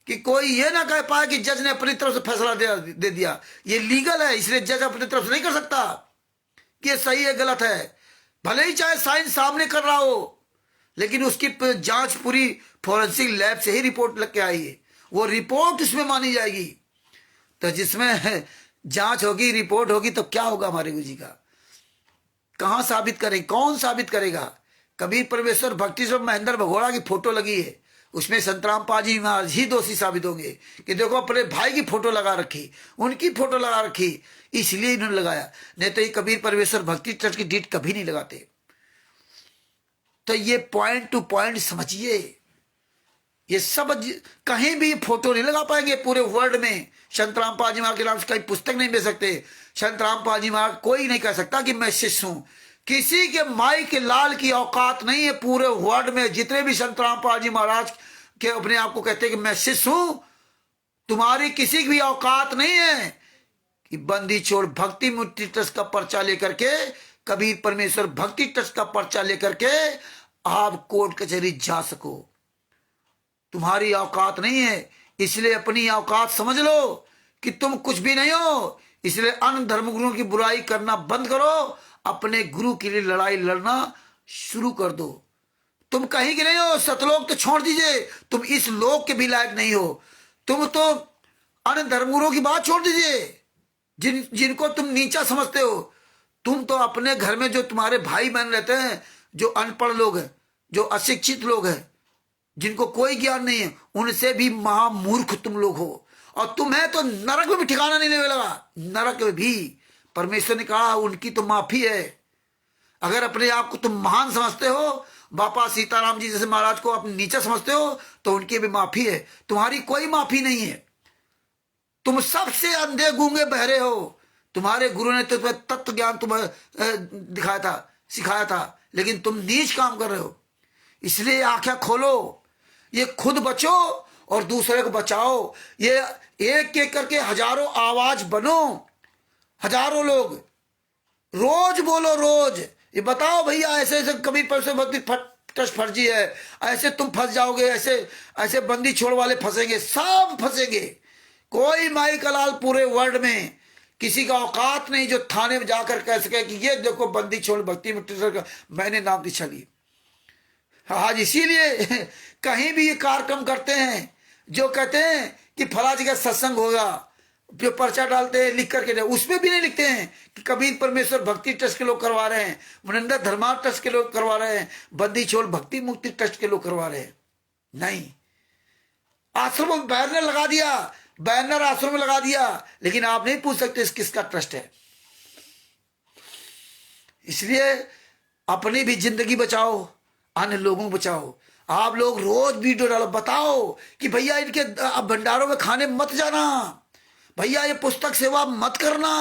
कि कोई ये ना कह पाए कि जज ने अपनी तरफ से फैसला दे दिया। ये लीगल है, इसलिए जज अपनी तरफ से नहीं कर सकता कि ये सही है गलत है। भले ही चाहे साइन सामने कर रहा हो, लेकिन उसकी जांच पूरी फॉरेंसिक लैब से ही रिपोर्ट लग के आई है, वो रिपोर्ट उसमें मानी जाएगी। तो जिसमें जांच होगी, रिपोर्ट होगी, तो क्या होगा हमारे गुरु जी का? कहां साबित करें, कौन साबित करेगा? कबीर परमेश्वर भक्ति स्वरूप महेंद्र भगोड़ा की फोटो लगी है, उसमें संत रामपाल जी महाराज ही दोषी साबित होंगे कि देखो अपने भाई की फोटो लगा रखी, उनकी फोटो लगा रखी, इसलिए इन्होंने लगाया। नहीं तो ये कबीर परमेश्वर भक्ति ट्रस्ट की डीट कभी नहीं लगाते। तो ये पॉइंट टू पॉइंट समझिए, ये सब कहीं भी फोटो नहीं लगा पाएंगे पूरे वर्ल्ड में। संत रामपाल जी महाराज के नाम से कहीं पुस्तक नहीं मिल सकते। संत रामपाल जी महाराज कोई नहीं कह सकता कि मैं शिष्य हूं। किसी के माई के लाल की औकात नहीं है पूरे वर्ल्ड में। जितने भी संत रामपाल जी महाराज के अपने आप को कहते हैं कि मैं शिष्य हूं, तुम्हारी किसी की भी औकात नहीं है कि बंदी छोड़ भक्ति मुक्ति ट्रस्ट का पर्चा लेकर के, कबीर परमेश्वर भक्ति ट्रस्ट का पर्चा लेकर के आप कोर्ट कचहरी जा सको। तुम्हारी औकात नहीं है, इसलिए अपनी औकात समझ लो कि तुम कुछ भी नहीं हो। इसलिए अन्य धर्मगुरुओं की बुराई करना बंद करो, अपने गुरु के लिए लड़ाई लड़ना शुरू कर दो। तुम कहीं के नहीं हो, सतलोक तो छोड़ दीजिए, तुम इस लोक के भी लायक नहीं हो। तुम तो अन्य धर्मगुरुओं की बात छोड़ दीजिए, जिनको तुम नीचा समझते हो। तुम तो अपने घर में जो तुम्हारे भाई बहन रहते हैं, जो अनपढ़ लोग हैं, जो अशिक्षित लोग हैं, जिनको कोई ज्ञान नहीं है, उनसे भी महामूर्ख तुम लोग हो। और तुम्हें तो नरक में भी ठिकाना नहीं लगा। नरक में भी परमेश्वर ने कहा उनकी तो माफी है। अगर अपने आप को तुम महान समझते हो, बापा सीताराम जी जैसे महाराज को आप नीचा समझते हो, तो उनकी भी माफी है। तुम्हारी कोई माफी नहीं है। तुम सबसे अंधे गूंगे बहरे हो। तुम्हारे गुरु ने तो तुम्हें तत्व ज्ञान तुम्हें दिखाया था, सिखाया था, लेकिन तुम नीच काम कर रहे हो। इसलिए आंखें खोलो, ये खुद बचो और दूसरे को बचाओ। ये एक एक करके हजारों आवाज बनो, हजारों लोग रोज बोलो, रोज ये बताओ भैया, ऐसे ऐसे कभी पैसे भक्ति ट्रस्ट फर्जी है, ऐसे तुम फंस जाओगे, ऐसे ऐसे बंदी छोड़ वाले फंसेंगे, सब फंसेंगे। कोई माई का लाल पूरे वर्ल्ड में किसी का औकात नहीं जो थाने में जाकर कह सके कि ये देखो बंदी छोड़ भक्ति ट्रस्ट का मैंने नाम दीक्षा ली। आज इसीलिए कहीं भी ये कार्यक्रम करते हैं जो कहते हैं कि फला जी का सत्संग होगा, जो पर्चा डालते हैं लिख करके, उसमें भी नहीं लिखते हैं कि कबीर परमेश्वर भक्ति ट्रस्ट के लोग करवा रहे हैं, मनिंदर धर्मा ट्रस्ट के लोग करवा रहे हैं, बंदी छोड़ भक्ति मुक्ति ट्रस्ट के लोग करवा रहे हैं। नहीं, आश्रम में बैनर लगा दिया, बैनर आश्रम में लगा दिया, लेकिन आप नहीं पूछ सकते किसका ट्रस्ट है। इसलिए अपनी भी जिंदगी बचाओ, अन्य लोगों को बचाओ। आप लोग रोज वीडियो डालो, बताओ कि भैया इनके भंडारों में खाने मत जाना, भैया ये पुस्तक सेवा मत करना।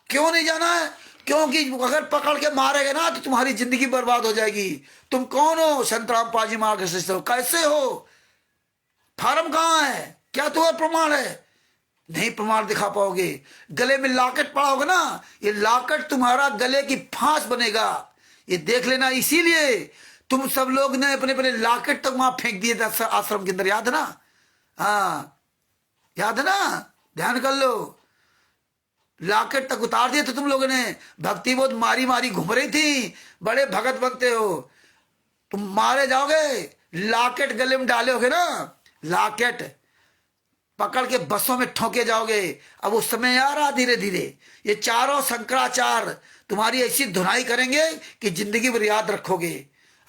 क्यों नहीं जाना है? क्योंकि अगर पकड़ के मारेगा ना तो तुम्हारी जिंदगी बर्बाद हो जाएगी। तुम कौन हो? संतराम पाजी मार्गदर्शन हो, कैसे हो? फार्म कहाँ है? क्या तुम्हारा प्रमाण है? नहीं प्रमाण दिखा पाओगे। गले में लॉकेट पड़ा होगा ना, ये लॉकेट तुम्हारा गले की फांस बनेगा, ये देख लेना। इसीलिए तुम सब लोग ने अपने अपने लॉकेट तक वहां फेंक दिए थे आश्रम के अंदर, याद है ना? हाँ याद है ना? ध्यान कर लो, लॉकेट तक उतार दिए थे तुम लोगों ने। भक्ति बहुत मारी मारी घूम रही थी, बड़े भगत बनते हो, तुम मारे जाओगे। लॉकेट गले में डाले होगे ना, लॉकेट पकड़ के बसों में ठोके जाओगे। अब उस समय आ रहा धीरे धीरे, ये चारों शंकराचार्य तुम्हारी ऐसी धुनाई करेंगे कि जिंदगी भर याद रखोगे।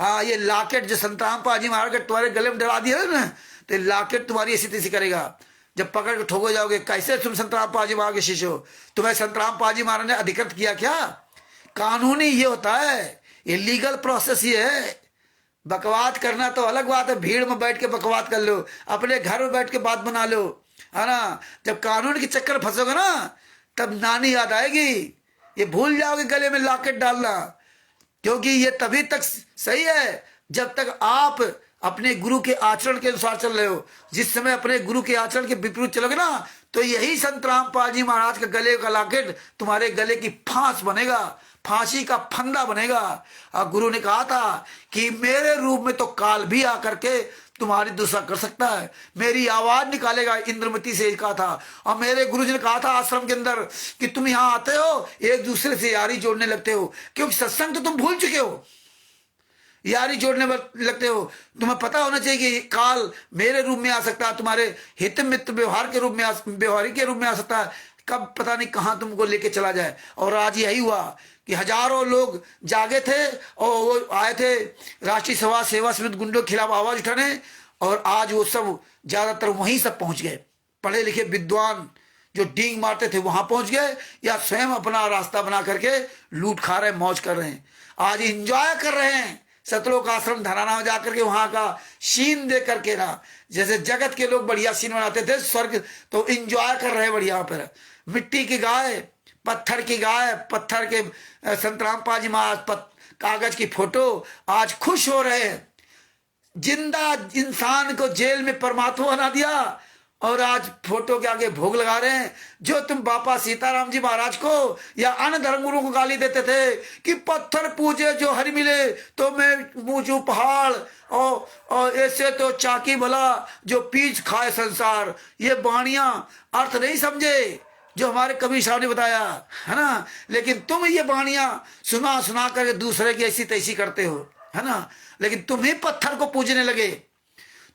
हाँ, ये लॉकेट जो संतराम पाजी महाराज तुम्हारे गले में डला दिया ना, तो लॉकेट तुम्हारी ऐसी तैसी करेगा। जब पकड़ के ठोके जाओगे, कैसे तुम संतराम पाजी महाराज के शिष्य हो? तुम्हें संतराम पाजी महाराज ने अधिकृत किया क्या? कानूनी ये होता है, ये लीगल प्रोसेस ये है। बकवाद करना तो अलग बात है, भीड़ में बैठ के बकवाद कर लो, अपने घर में बैठ के बात बना लो, है ना? जब कानून के चक्कर फंसोगे ना, तब नानी याद आएगी। ये भूल जाओगे गले में लॉकेट डालना, क्योंकि ये तभी तक सही है जब तक आप अपने गुरु के आचरण के अनुसार चल रहे हो। जिस समय अपने गुरु के आचरण के विपरीत चलोगे ना, तो यही संत रामपाल जी महाराज का गले का लॉकेट तुम्हारे गले की फांस बनेगा, फांसी का फंदा बनेगा। और गुरु ने कहा था कि मेरे रूप में तो काल भी आकर के तुम्हारी दुष्टा कर सकता है, मेरी आवाज निकालेगा, इंद्रमती से कहा था। और मेरे गुरु जी ने कहा था आश्रम के अंदर कि तुम यहाँ आते हो एक दूसरे से यारी जोड़ने लगते हो, क्योंकि सत्संग तो तुम भूल चुके हो, यारी जोड़ने लगते हो। तुम्हें पता होना चाहिए कि काल मेरे रूप में आ सकता है, तुम्हारे हित मित्र व्यवहार के रूप में व्यवहारिक के रूप में आ सकता है, कब पता नहीं कहाँ तुमको लेके चला जाए। और आज यही हुआ कि हजारों लोग जागे थे और वो आए थे राष्ट्रीय सभा सेवा समिति गुंडों के खिलाफ आवाज उठाने, और आज वो सब ज्यादातर वहीं सब पहुंच गए। पढ़े लिखे विद्वान जो डींग मारते थे वहां पहुंच गए, या स्वयं अपना रास्ता बना करके लूट खा रहे, मौज कर रहे हैं, आज इंजॉय कर रहे हैं। सतलोक आश्रम धराना में जाकर के वहां का सीन देख करके ना, जैसे जगत के लोग बढ़िया सीन बनाते थे स्वर्ग, तो इंजॉय कर रहे हैं बढ़िया पर। मिट्टी की गाय, पत्थर की गाय, पत्थर के संतराम पाजी महाराज, कागज की फोटो, आज खुश हो रहे हैं। जिंदा इंसान को जेल में परमात्मा बना दिया और आज फोटो के आगे भोग लगा रहे हैं। जो तुम बापा सीताराम जी महाराज को या अन्य धर्मगुरुओं को गाली देते थे कि पत्थर पूजे जो हरि मिले तो मैं पूजू पहाड़, और ऐसे तो चाकी भला जो पीछ खाए संसार, ये बाणियां अर्थ नहीं समझे जो हमारे कबीर साहब ने बताया, है ना? लेकिन तुम ये बाणियां सुना सुना कर दूसरे की ऐसी तैसी करते हो, है ना? लेकिन तुम ही पत्थर को पूजने लगे,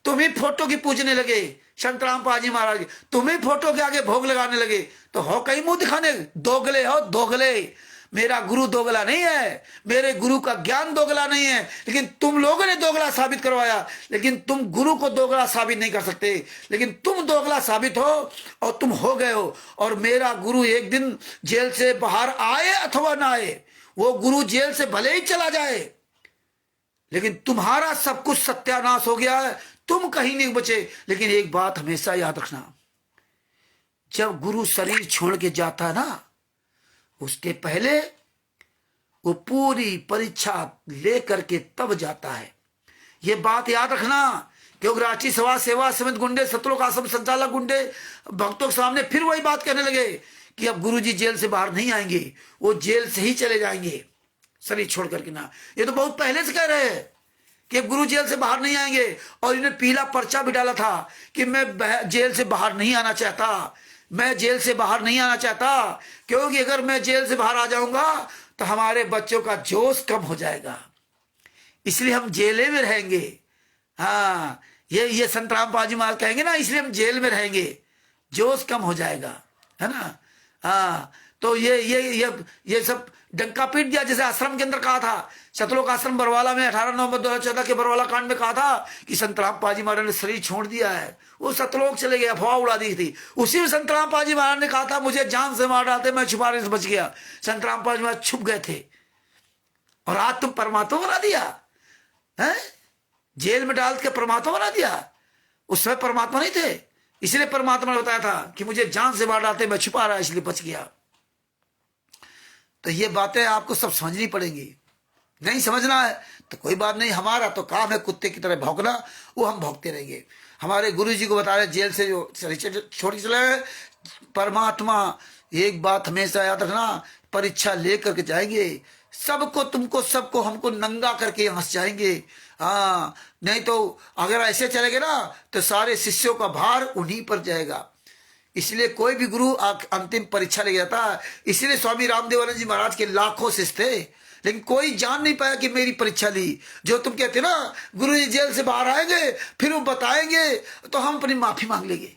तुम ही फोटो की पूजने लगे, संतराम पाजी महाराज तुम ही फोटो के आगे भोग लगाने लगे, तो हो कहीं मुंह दिखाने, दोगले हो दोगले। मेरा गुरु दोगला नहीं है, मेरे गुरु का ज्ञान दोगला नहीं है, लेकिन तुम लोगों ने दोगला साबित करवाया। लेकिन तुम गुरु को दोगला साबित नहीं कर सकते, लेकिन तुम दोगला साबित हो और तुम हो गए हो। और मेरा गुरु एक दिन जेल से बाहर आए अथवा ना आए, वो गुरु जेल से भले ही चला जाए, लेकिन तुम्हारा सब कुछ सत्यानाश हो गया है, तुम कहीं नहीं बचे। लेकिन एक बात हमेशा याद रखना, जब गुरु शरीर छोड़ के जाता है ना, उसके पहले वो पूरी परीक्षा लेकर के तब जाता है। ये बात याद रखना, क्योंकि राष्ट्रीय सभा सेवा समिति गुंडे, सतलोक आश्रम संचालक गुंडे भक्तों के सामने फिर वही बात कहने लगे कि अब गुरुजी जेल से बाहर नहीं आएंगे, वो जेल से ही चले जाएंगे। शरीर छोड़ करके ना। ये तो बहुत पहले से कह रहे हैं कि गुरु जेल से बाहर नहीं आएंगे, और इन्हें पीला पर्चा भी डाला था कि मैं जेल से बाहर नहीं आना चाहता, मैं जेल से बाहर नहीं आना चाहता, क्योंकि अगर मैं जेल से बाहर आ जाऊंगा तो हमारे बच्चों का जोश कम हो जाएगा, इसलिए हम जेले में रहेंगे। हाँ, ये संत रामपाल जी महाराज कहेंगे ना, इसलिए हम जेल में रहेंगे, जोश कम हो जाएगा, है ना। हाँ, तो ये सब डंका पीट दिया। जैसे आश्रम के अंदर कहा था, सतलोक आश्रम बरवाला में 18 नवंबर 2014 के बरवाला कांड में कहा था कि संत रामपाल जी महाराज ने शरीर छोड़ दिया है, वो सतलोक चले गए, अफवाह उड़ा दी थी। उसी में संत रामपाल जी महाराज ने कहा था मुझे जान से मार डालते, मैं छुपाने से बच गया। संत रामपाल जी महाराज छुप गए थे, और आज तुम परमात्मा बना दिया है, जेल में डाल के परमात्मा बना दिया। उस समय परमात्मा नहीं थे, इसलिए परमात्मा ने बताया था कि मुझे जान से मार डालते, मैं छुपा रहा इसलिए बच गया। तो ये बातें आपको सब समझनी पड़ेंगी। नहीं समझना है तो कोई बात नहीं, हमारा तो काम है कुत्ते की तरह भौंकना, वो हम भौंकते रहेंगे। हमारे गुरु जी को बता रहे जेल से जो छोड़ के चले गए, परमात्मा एक बात हमेशा याद रखना, परीक्षा लेकर के जाएंगे, सबको, तुमको सबको, हमको नंगा करके यहाँ से जाएंगे। हाँ, नहीं तो अगर ऐसे चलेंगे ना तो सारे शिष्यों का भार उन्हीं पर जाएगा। इसलिए कोई भी गुरु अंतिम परीक्षा ले जाता है। इसलिए स्वामी रामदेवानंद जी महाराज के लाखों शिष्य थे, लेकिन कोई जान नहीं पाया कि मेरी परीक्षा ली। जो तुम कहते ना गुरु जी जेल से बाहर आएंगे, फिर वो बताएंगे तो हम अपनी माफी मांग लेंगे,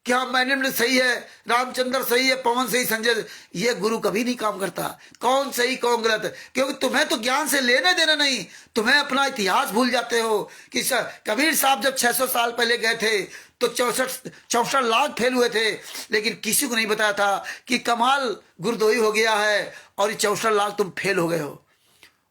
क्या मैनेजमेंट सही है, रामचंद्र सही है, पवन सही, संजय। ये गुरु कभी नहीं काम करता, कौन सही कौन गलत, क्योंकि तुम्हें तो ज्ञान से लेने देना नहीं, तुम्हें अपना इतिहास भूल जाते हो। कि कबीर साहब जब 600 साल पहले गए थे तो 64 लाख फेल हुए थे, लेकिन किसी को नहीं बताया था कि कमाल गुरदोई हो गया है और 64 लाख तुम फेल हो गए हो।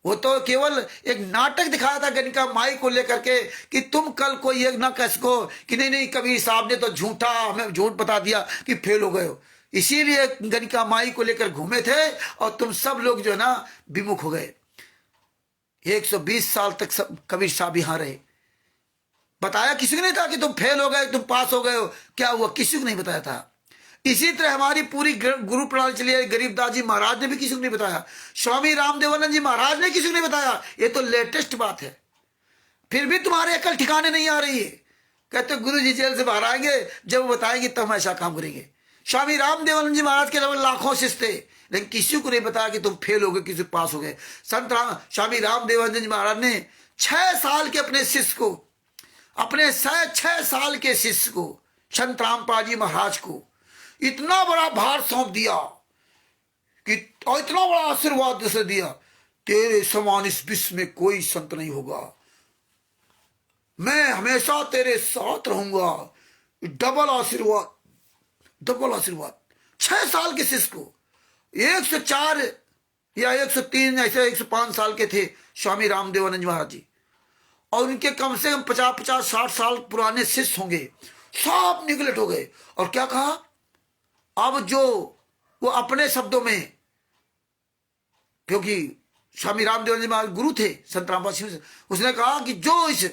वो तो केवल एक नाटक दिखाया था गणिका माई को लेकर के कि तुम कल को ये ना कह सको कि नहीं नहीं कबीर साहब ने तो झूठा, हमें झूठ बता दिया कि फेल हो गए हो। इसीलिए गणिका माई को लेकर घूमे थे और तुम सब लोग जो है ना विमुख हो गए। 120 साल तक सब कबीर साहब यहां रहे, बताया किसी को नहीं था कि तुम फेल हो गए, तुम पास हो गए हो, क्या हुआ, किसी को नहीं बताया था। इसी तरह हमारी पूरी गुरु प्रणाली चली है। गरीबदास जी महाराज ने भी किसी को नहीं बताया, स्वामी रामदेवानंद जी महाराज ने किसी को नहीं बताया। ये तो लेटेस्ट बात है, फिर भी तुम्हारे अकल ठिकाने नहीं आ रही है। कहते गुरु जी जेल से बाहर आएंगे, जब वो बताएंगे तब हम ऐसा काम करेंगे। स्वामी रामदेवानंद जी महाराज के अलावा लाखों शिष्य थे, लेकिन किसी को नहीं बताया कि तुम फेल हो गए, किसी पास हो गए। स्वामी रामदेवानंद जी महाराज ने 6 साल के अपने शिष्य को, अपने 6 साल के शिष्य को, संत रामपाल जी महाराज को इतना बड़ा भार सौंप दिया कि, और इतना बड़ा आशीर्वाद से दिया, तेरे समान इस विश्व में कोई संत नहीं होगा, मैं हमेशा तेरे साथ रहूंगा। डबल आशीर्वाद, डबल आशीर्वाद। 6 साल के शिष्य को, 104 या 103 ऐसे 105 साल के थे स्वामी रामदेवानंद महाराज जी, और उनके कम से कम 50-50 60 साल पुराने शिष्य होंगे, सब निगलेक्ट हो गए। और क्या कहा, अब जो वो अपने शब्दों में, क्योंकि स्वामी रामदेव जी महाराज गुरु थे संत रामपाल सिंह से, उसने कहा कि जो इस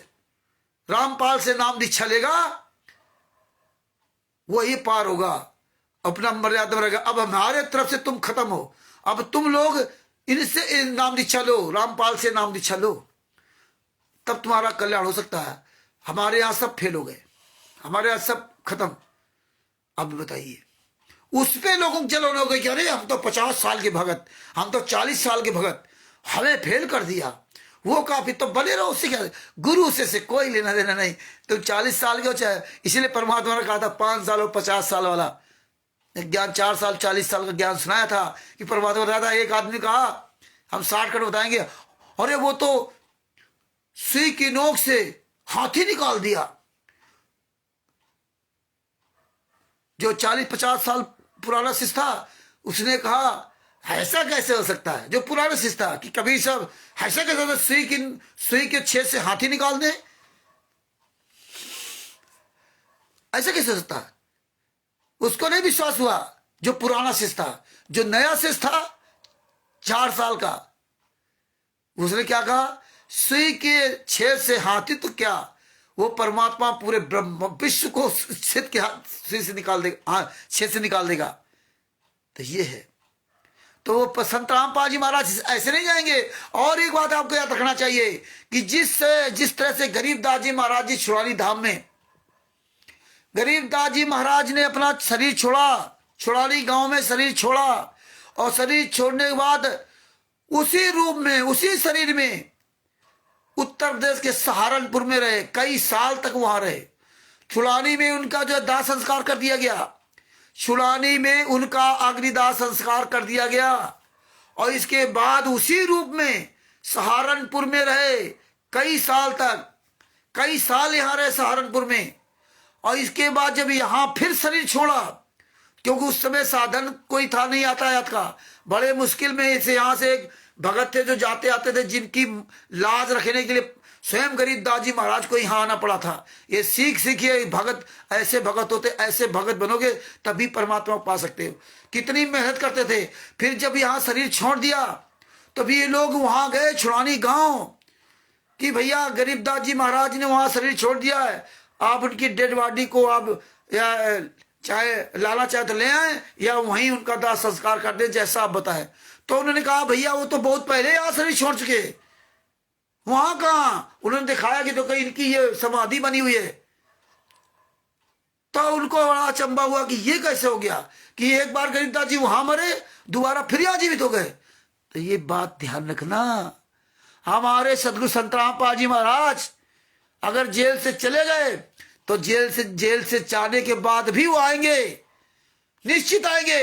रामपाल से नाम दीक्षा लेगा वही पार होगा, अपना मर्यादा रहेगा। अब हमारे तरफ से तुम खत्म हो, अब तुम लोग इनसे नाम दीक्षा लो, रामपाल से नाम दीक्षा लो, तब तुम्हारा कल्याण हो सकता है। हमारे यहां सब फेल हो गए, हमारे यहां सब खत्म। अब बताइए, उस पे लोगों को जलन हो गई कि अरे हम तो 50 साल के भगत, हम तो 40 साल के भगत, हमें फेल कर दिया। वो काफी, तो बने रहो, उससे क्या, गुरु से कोई लेना देना नहीं। तुम 40 साल के हो चाहे, इसीलिए परमात्मा ने कहा था 5 साल और 50 साल वाला ज्ञान, 4 साल 40 साल का ज्ञान सुनाया था कि परमात्मा बताया था। एक आदमी कहा हम 60 कट बताएंगे, अरे वो तो सुई की नोक से हाथी निकाल दिया। जो 40-50 साल पुराना शिष्य था उसने कहा ऐसा कैसे हो सकता है, जो पुराना शिष्य था, कि कबीर साहब ऐसा कैसे होता, सुई के छेद से हाथी निकाल दे, ऐसा कैसे हो सकता है। उसको नहीं विश्वास हुआ जो पुराना शिष्य था। जो नया शिष्य था 4 साल का, उसने क्या कहा, सुई के छेद से हाथी तो क्या, वो परमात्मा पूरे ब्रह्म विश्व को छेद के हाथ से निकाल देगा, छेद से निकाल देगा। तो ये है, तो संत रामपाल जी महाराज ऐसे नहीं जाएंगे। और एक बात आपको याद रखना चाहिए कि जिस तरह से गरीबदास जी महाराज जी छुड़ाली धाम में, गरीबदास जी महाराज ने अपना शरीर छोड़ा, छुड़ाली गांव में शरीर छोड़ा, और शरीर छोड़ने के बाद उसी रूप में, उसी शरीर में उत्तर प्रदेश के सहारनपुर में रहे, कई साल तक वहां रहे। छुड़ानी में उनका जो दाह संस्कार कर दिया गया, छुड़ानी में उनका अग्निदाह संस्कार कर दिया गया, और इसके बाद उसी रूप में सहारनपुर में रहे कई साल तक, कई साल यहां रहे सहारनपुर में। और इसके बाद जब यहां फिर शरीर छोड़ा, क्योंकि उस समय साधन कोई था नहीं यातायात का, बड़े मुश्किल में से यहां से एक भगत थे जो जाते आते थे, जिनकी लाज रखने के लिए स्वयं गरीबदास जी महाराज को यहाँ आना पड़ा था। ये सीखिए भगत, ऐसे भगत होते, ऐसे भगत बनोगे तभी परमात्मा को पा सकते हो। कितनी मेहनत करते थे। फिर जब यहाँ शरीर छोड़ दिया तभी ये लोग वहां गए छुड़ानी गांव कि भैया गरीबदास जी महाराज ने वहां शरीर छोड़ दिया है, आप उनकी डेड बॉडी को आप या चाहे लाला चाहे तो ले आए या वहीं उनका दाह संस्कार कर दे जैसा आप बताए। तो उन्होंने कहा भैया वो तो बहुत पहले यहाँ शरीर छोड़ चुके, वहां कहा। उन्होंने दिखाया कि तो कहीं इनकी ये समाधि बनी हुई है। तो उनको बड़ा अचंबा हुआ कि ये कैसे हो गया कि एक बार गरीबदास जी वहां मरे, दोबारा फिर यहाँ जीवित हो गए। तो ये बात ध्यान रखना, हमारे सदगुरु संत रामपाल जी महाराज अगर जेल से चले गए तो जेल से जाने के बाद भी वो आएंगे, निश्चित आएंगे,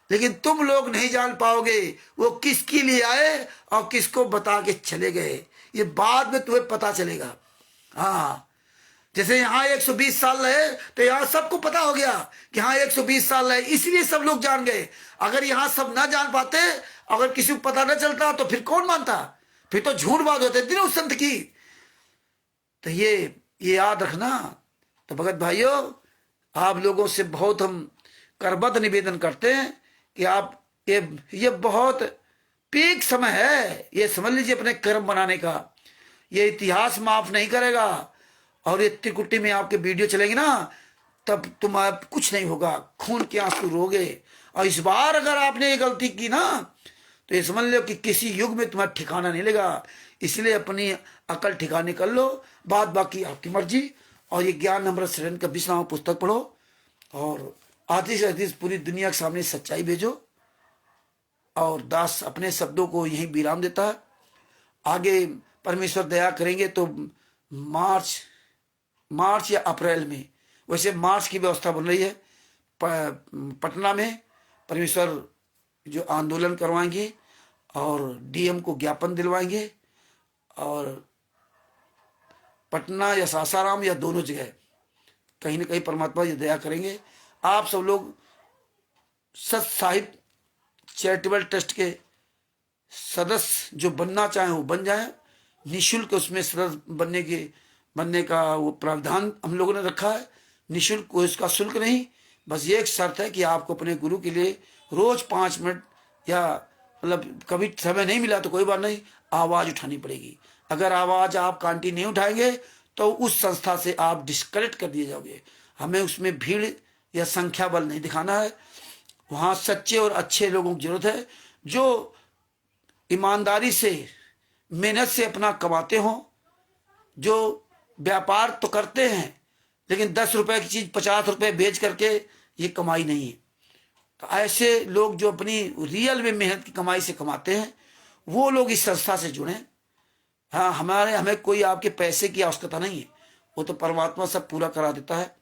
लेकिन तुम लोग नहीं जान पाओगे वो किसके लिए आए और किसको बता के चले गए। ये बाद में तुम्हें पता चलेगा। हाँ, जैसे यहाँ 120 साल रहे तो यहाँ सबको पता हो गया कि हाँ 120 साल रहे, इसलिए सब लोग जान गए। अगर यहाँ सब ना जान पाते, अगर किसी को पता न चलता तो फिर कौन मानता, फिर तो झूठ बात होते दिन उस संत की। तो ये याद रखना। तो भगत भाइयों, आप लोगों से बहुत हम करबद्ध निवेदन करते हैं कि आप ये बहुत पीक समय है, ये समझ लीजिए अपने कर्म बनाने का। ये इतिहास माफ नहीं करेगा। और ये त्रिकुटी में आपके वीडियो चलेंगे ना, तब तुम्हारा कुछ नहीं होगा, खून के आंसू रोगे। और इस बार अगर आपने ये गलती की ना तो ये समझ लो कि किसी युग में तुम्हारा ठिकाना नहीं लेगा। इसलिए अपनी अकल ठिकाने कर लो, बात बाकी आपकी मर्जी। और ये ज्ञान अमृत शरण का 20वां पुस्तक पढ़ो और आधी से अधिक पूरी दुनिया के सामने सच्चाई भेजो। और दास अपने शब्दों को यहीं विराम देता है। आगे परमेश्वर दया करेंगे तो मार्च या अप्रैल में, वैसे मार्च की व्यवस्था बन रही है पटना में, परमेश्वर जो आंदोलन करवाएंगे और डीएम को ज्ञापन दिलवाएंगे। और पटना या सासाराम या दोनों जगह कहीं ना कहीं परमात्मा ये दया करेंगे। आप सब लोग सत साहिब चैरिटेबल ट्रस्ट के सदस्य जो बनना चाहें वो बन जाएं। निःशुल्क उसमें सदस्य बनने का वो प्रावधान हम लोगों ने रखा है। निःशुल्क कोई उसका शुल्क नहीं, बस ये एक शर्त है कि आपको अपने गुरु के लिए रोज 5 मिनट या मतलब कभी समय नहीं मिला तो कोई बात नहीं, आवाज उठानी पड़ेगी। अगर आवाज आप कांटी नहीं उठाएंगे तो उस संस्था से आप डिस्कनेक्ट कर दिए जाओगे। हमें उसमें भीड़ या संख्या बल नहीं दिखाना है। वहां सच्चे और अच्छे लोगों की जरूरत है जो ईमानदारी से मेहनत से अपना कमाते हों, जो व्यापार तो करते हैं लेकिन 10 रुपए की चीज 50 रुपए बेच करके ये कमाई नहीं है। तो ऐसे लोग जो अपनी रियल में मेहनत की कमाई से कमाते हैं वो लोग इस संस्था से जुड़े। हाँ, हमें कोई आपके पैसे की आवश्यकता नहीं है, वो तो परमात्मा सब पूरा करा देता है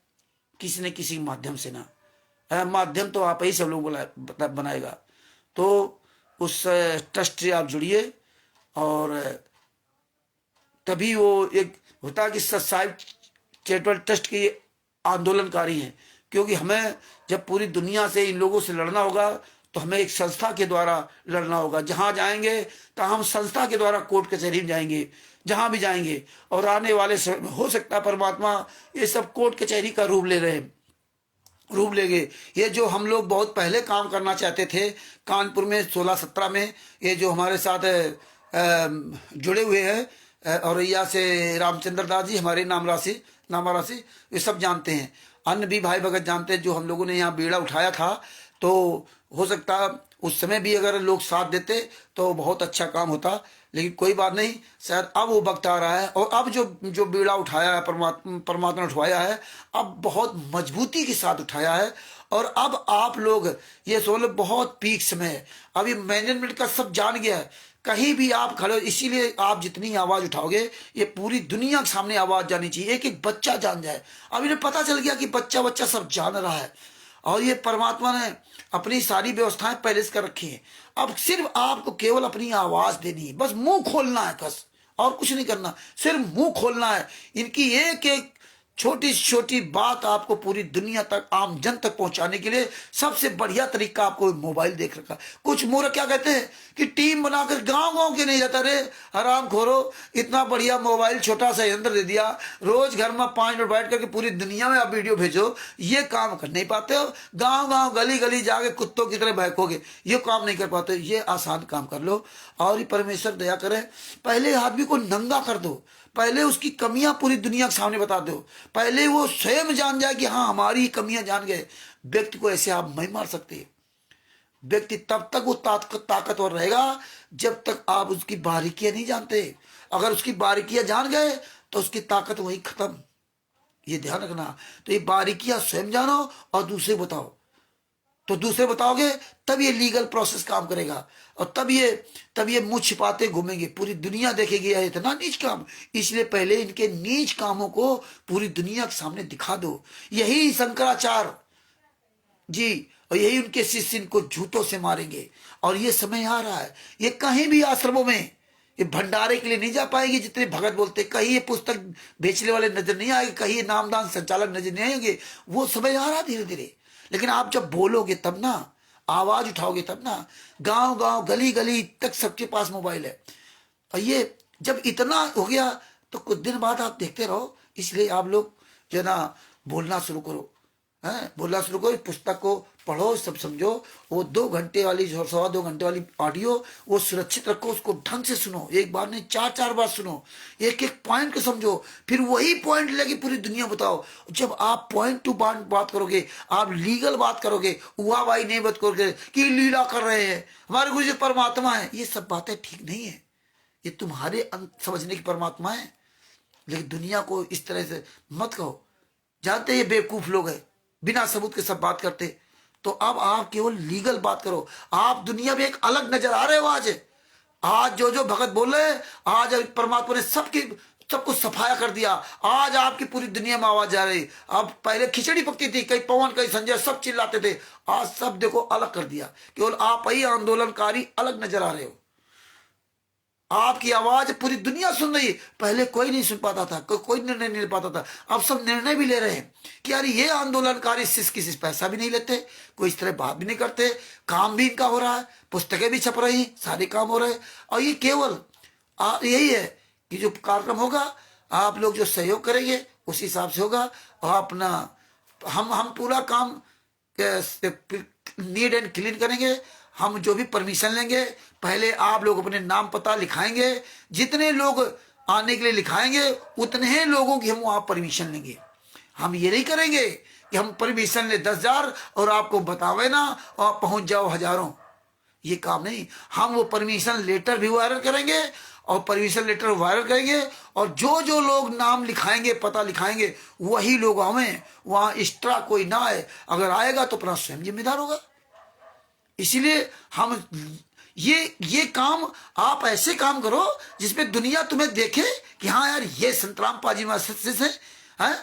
किसी न किसी माध्यम से ना। माध्यम तो आप ही सब लोग बनाएगा। तो उस ट्रस्ट से आप जुड़िए और तभी वो एक होता है कि साहिब चैरिटेबल ट्रस्ट के आंदोलनकारी हैं। क्योंकि हमें जब पूरी दुनिया से इन लोगों से लड़ना होगा तो हमें एक संस्था के द्वारा लड़ना होगा। जहां जाएंगे तो हम संस्था के द्वारा कोर्ट कचहरी में जाएंगे, जहां भी जाएंगे। और आने वाले समय हो सकता है परमात्मा ये सब कोर्ट कचहरी का रूप रूप लेंगे। ये जो हम लोग बहुत पहले काम करना चाहते थे कानपुर में 16-17 में, ये जो हमारे साथ जुड़े हुए हैं औरैया से रामचंद्र दास जी, हमारे नामा राशि ये सब जानते हैं। अन्य भी भाई भगत जानते हैं जो हम लोगों ने यहाँ बीड़ा उठाया था। तो हो सकता उस समय भी अगर लोग साथ देते तो बहुत अच्छा काम होता। लेकिन कोई बात नहीं, शायद अब वो वक्त आ रहा है और अब जो जो बीड़ा उठाया है परमात्मा ने उठाया है, अब बहुत मजबूती के साथ उठाया है। और अब आप लोग ये सोच लो बहुत पीक समय है, अभी मैनेजमेंट का सब जान गया है, कहीं भी आप खड़े हो, इसीलिए आप जितनी आवाज उठाओगे ये पूरी दुनिया के सामने आवाज जानी चाहिए, एक एक बच्चा जान जाए। अब इन्हें पता चल गया कि बच्चा बच्चा सब जान रहा है और ये परमात्मा ने अपनी सारी व्यवस्थाएं पहले से कर रखी हैं। अब सिर्फ आपको केवल अपनी आवाज देनी है, बस मुंह खोलना है, बस और कुछ नहीं करना, सिर्फ मुंह खोलना है। इनकी एक एक छोटी छोटी बात आपको पूरी दुनिया तक, आम जन तक पहुंचाने के लिए सबसे बढ़िया तरीका आपको मोबाइल देख रखा। कुछ मूर्ख क्या कहते हैं कि टीम बनाकर गांव गांव के नहीं जाता। रे आराम खोरो, इतना बढ़िया मोबाइल छोटा सा यंत्र दे दिया, रोज घर में 5 मिनट बैठ करके पूरी दुनिया में आप वीडियो भेजो, ये काम कर नहीं पाते हो। गांव गांव गली गली जाके कुत्तों की तरह बहकोगे, ये काम नहीं कर पाते। ये आसान काम कर लो और ये परमेश्वर दया करे। पहले आदमी को नंगा कर दो, पहले उसकी कमियां पूरी दुनिया के सामने बता दो, पहले वो स्वयं जान जाए कि हाँ हमारी कमियां जान गए। व्यक्ति को ऐसे आप नहीं मार सकते। व्यक्ति तब तक वो ताकतवर रहेगा जब तक आप उसकी बारीकियां नहीं जानते। अगर उसकी बारीकियां जान गए तो उसकी ताकत वहीं खत्म। ये ध्यान रखना। तो ये बारीकियां स्वयं जानो और दूसरे बताओ, तो दूसरे बताओगे तब ये लीगल प्रोसेस काम करेगा और तब ये मुंह छिपाते घूमेंगे, पूरी दुनिया देखेगी यह इतना नीच काम। इसलिए पहले इनके नीच कामों को पूरी दुनिया के सामने दिखा दो। यही शंकराचार्य जी और यही उनके शिष्य इनको जूतों से मारेंगे। और ये समय आ रहा है, ये कहीं भी आश्रमों में ये भंडारे के लिए नहीं जा पाएंगे जितने भगत बोलते। कहीं ये पुस्तक बेचने वाले नजर नहीं आएंगे, कहीं ये नामदान संचालक नजर नहीं आएंगे। वो समय आ रहा है धीरे धीरे। लेकिन आप जब बोलोगे तब ना, आवाज उठाओगे तब ना। गांव गांव गली गली तक सबके पास मोबाइल है और ये जब इतना हो गया तो कुछ दिन बाद आप देखते रहो। इसलिए आप लोग जो है ना बोलना शुरू करो, है बोलना शुरू करो, पुस्तक को पढ़ो, सब समझो। वो 2 घंटे वाली 2.25 घंटे वाली ऑडियो वो सुरक्षित रखो, उसको ढंग से सुनो, एक बार नहीं 4-4 बार सुनो, एक एक पॉइंट को समझो, फिर वही पॉइंट लेके पूरी दुनिया बताओ। जब आप पॉइंट टू पॉइंट बात करोगे, आप लीगल बात करोगे, हुआ भाई नहीं बात करोगे कि लीला कर रहे हैं हमारे गुरु जी परमात्मा है, ये सब बातें ठीक नहीं है। ये तुम्हारे समझने की परमात्मा है, लेकिन दुनिया को इस तरह से मत कहो। जानते ये बेवकूफ लोग हैं, बिना सबूत के सब बात करते। तो अब आप केवल लीगल बात करो। आप दुनिया में एक अलग नजर आ रहे हो। आज जो जो भगत बोल रहे हैं, आज परमात्मा ने सबको सफाया कर दिया। आज आपकी पूरी दुनिया में आवाज जा रही। अब पहले खिचड़ी पकती थी, कहीं पवन कहीं संजय सब चिल्लाते थे, आज सब देखो अलग कर दिया। केवल आप ही आंदोलनकारी अलग नजर आ रहे हो। आपकी आवाज पूरी दुनिया सुन रही है। पहले कोई नहीं सुन पाता था, कोई निर्णय नहीं ले पाता था। अब सब निर्णय भी ले रहे हैं कि यार ये आंदोलनकारी किसी से पैसा भी नहीं लेते, कोई इस तरह बात भी नहीं करते, काम भी इनका हो रहा है, पुस्तकें भी छप रही, सारे काम हो रहे हैं। और ये केवल यही है कि जो कार्यक्रम होगा आप लोग जो सहयोग करेंगे उस हिसाब से होगा। और अपना हम पूरा काम नीट एंड क्लीन करेंगे। हम जो भी परमिशन लेंगे पहले आप लोग अपने नाम पता लिखाएंगे। जितने लोग आने के लिए लिखाएंगे उतने ही लोगों की हम वहां परमिशन लेंगे। हम ये नहीं करेंगे कि हम परमिशन ले 10,000 और आपको बतावे ना और आप पहुंच जाओ हजारों। ये काम नहीं। हम वो परमिशन लेटर भी वायरल करेंगे और परमिशन लेटर वायरल करेंगे और जो जो लोग नाम लिखाएंगे पता लिखाएंगे वही लोग हमें वहां एक्स्ट्रा कोई ना आए। अगर आएगा तो अपना स्वयं जिम्मेदार होगा। इसीलिए हम ये काम आप ऐसे काम करो जिसमें दुनिया तुम्हें देखे कि हाँ यार ये संतराम पाजी से है।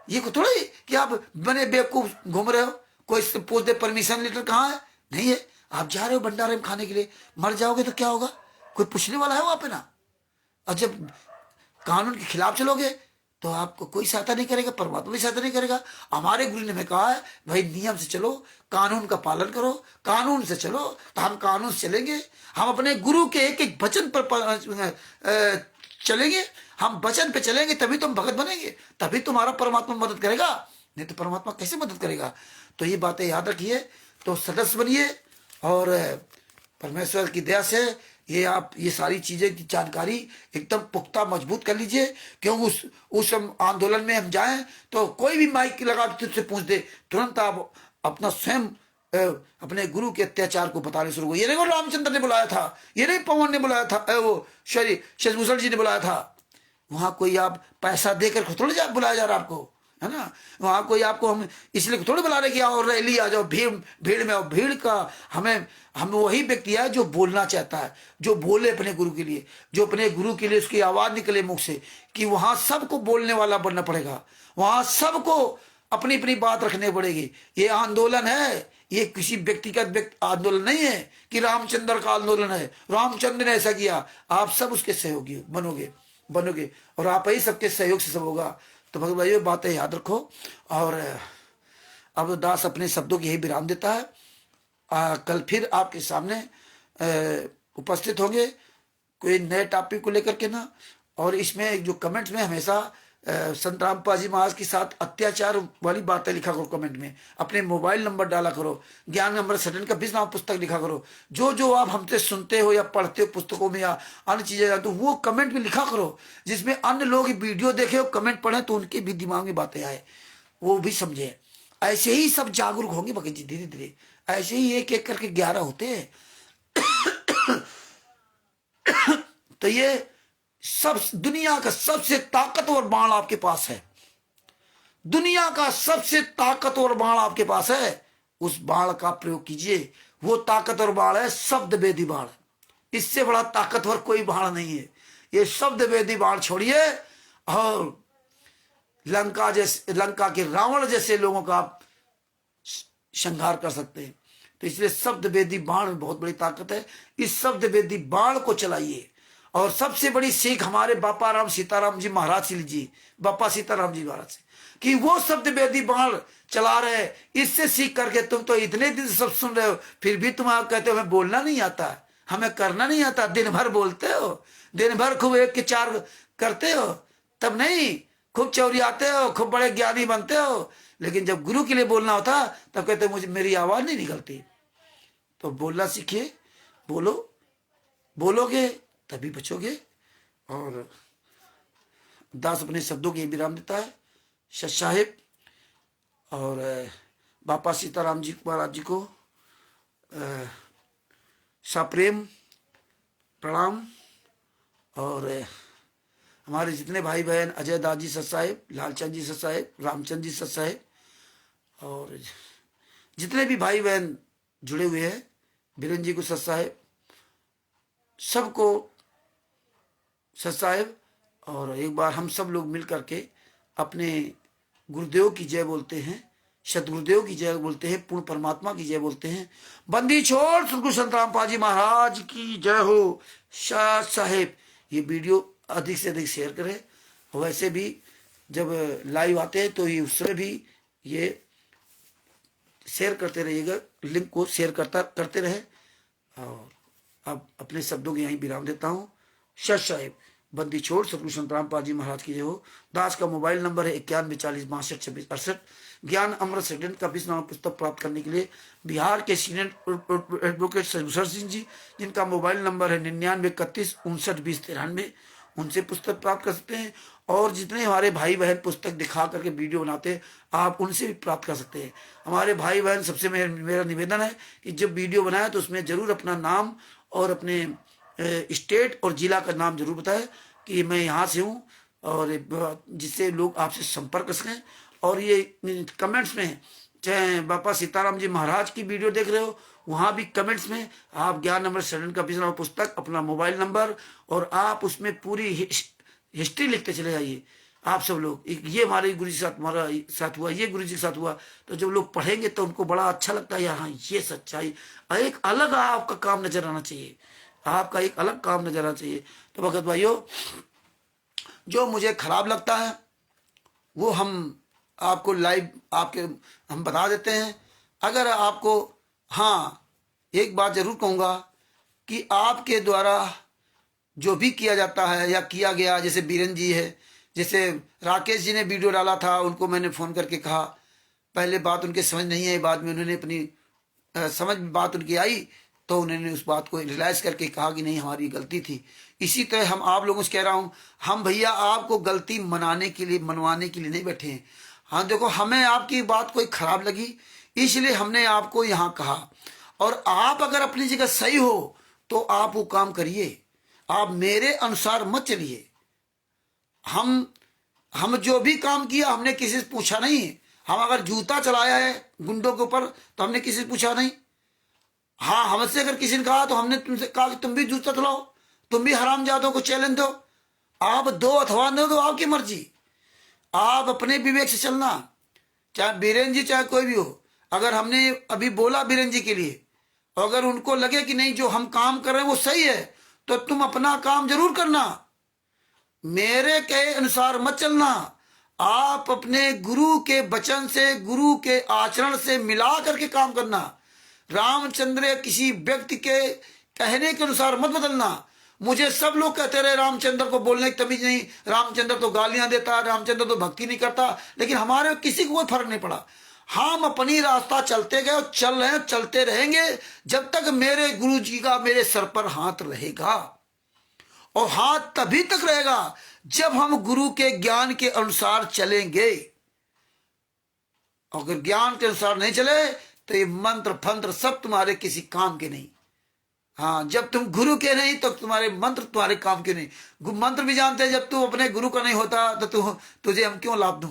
ये को थोड़ा कि आप बने बेवकूफ घूम रहे हो, कोई पूछ दे परमिशन लेटर कहाँ है, नहीं है। आप जा रहे हो भंडारे में खाने के लिए, मर जाओगे तो क्या होगा, कोई पूछने वाला है वहां पे ना। और जब कानून के खिलाफ चलोगे तो आपको कोई सहायता नहीं करेगा, परमात्मा भी सहायता नहीं करेगा। हमारे गुरु ने हमें कहा है भाई नियम से चलो, कानून का पालन करो, कानून से चलो। तो हम कानून से चलेंगे, हम अपने गुरु के एक एक वचन पर चलेंगे। हम वचन पे चलेंगे तभी तुम भगत बनेंगे, तभी तुम्हारा परमात्मा मदद करेगा, नहीं तो परमात्मा कैसे मदद करेगा। तो ये बातें याद रखिए। तो सदस्य बनिए और परमेश्वर की दया से ये सारी चीजें की जानकारी एकदम पुख्ता मजबूत कर लीजिए। क्यों उस आंदोलन में हम जाएं तो कोई भी माइक लगा तुझसे पूछ दे, तुरंत आप अपना स्वयं अपने गुरु के अत्याचार को बताने शुरू हुए। ये नहीं वो रामचंद्र ने बुलाया था, ये नहीं पवन ने बुलाया था, वो शशिभूषण जी ने बुलाया था। वहां कोई आप पैसा देकर थोड़ी बुलाया जा रहा आपको, है ना। वहां कोई आपको हम इसलिए थोड़ी बुला रहे कि आओ रैली आ जाओ, भीड़ भीड़ में आओ। भीड़ का हम वही व्यक्ति है जो बोलना चाहता है, जो बोले अपने गुरु के लिए, जो अपने गुरु के लिए उसकी आवाज निकले मुख से, कि वहां सबको बोलने वाला बनना पड़ेगा, वहां सबको अपनी अपनी बात रखनी पड़ेगी। ये आंदोलन है, ये किसी व्यक्तिगत आंदोलन नहीं है कि रामचंद्र का आंदोलन है, रामचंद्र ने ऐसा किया। आप सब उसके सहयोगी बनोगे और आप ही सबके सहयोग से सब होगा। तो भगत भाइयों, बातें याद रखो। और अब दास अपने शब्दों की यही विराम देता है। कल फिर आपके सामने उपस्थित होंगे कोई नए टॉपिक को लेकर के ना। और इसमें जो कमेंट्स में हमेशा संत रामपाल जी महाराज के साथ अत्याचार वाली बातें लिखा करो कमेंट में, अपने मोबाइल नंबर डाला करो, ज्ञान नंबर सडन का 20 नाम पुस्तक लिखा करो। जो आप हमसे सुनते हो या पढ़ते हो पुस्तकों में या अन्य चीजें, तो वो कमेंट में लिखा करो, जिसमें अन्य लोग वीडियो देखे हो, कमेंट पढ़े, तो उनके भी दिमाग में बातें आए, वो भी समझे। ऐसे ही सब जागरूक होंगे भगत जी, धीरे धीरे ऐसे ही एक एक करके 11 होते हैं। तो ये सब दुनिया का सबसे ताकतवर बाण आपके पास है, दुनिया का सबसे ताकतवर बाण आपके पास है। उस बाण का प्रयोग कीजिए। वो ताकतवर बाण है शब्द वेदी बाण। इससे बड़ा ताकतवर कोई बाण नहीं है। ये शब्द वेदी बाण छोड़िए और लंका के रावण जैसे लोगों का आप संहार कर सकते हैं। तो इसलिए शब्द वेदी बाण में बहुत बड़ी ताकत है। इस शब्द वेदी बाण को चलाइए। और सबसे बड़ी सीख हमारे बापा राम सीताराम जी महाराज से लीजिए, बापा सीताराम जी महाराज से, कि वो शब्द वेदी बाण चला रहे। इससे सीख करके तुम तो इतने दिन सब सुन रहे हो, फिर भी तुम आप कहते हो हमें बोलना नहीं आता, हमें करना नहीं आता। दिन भर बोलते हो, दिन भर खूब 1 के 4 करते हो, तब नहीं, खूब चौरियाते हो, खूब बड़े ज्ञानी बनते हो। लेकिन जब गुरु के लिए बोलना होता तब कहते हो मुझे मेरी आवाज नहीं निकलती। तो बोलना सीखिए, बोलोगे तभी बचोगे। और दास अपने शब्दों के विराम देता है। सत साहिब और बापा सीताराम जी महाराज जी को सप्रेम प्रणाम। और हमारे जितने भाई बहन, अजय दास जी सत साहिब, लालचंद जी सत साहिब, रामचंद जी सत साहिब, और जितने भी भाई बहन जुड़े हुए हैं, बीरेन जी को सत साहिब, सबको सत साहिब। और एक बार हम सब लोग मिल करके अपने गुरुदेव की जय बोलते हैं, सतगुरुदेव की जय बोलते हैं, पूर्ण परमात्मा की जय बोलते हैं। बंदी छोड़ सतगुरु संत रामपाल जी महाराज की जय हो। सत साहिब। ये वीडियो अधिक से अधिक शेयर करें। वैसे भी जब लाइव आते हैं तो ये उस समय भी ये शेयर करते रहिएगा, लिंक को शेयर करते रहे। और अब अपने शब्दों के यहीं विराम देता हूँ। सत साहिब। बंदी छोड़ सतगुरु संत रामपाल जी महाराज की जय हो। दास का मोबाइल नंबर है 9140 62 26 68। ज्ञान अमृत सेकंड का 20 नाम पुस्तक प्राप्त करने के लिए बिहार के सीनियर एडवोकेट शशिभूषण सिंह जी, जिनका मोबाइल नंबर है 99 31 59 20 93, उनसे पुस्तक प्राप्त कर सकते हैं। और जितने हमारे भाई बहन पुस्तक दिखा करके वीडियो बनाते हैं, आप उनसे भी प्राप्त कर सकते हैं। हमारे भाई बहन सबसे मेरा निवेदन है कि जब वीडियो बनाए तो उसमें जरूर अपना नाम और अपने स्टेट और जिला का नाम जरूर बताएं कि मैं यहाँ से हूँ, और जिससे लोग आपसे संपर्क कर सकें। और ये कमेंट्स में, चाहे बापा सीताराम जी महाराज की वीडियो देख रहे हो, वहाँ भी कमेंट्स में आप ज्ञान नंबर सडन का 20 पुस्तक, अपना मोबाइल नंबर, और आप उसमें पूरी हिस्ट्री लिखते चले जाइए। आप सब लोग, ये हमारे गुरु जी के साथ, हमारा साथ हुआ, ये गुरु जी के साथ हुआ। तो जब लोग पढ़ेंगे तो उनको बड़ा अच्छा लगता है, यार हाँ ये सच्चाई। एक अलग आपका काम नजर आना चाहिए, आपका एक अलग काम नजर आना चाहिए। तो भगत भाइयों, जो मुझे खराब लगता है वो हम आपको लाइव हम बता देते हैं। अगर आपको, हाँ एक बात जरूर कहूँगा कि आपके द्वारा जो भी किया जाता है या किया गया, जैसे बीरेन जी है, जैसे राकेश जी ने वीडियो डाला था, उनको मैंने फ़ोन करके कहा, पहले बात उनके समझ नहीं आई, बाद में उन्होंने अपनी समझ बात उनकी आई तो उन्होंने उस बात को रियलाइज़ करके कहा कि नहीं हमारी गलती थी। इसी तरह हम आप लोगों से कह रहा हूँ, हम भैया आपको गलती मनवाने के लिए नहीं बैठे हैं। हाँ देखो, हमें आपकी बात कोई खराब लगी इसलिए हमने आपको यहां कहा। और आप अगर अपनी जगह सही हो तो आप वो काम करिए, आप मेरे अनुसार मत चलिए। हम जो भी काम किया हमने किसी से पूछा नहीं। हम अगर जूता चलाया है गुंडों के ऊपर तो हमने किसी से पूछा नहीं। हाँ, हमसे अगर किसी ने कहा तो हमने तुमसे कहा कि तुम भी जूता चलाओ, तुम भी हरामजादों को चैलेंज दो। आप दो अथवा न दो, आपकी मर्जी, आप अपने विवेक से चलना। चाहे बीरेन जी चाहे कोई भी हो, अगर हमने अभी बोला बीरेन जी के लिए, अगर उनको लगे कि नहीं जो हम काम कर रहे हैं वो सही है, तो तुम अपना काम जरूर करना, मेरे के अनुसार मत चलना। आप अपने गुरु के वचन से, गुरु के आचरण से मिला करके काम करना। रामचंद्र किसी व्यक्ति के कहने के अनुसार मत बदलना। मुझे सब लोग कहते रहे रामचंद्र को बोलने की तमीज नहीं, रामचंद्र तो गालियां देता, रामचंद्र तो भक्ति नहीं करता, लेकिन हमारे किसी को कोई फर्क नहीं पड़ा। हम अपनी रास्ता चलते गए और चल रहे हैं, चलते रहेंगे जब तक मेरे गुरु जी का मेरे सर पर हाथ रहेगा। और हाथ तभी तक रहेगा जब हम गुरु के ज्ञान के अनुसार चलेंगे। अगर ज्ञान के अनुसार नहीं चले तो ये मंत्र फंत्र सब तुम्हारे किसी काम के नहीं। हाँ, जब तुम गुरु के नहीं तो तुम्हारे मंत्र तुम्हारे काम के नहीं। मंत्र भी जानते हैं, जब तू अपने गुरु का नहीं होता तो तुझे हम क्यों लाभ दूं।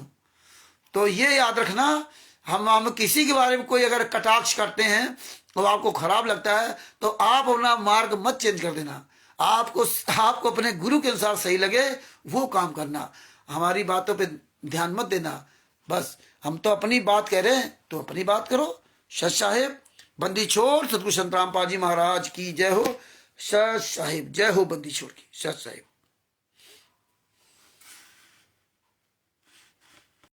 तो ये याद रखना, हम किसी के बारे में कोई अगर कटाक्ष करते हैं और आपको खराब लगता है तो आप अपना मार्ग मत चेंज कर देना। आपको अपने गुरु के अनुसार सही लगे वो काम करना, हमारी बातों पे ध्यान मत देना। बस हम तो अपनी बात कह रहे हैं तो अपनी बात करो। सत साहेब बंदी छोड़ सतगुरु संत रामपाल जी महाराज की जय हो। सत साहिब जय हो बंदी छोड़ की। सत साहिब।